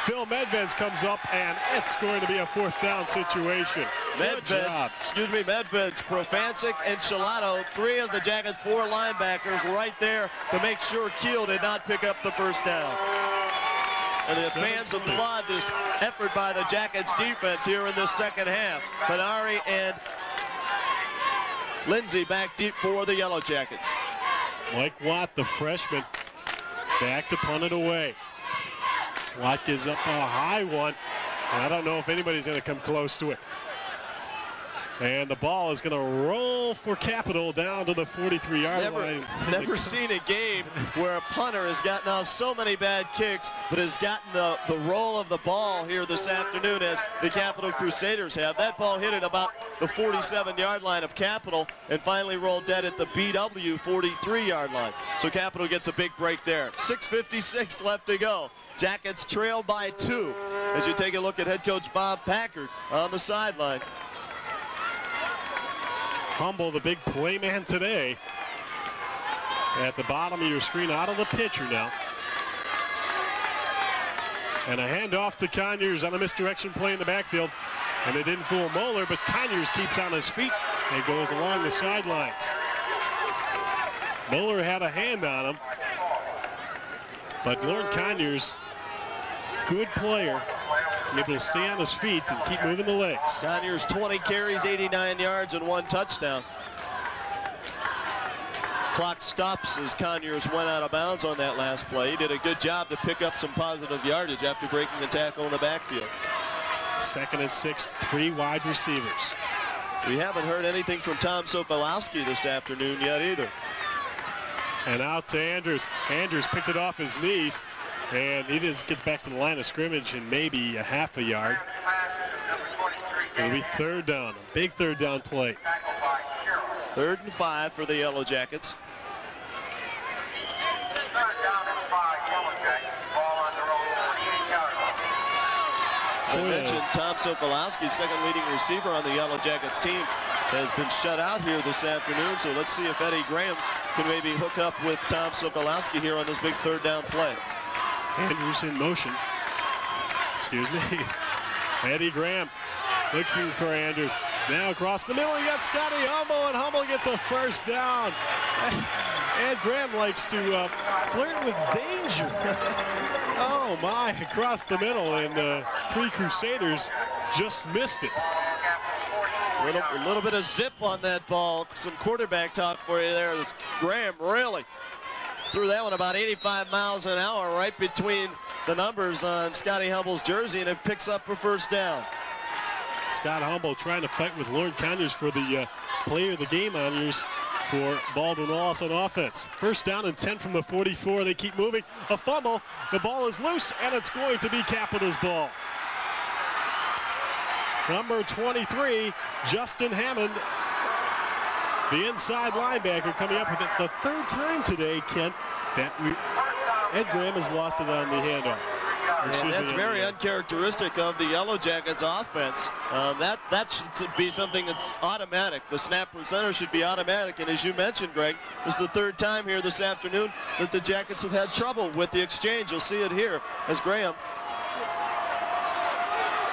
Phil Medvez comes up, and it's going to be a 4th down situation. Medvez, Profancic, and Chalato, 3 of the Jackets' 4 linebackers right there to make sure Keel did not pick up the 1st down. And the fans applaud this effort by the Jackets defense here in this second half. Panari and Lindsay back deep for the Yellow Jackets. Mike Watt, the freshman, back to punt it away. Watt gives up a high one, and I don't know if anybody's going to come close to it. And the ball is going to roll for Capital down to the 43-yard line. Never seen a game where a punter has gotten off so many bad kicks, but has gotten the roll of the ball here this afternoon as the Capital Crusaders have. That ball hit at about the 47-yard line of Capital and finally rolled dead at the BW 43-yard line. So Capital gets a big break there. 6:56 left to go. Jackets trail by 2 as you take a look at head coach Bob Packard on the sideline. Humble, the big play man today. At the bottom of your screen, out of the picture now. And a handoff to Conyers on a misdirection play in the backfield. And they didn't fool Moeller, but Conyers keeps on his feet and goes along the sidelines. Moeller had a hand on him. But Lord Conyers, good player, able to stay on his feet and keep moving the legs. Conyers 20 carries, 89 yards, and 1 touchdown. Clock stops as Conyers went out of bounds on that last play. He did a good job to pick up some positive yardage after breaking the tackle in the backfield. 2nd and 6, 3 wide receivers. We haven't heard anything from Tom Sokolowski this afternoon yet either. And out to Andrews. Andrews picked it off his knees, and he just gets back to the line of scrimmage and maybe a half a yard. It'll be 3rd down, a big 3rd down play. 3rd and 5 for the Yellow Jackets. 3rd down and 5, Yellow Jackets. Ball on their own 48-yard line. As I mentioned, Tom Sokolowski, 2nd leading receiver on the Yellow Jackets team, has been shut out here this afternoon. So let's see if Eddie Graham can maybe hook up with Tom Sokolowski here on this big 3rd down play. Andrews in motion. Excuse me. Eddie Graham looking for Andrews. Now across the middle, you got Scotty Humble, and Humble gets a 1st down. Ed Graham likes to flirt with danger. Oh my, across the middle, and 3 Crusaders just missed it. A little bit of zip on that ball. Some quarterback talk for you there. As Graham really threw that one about 85 miles an hour right between the numbers on Scotty Humble's jersey, and it picks up a 1st down. Scott Humble trying to fight with Lauren Conyers for the player of the game honors for Baldwin-Wallace on offense. 1st down and 10 from the 44. They keep moving. A fumble. The ball is loose, and it's going to be Capital's ball. Number 23, Justin Hammond, the inside linebacker, coming up with it the 3rd time today, Kent, that Ed Graham has lost it on the handoff. That's very uncharacteristic of the Yellow Jackets offense. That should be something that's automatic. The snap from center should be automatic. And as you mentioned, Greg, this is the 3rd time here this afternoon that the Jackets have had trouble with the exchange. You'll see it here as Graham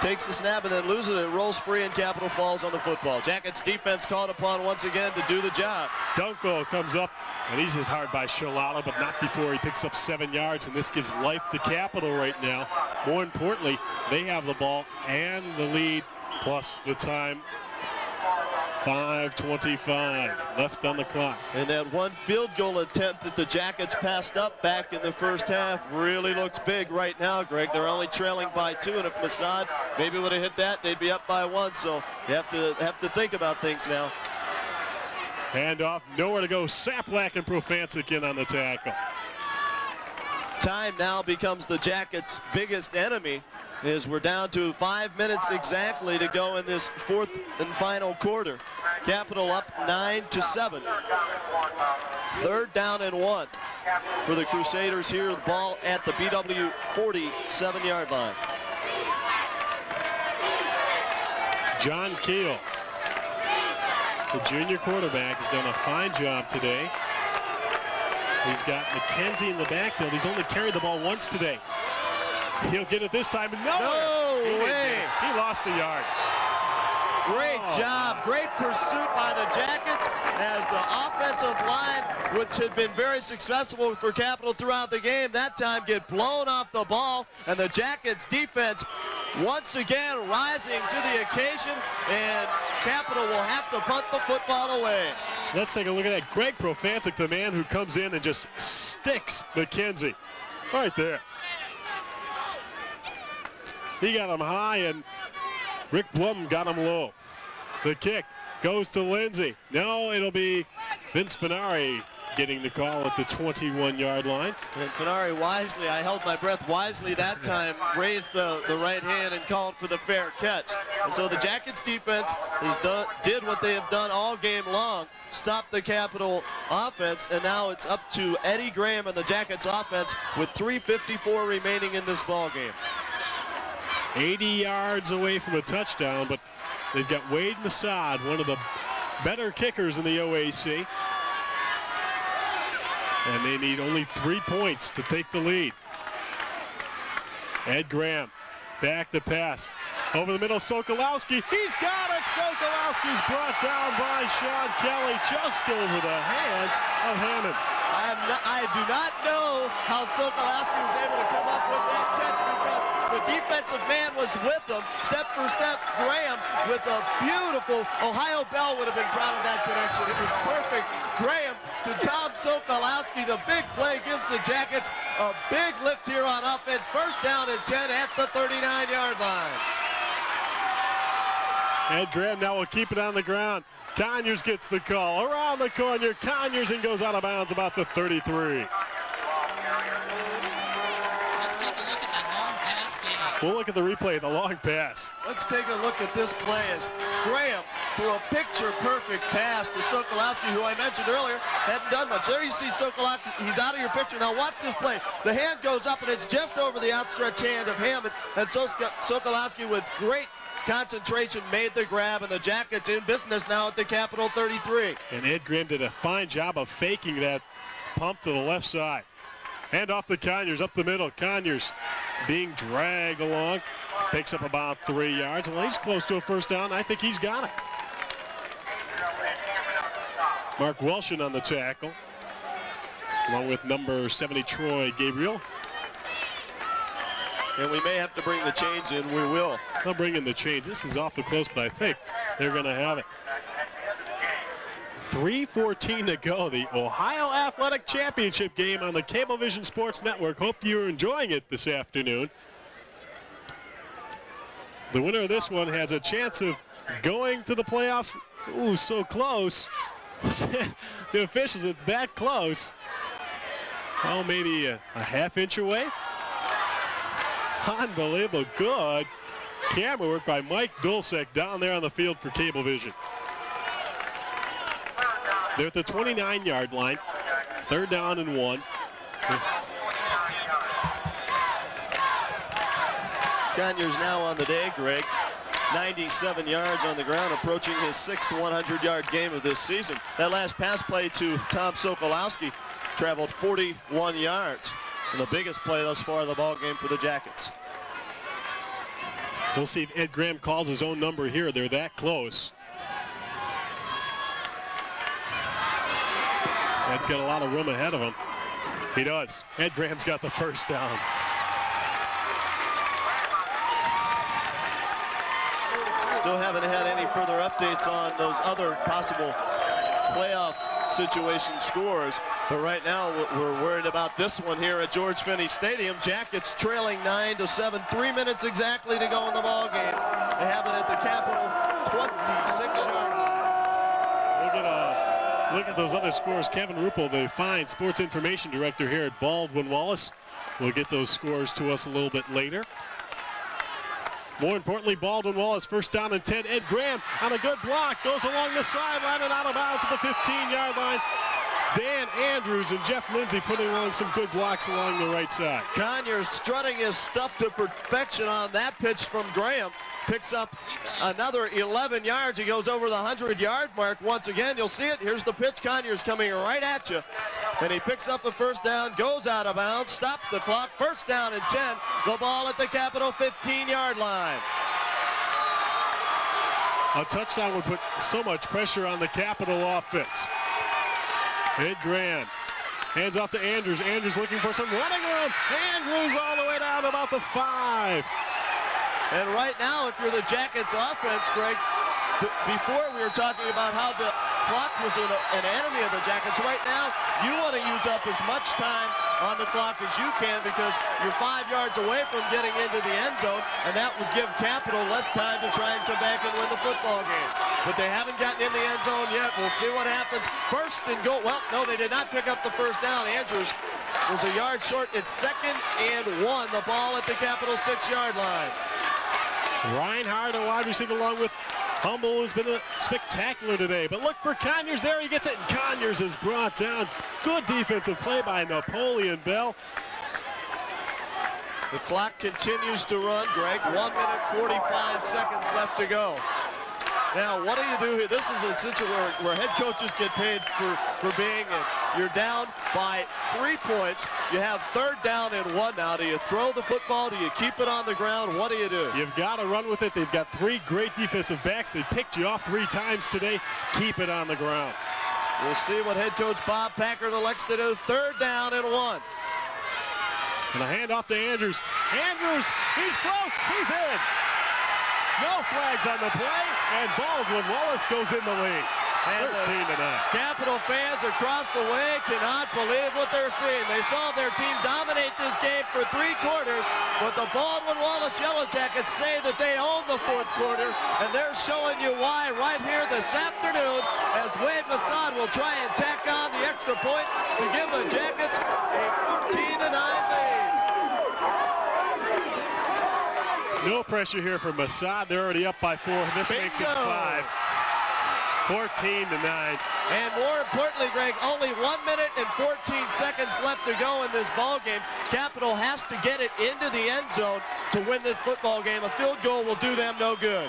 takes the snap and then loses it. It rolls free, and Capital falls on the football. Jackets defense called upon once again to do the job. Dunkel comes up, and he's hit hard by Shalala, but not before he picks up 7 yards, and this gives life to Capital right now. More importantly, they have the ball and the lead, plus the time. 5:25 left on the clock. And that 1 field goal attempt that the Jackets passed up back in the 1st half really looks big right now, Greg. They're only trailing by 2, and if Masad maybe would have hit that, they'd be up by 1. So you have to think about things now. Handoff, nowhere to go. Saplak and Profancic in on the tackle. Time now becomes the Jackets' biggest enemy as we're down to 5 minutes exactly to go in this fourth and final quarter. Capital up 9-7. 3rd down and 1 for the Crusaders here. The ball at the BW 47-yard line. John Keel, the junior quarterback, has done a fine job today. He's got McKenzie in the backfield. He's only carried the ball once today. He'll get it this time. No way. He lost a yard. Great job. Great pursuit by the Jackets as the offensive line, which had been very successful for Capital throughout the game, that time get blown off the ball, and the Jackets defense once again rising to the occasion, and Capital will have to punt the football away. Let's take a look at that. Greg Profancic, the man who comes in and just sticks McKenzie right there. He got him high, and Rick Blum got him low. The kick goes to Lindsay. No, it'll be Vince Finari getting the call at the 21-yard line. And Finari wisely, I held my breath wisely that time, raised the right hand and called for the fair catch. And so the Jackets defense did what they have done all game long, stopped the Capital offense, and now it's up to Eddie Graham and the Jackets offense with 3:54 remaining in this ball game. 80 yards away from a touchdown, but they've got Wade Masad, one of the better kickers in the OAC. And they need only 3 points to take the lead. Ed Graham, back to pass. Over the middle, Sokolowski. He's got it! Sokolowski's brought down by Sean Kelly just over the hand of Hammond. I do not know how Sokolowski was able to come up with that catch because the defensive man was with him. Step for step, Graham with a beautiful, Ohio Bell would have been proud of that connection. It was perfect. Graham to Tom Sokolowski. The big play gives the Jackets a big lift here on offense. 1st down and 10 at the 39-yard line. Ed Graham now will keep it on the ground. Conyers gets the call. Around the corner, Conyers, and goes out of bounds about the 33. Let's take a look at that long pass game. We'll look at the replay of the long pass. Let's take a look at this play as Graham threw a picture-perfect pass to Sokolowski, who I mentioned earlier hadn't done much. There you see Sokolowski. He's out of your picture. Now watch this play. The hand goes up, and it's just over the outstretched hand of Hammond, and Sokolowski with great concentration made the grab, and the Jackets in business now at the Capital 33. And Ed Graham did a fine job of faking that pump to the left side. Hand off to Conyers up the middle. Conyers being dragged along. Picks up about 3 yards. Well, he's close to a 1st down. I think he's got it. Mark Welshon on the tackle, along with number 70, Troy Gabriel. And we may have to bring the chains in. We will. They'll bring in the chains. This is awfully close, but I think they're going to have it. 3:14 to go. The Ohio Athletic Championship game on the Cablevision Sports Network. Hope you're enjoying it this afternoon. The winner of this one has a chance of going to the playoffs. Ooh, so close. The officials, it's that close. Oh, maybe a half-inch away. Unbelievable. Good camera work by Mike Dulcek down there on the field for Cablevision. They're at the 29-yard line. 3rd down and 1. Conyers now on the day, Greg. 97 yards on the ground, approaching his 6th 100-yard game of this season. That last pass play to Tom Sokolowski traveled 41 yards. And the biggest play thus far of the ball game for the Jackets. We'll see if Ed Graham calls his own number here. They're that close. Ed's got a lot of room ahead of him. He does. Ed Graham's got the 1st down. Still haven't had any further updates on those other possible playoff situation scores. But right now, we're worried about this one here at George Finney Stadium. Jackets trailing 9-7. 3 minutes exactly to go in the ball game. They have it at the Capital 26-yard line. Look at those other scores. Kevin Ruppel, the fine sports information director here at Baldwin-Wallace, will get those scores to us a little bit later. More importantly, Baldwin-Wallace, first down and 10. Ed Graham on a good block, goes along the sideline and out of bounds at the 15-yard line. Dan Andrews and Jeff Lindsay putting along some good blocks along the right side. Conyers strutting his stuff to perfection on that pitch from Graham. Picks up another 11 yards. He goes over the 100-yard mark once again. You'll see it. Here's the pitch. Conyers coming right at you. And he picks up a first down, goes out of bounds, stops the clock. First down and 10. The ball at the Capital 15-yard line. A touchdown would put so much pressure on the Capital offense. Ed Graham hands off to Andrews. Andrews looking for some running room. Andrews all the way down about the 5. And right now, if you're the Jackets offense, Greg, before we were talking about how the clock was an enemy of the Jackets. Right now, you want to use up as much time on the clock as you can because you're 5 yards away from getting into the end zone, and that would give Capital less time to try and come back and win the football game. But they haven't gotten in the end zone yet. We'll see what happens. First and goal. Well, no, they did not pick up the first down. Andrews was a yard short. It's 2nd and 1. The ball at the Capital 6-yard line. Reinhardt, a wide receiver, along with Humble, has been spectacular today. But look for Conyers there. He gets it, and Conyers is brought down. Good defensive play by Napoleon Bell. The clock continues to run, Greg. 1 minute, 45 seconds left to go. Now, what do you do here? This is a situation where head coaches get paid for being in. You're down by 3 points. You have 3rd down and 1 now. Do you throw the football? Do you keep it on the ground? What do you do? You've got to run with it. They've got 3 great defensive backs. They picked you off 3 times today. Keep it on the ground. We'll see what head coach Bob Packard elects to do. 3rd down and 1. And a handoff to Andrews. Andrews, he's close. He's in. No flags on the play, and Baldwin-Wallace goes in the lead. 13-9. Capital fans across the way cannot believe what they're seeing. They saw their team dominate this game for 3 quarters, but the Baldwin-Wallace Yellow Jackets say that they own the 4th quarter, and they're showing you why right here this afternoon as Wade Masad will try and tack on the extra point to give the Jackets a 14-9 lead. No pressure here for Masad. They're already up by 4. This makes it 5. 14-9. And more importantly, Greg, only 1 minute and 14 seconds left to go in this ball game. Capital has to get it into the end zone to win this football game. A field goal will do them no good.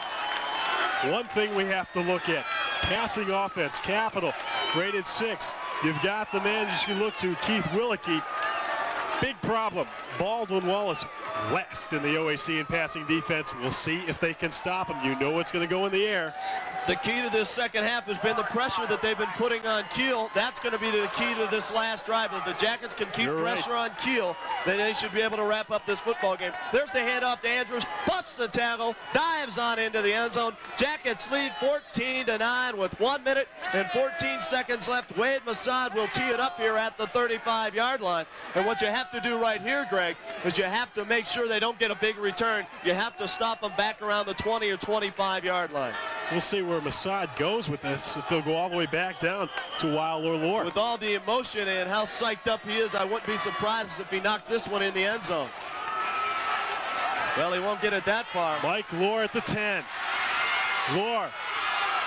One thing we have to look at, passing offense. Capital rated 6. You've got the man you should look to, Keith Willicke. Big problem. Baldwin-Wallace West in the OAC in passing defense. We'll see if they can stop him. You know what's going to go in the air. The key to this second half has been the pressure that they've been putting on Kiel. That's going to be the key to this last drive. If the Jackets can keep pressure on Kiel, then they should be able to wrap up this football game. There's the handoff to Andrews. Busts the tackle. Dives on into the end zone. Jackets lead 14-9 with 1 minute and 14 seconds left. Wade Masad will tee it up here at the 35-yard line. And what you have to do right here, Greg, is you have to make sure they don't get a big return. You have to stop them back around the 20 or 25-yard line. We'll see where Masad goes with this. If they'll go all the way back down to Weil or Lohr. With all the emotion and how psyched up he is, I wouldn't be surprised if he knocks this one in the end zone. Well, he won't get it that far. Mike Lohr at the 10. Lohr,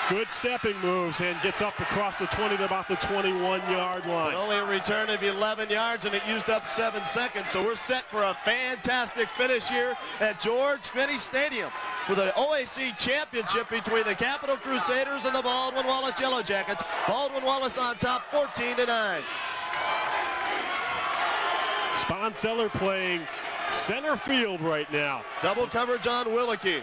good stepping moves and gets up across the 20 to about the 21-yard line. But only a return of 11 yards, and it used up 7 seconds. So we're set for a fantastic finish here at George Finney Stadium for the OAC Championship between the Capital Crusaders and the Baldwin-Wallace Yellow Jackets. Baldwin-Wallace on top, 14-9. Sponseller playing center field right now. Double coverage on Willicke.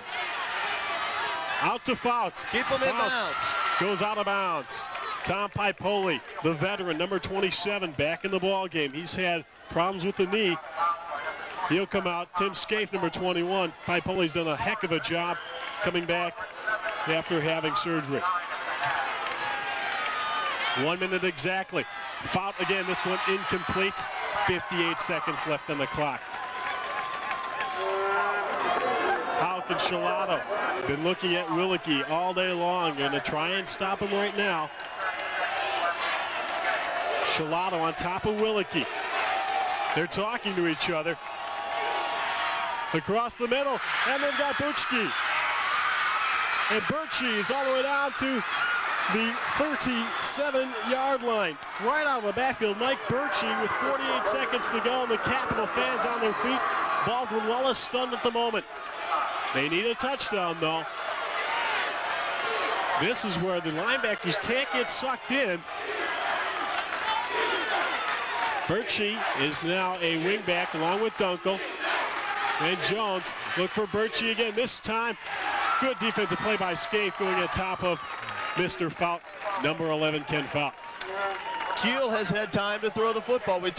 Out to Fouts. Keep him in bounds. Goes out of bounds. Tom Pipoli, the veteran, number 27, back in the ball game. He's had problems with the knee. He'll come out. Tim Scaife, number 21. Pipoli's done a heck of a job coming back after having surgery. 1 minute exactly. Fout again, this one incomplete. 58 seconds left on the clock. Houck and Shalato been looking at Willicke all day long. Going to try and stop him right now. Shalato on top of Willicke. They're talking to each other. across the middle, and they've got Birchke. And Birchke is all the way down to the 37-yard line. Right out of the backfield, Mike Birchke with 48 seconds to go, and the Capital fans on their feet. Baldwin-Wallace stunned at the moment. They need a touchdown, though. This is where the linebackers can't get sucked in. Birchke is now a wingback along with Dunkel. And Jones look for Birchke again. This time, good defensive play by Scaife going on top of Mr. Fout, number 11, Ken Fout. Keel has had time to throw the football. We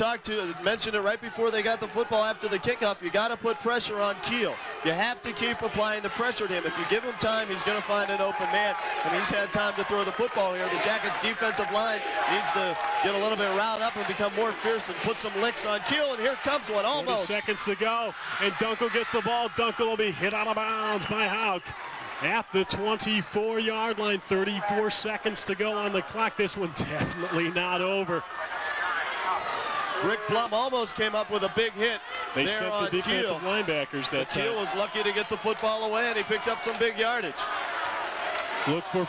mentioned it right before they got the football after the kickoff. You got to put pressure on Keel. You have to keep applying the pressure to him. If you give him time, he's going to find an open man, and he's had time to throw the football here. The Jackets defensive line needs to get a little bit riled up and become more fierce and put some licks on Keel, and here comes one almost. 30 seconds to go, and Dunkel gets the ball. Dunkel will be hit out of bounds by Hauk at the 24-yard line. 34 seconds to go on the clock. This one definitely not over. Rick Plum almost came up with a big hit. They set the defensive linebackers that time. Keel was lucky to get the football away, and he picked up some big yardage. Look for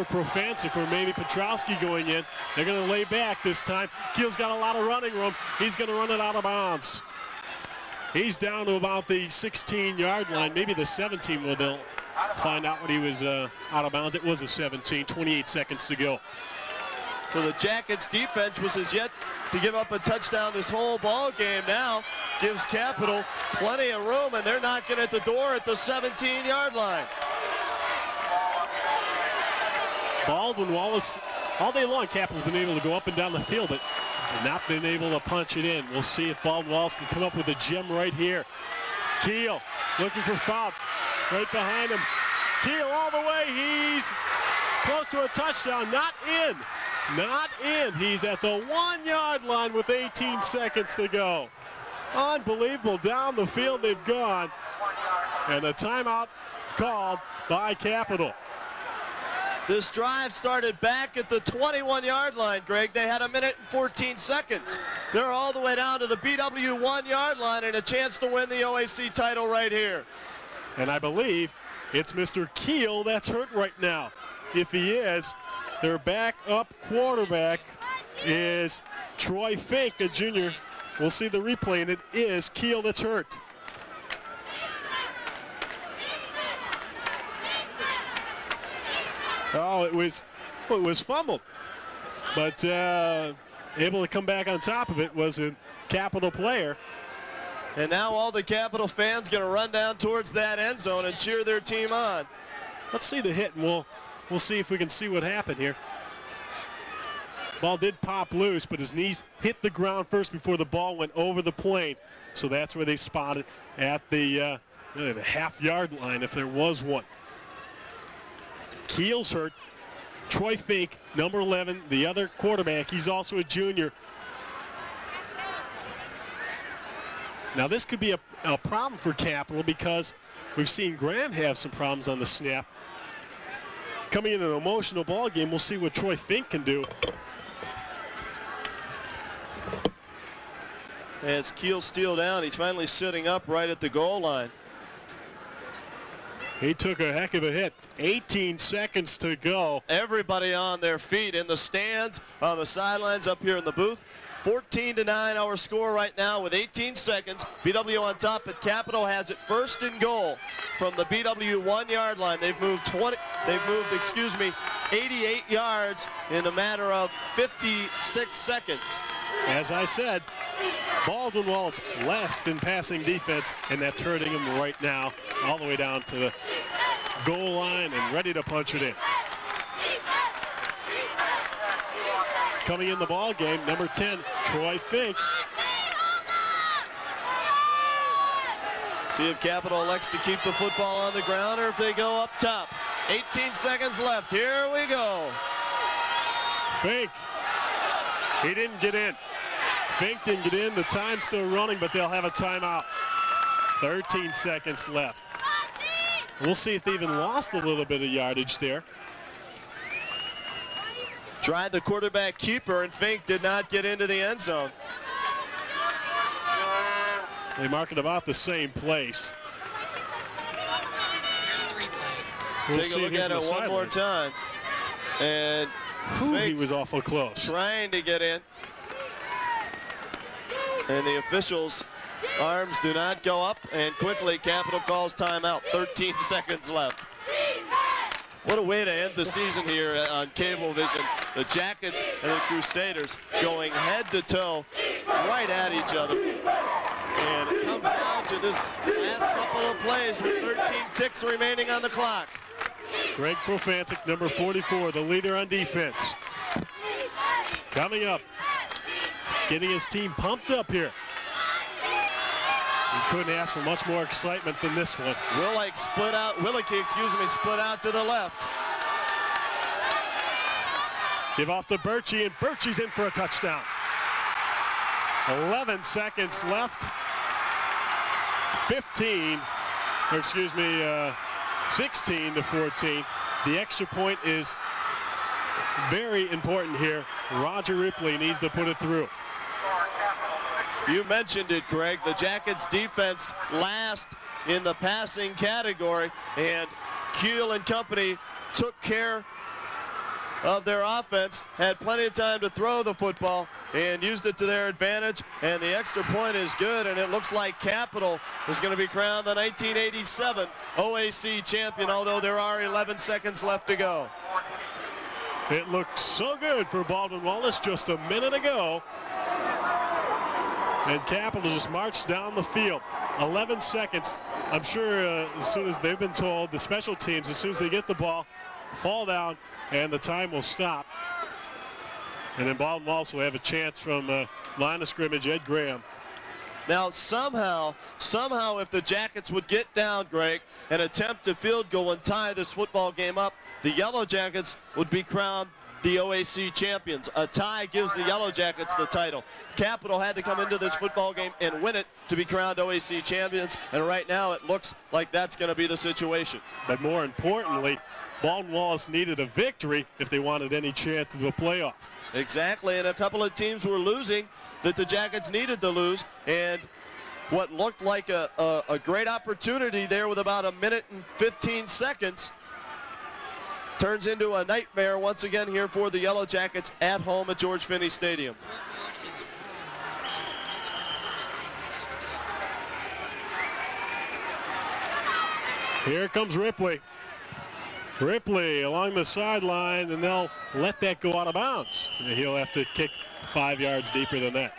Profancic or maybe Petrowski going in. They're going to lay back this time. Keel's got a lot of running room. He's going to run it out of bounds. He's down to about the 16-yard line, maybe the 17 where they'll find out what he was out of bounds. It was a 17, 28 seconds to go. For the Jackets, defense was as yet to give up a touchdown this whole ball game. Now gives Capital plenty of room, and they're knocking at the door at the 17-yard line. Baldwin-Wallace, all day long, Capital's been able to go up and down the field, but not been able to punch it in. We'll see if Baldwin-Wallace can come up with a gem right here. Keel looking for Fout right behind him. Keel all the way. He's close to a touchdown. Not in. Not in. He's at the 1-yard line with 18 seconds to go. Unbelievable. Down the field they've gone. And a timeout called by Capital. This drive started back at the 21-yard line, Greg. They had 1 minute and 14 seconds. They're all the way down to the BW 1-yard line and a chance to win the OAC title right here. And I believe it's Mr. Keel that's hurt right now. If he is, their backup quarterback is Troy Fink, a junior. We'll see the replay, and it is Keel that's hurt. Oh, it was fumbled, but able to come back on top of it was a Capital player. And now all the Capital fans going to run down towards that end zone and cheer their team on. Let's see the hit, and we'll see if we can see what happened here. Ball did pop loose, but his knees hit the ground first before the ball went over the plane. So that's where they spotted at the half-yard line, if there was one. Keel's hurt. Troy Fink, number 11, the other quarterback, he's also a junior. Now this could be a problem for Capital because we've seen Graham have some problems on the snap. Coming in an emotional ball game, we'll see what Troy Fink can do. As Keel steal down, he's finally sitting up right at the goal line. He took a heck of a hit. 18 seconds to go. Everybody on their feet in the stands, on the sidelines, up here in the booth. 14-9 our score right now with 18 seconds. BW on top, but Capital has it first and goal from the BW 1-yard line. They've moved 88 yards in a matter of 56 seconds. As I said, Baldwin-Wallace last in passing defense, and that's hurting him right now, all the way down to the goal line and ready to punch it in. Coming in the ball game, number 10, Troy Fink. See if Capital elects to keep the football on the ground or if they go up top. 18 seconds left. Here we go. Fink. He didn't get in. Fink didn't get in. The time's still running, but they'll have a timeout. 13 seconds left. We'll see if they even lost a little bit of yardage there. Tried the quarterback keeper, and Fink did not get into the end zone. They mark it about the same place. We'll take a look at it one more time. And he was awful close. Trying to get in. And the officials' arms do not go up. And quickly, Capital calls timeout. 13 seconds left. What a way to end the season here on Cablevision. The Jackets and the Crusaders going head to toe right at each other. And it comes down to this last couple of plays with 13 ticks remaining on the clock. Greg Profancic, number 44, the leader on defense. Coming up, getting his team pumped up here. You couldn't ask for much more excitement than this one. Willicke split out to the left. Give off to Birchie, and Birchie's in for a touchdown. 11 seconds left. 16 to 14. The extra point is very important here. Roger Ripley needs to put it through. You mentioned it, Greg. The Jackets defense last in the passing category, and Keel and company took care of their offense, had plenty of time to throw the football and used it to their advantage, and the extra point is good, and it looks like Capital is going to be crowned the 1987 OAC champion, although there are 11 seconds left to go. It looked so good for Baldwin-Wallace just a minute ago, and Capital just marched down the field. 11 seconds. I'm sure as soon as they've been told, the special teams, as soon as they get the ball, fall down, and the time will stop. And then Baldwin-Wallace will have a chance from line of scrimmage, Ed Graham. Now somehow if the Jackets would get down, Greg, and attempt a field goal and tie this football game up, the Yellow Jackets would be crowned the OAC champions. A tie gives the Yellow Jackets the title. Capital had to come into this football game and win it to be crowned OAC champions, and right now it looks like that's going to be the situation. But more importantly, Baldwin-Wallace needed a victory if they wanted any chance of the playoff. Exactly, and a couple of teams were losing that the Jackets needed to lose, and what looked like a great opportunity there with about a minute and 15 seconds turns into a nightmare once again here for the Yellow Jackets at home at George Finney Stadium. Here comes Ripley. Ripley along the sideline, and they'll let that go out of bounds. He'll have to kick 5 yards deeper than that.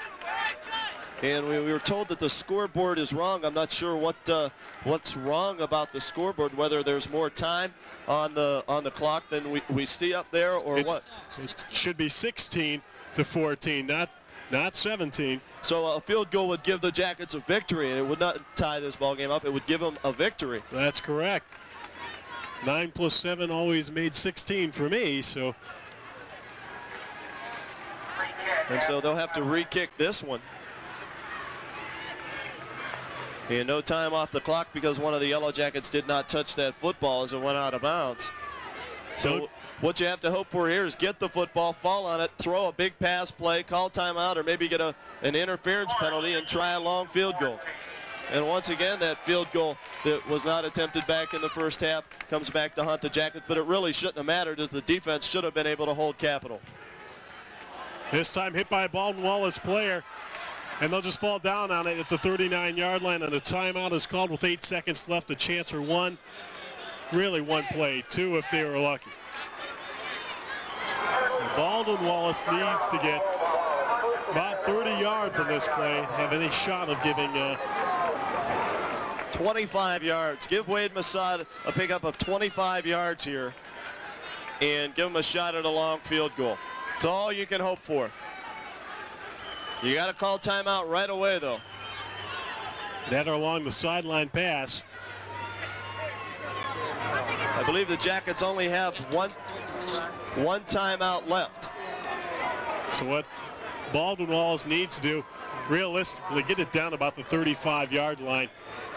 And we were told that the scoreboard is wrong. I'm not sure what's wrong about the scoreboard, whether there's more time on the clock than we see up there, or what. It should be 16 to 14, not 17. So a field goal would give the Jackets a victory, and it would not tie this ball game up. It would give them a victory. That's correct. 9 plus 7 always made 16 for me, so. And so they'll have to re-kick this one. And no time off the clock because one of the Yellow Jackets did not touch that football as it went out of bounds. So what you have to hope for here is get the football, fall on it, throw a big pass play, call timeout, or maybe get an interference penalty and try a long field goal. And once again, that field goal that was not attempted back in the first half comes back to haunt the Jackets, but it really shouldn't have mattered as the defense should have been able to hold Capital. This time hit by a Baldwin-Wallace player, and they'll just fall down on it at the 39-yard line, and a timeout is called with 8 seconds left, a chance for one, really one play, two if they were lucky. So Baldwin-Wallace needs to get about 30 yards on this play, have any shot of giving 25 yards. Give Wade Masad a pickup of 25 yards here and give him a shot at a long field goal. It's all you can hope for. You got to call timeout right away, though. That or along the sideline pass. I believe the Jackets only have one timeout left. So what Baldwin-Wallace needs to do, realistically get it down about the 35-yard line.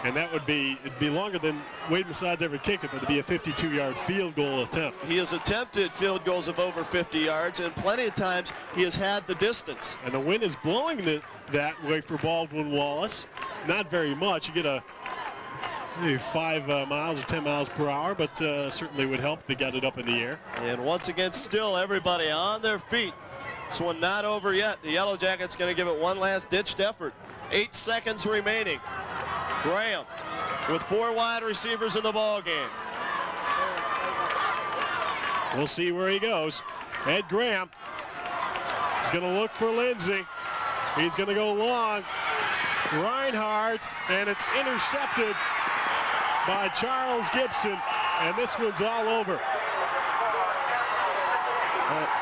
And that would be, it'd be longer than Wade Masad's ever kicked it, but it'd be a 52-yard field goal attempt. He has attempted field goals of over 50 yards, and plenty of times he has had the distance. And the wind is blowing that way for Baldwin-Wallace. Not very much. You get maybe 5 miles or 10 miles per hour, but certainly would help if they got it up in the air. And once again, still everybody on their feet. This one not over yet. The Yellow Jackets going to give it one last ditched effort. 8 seconds remaining. Graham with 4 wide receivers in the ball game. We'll see where he goes. Ed Graham is going to look for Lindsay. He's going to go long. Reinhardt, and it's intercepted by Charles Gibson, and this one's all over.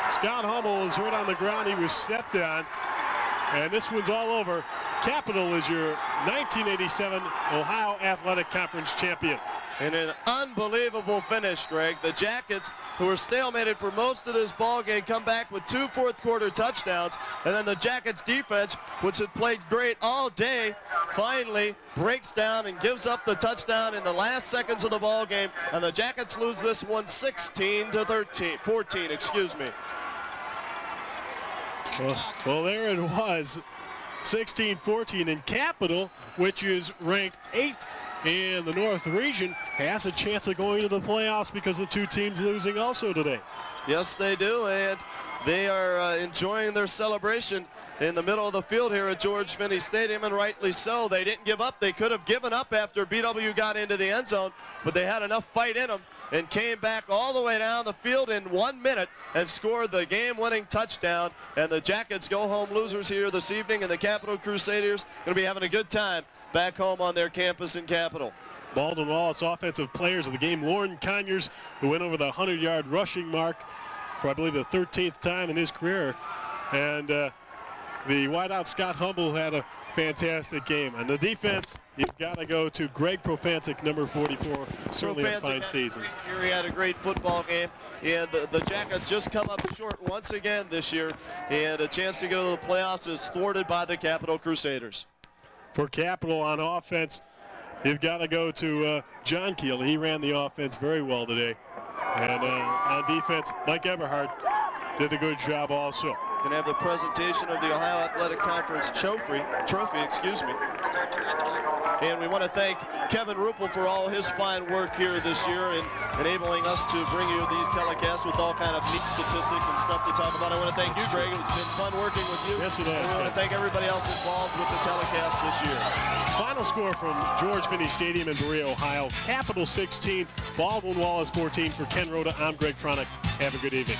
Scott Hummel is hurt on the ground. He was stepped on, and this one's all over. Capital is your 1987 Ohio Athletic Conference champion. And an unbelievable finish, Greg. The Jackets, who were stalemated for most of this ball game, come back with 2 fourth-quarter touchdowns. And then the Jackets defense, which had played great all day, finally breaks down and gives up the touchdown in the last seconds of the ball game. And the Jackets lose this one 14, excuse me. Well, there it was. 16-14, and Capital, which is ranked 8th in the North region, has a chance of going to the playoffs because the 2 teams losing also today. Yes, they do, and they are enjoying their celebration in the middle of the field here at George Finney Stadium, and rightly so. They didn't give up. They could have given up after BW got into the end zone, but they had enough fight in them and came back all the way down the field in 1 minute and scored the game-winning touchdown. And the Jackets go home losers here this evening, and the Capital Crusaders going to be having a good time back home on their campus in Capital. Baldwin-Wallace offensive players of the game, Lauren Conyers, who went over the 100-yard rushing mark for, I believe, the 13th time in his career. And the wideout Scott Hummel had a fantastic game. And the defense, you've got to go to Greg Profancic, number 44. Certainly a fine season. Here he had a great football game, and the Jackets just come up short once again this year, and a chance to go to the playoffs is thwarted by the Capital Crusaders. For Capital on offense, you've got to go to John Keel. He ran the offense very well today. And on defense, Mike Eberhard did a good job also. Going to have the presentation of the Ohio Athletic Conference trophy, excuse me. And we want to thank Kevin Ruppel for all his fine work here this year in enabling us to bring you these telecasts with all kind of neat statistics and stuff to talk about. I want to thank you, Greg. It's been fun working with you. Yes, it has. And we want to thank everybody else involved with the telecast this year. Final score from George Finney Stadium in Berea, Ohio. Capital 16, Baldwin-Wallace 14. For Ken Roda, I'm Greg Fronek. Have a good evening.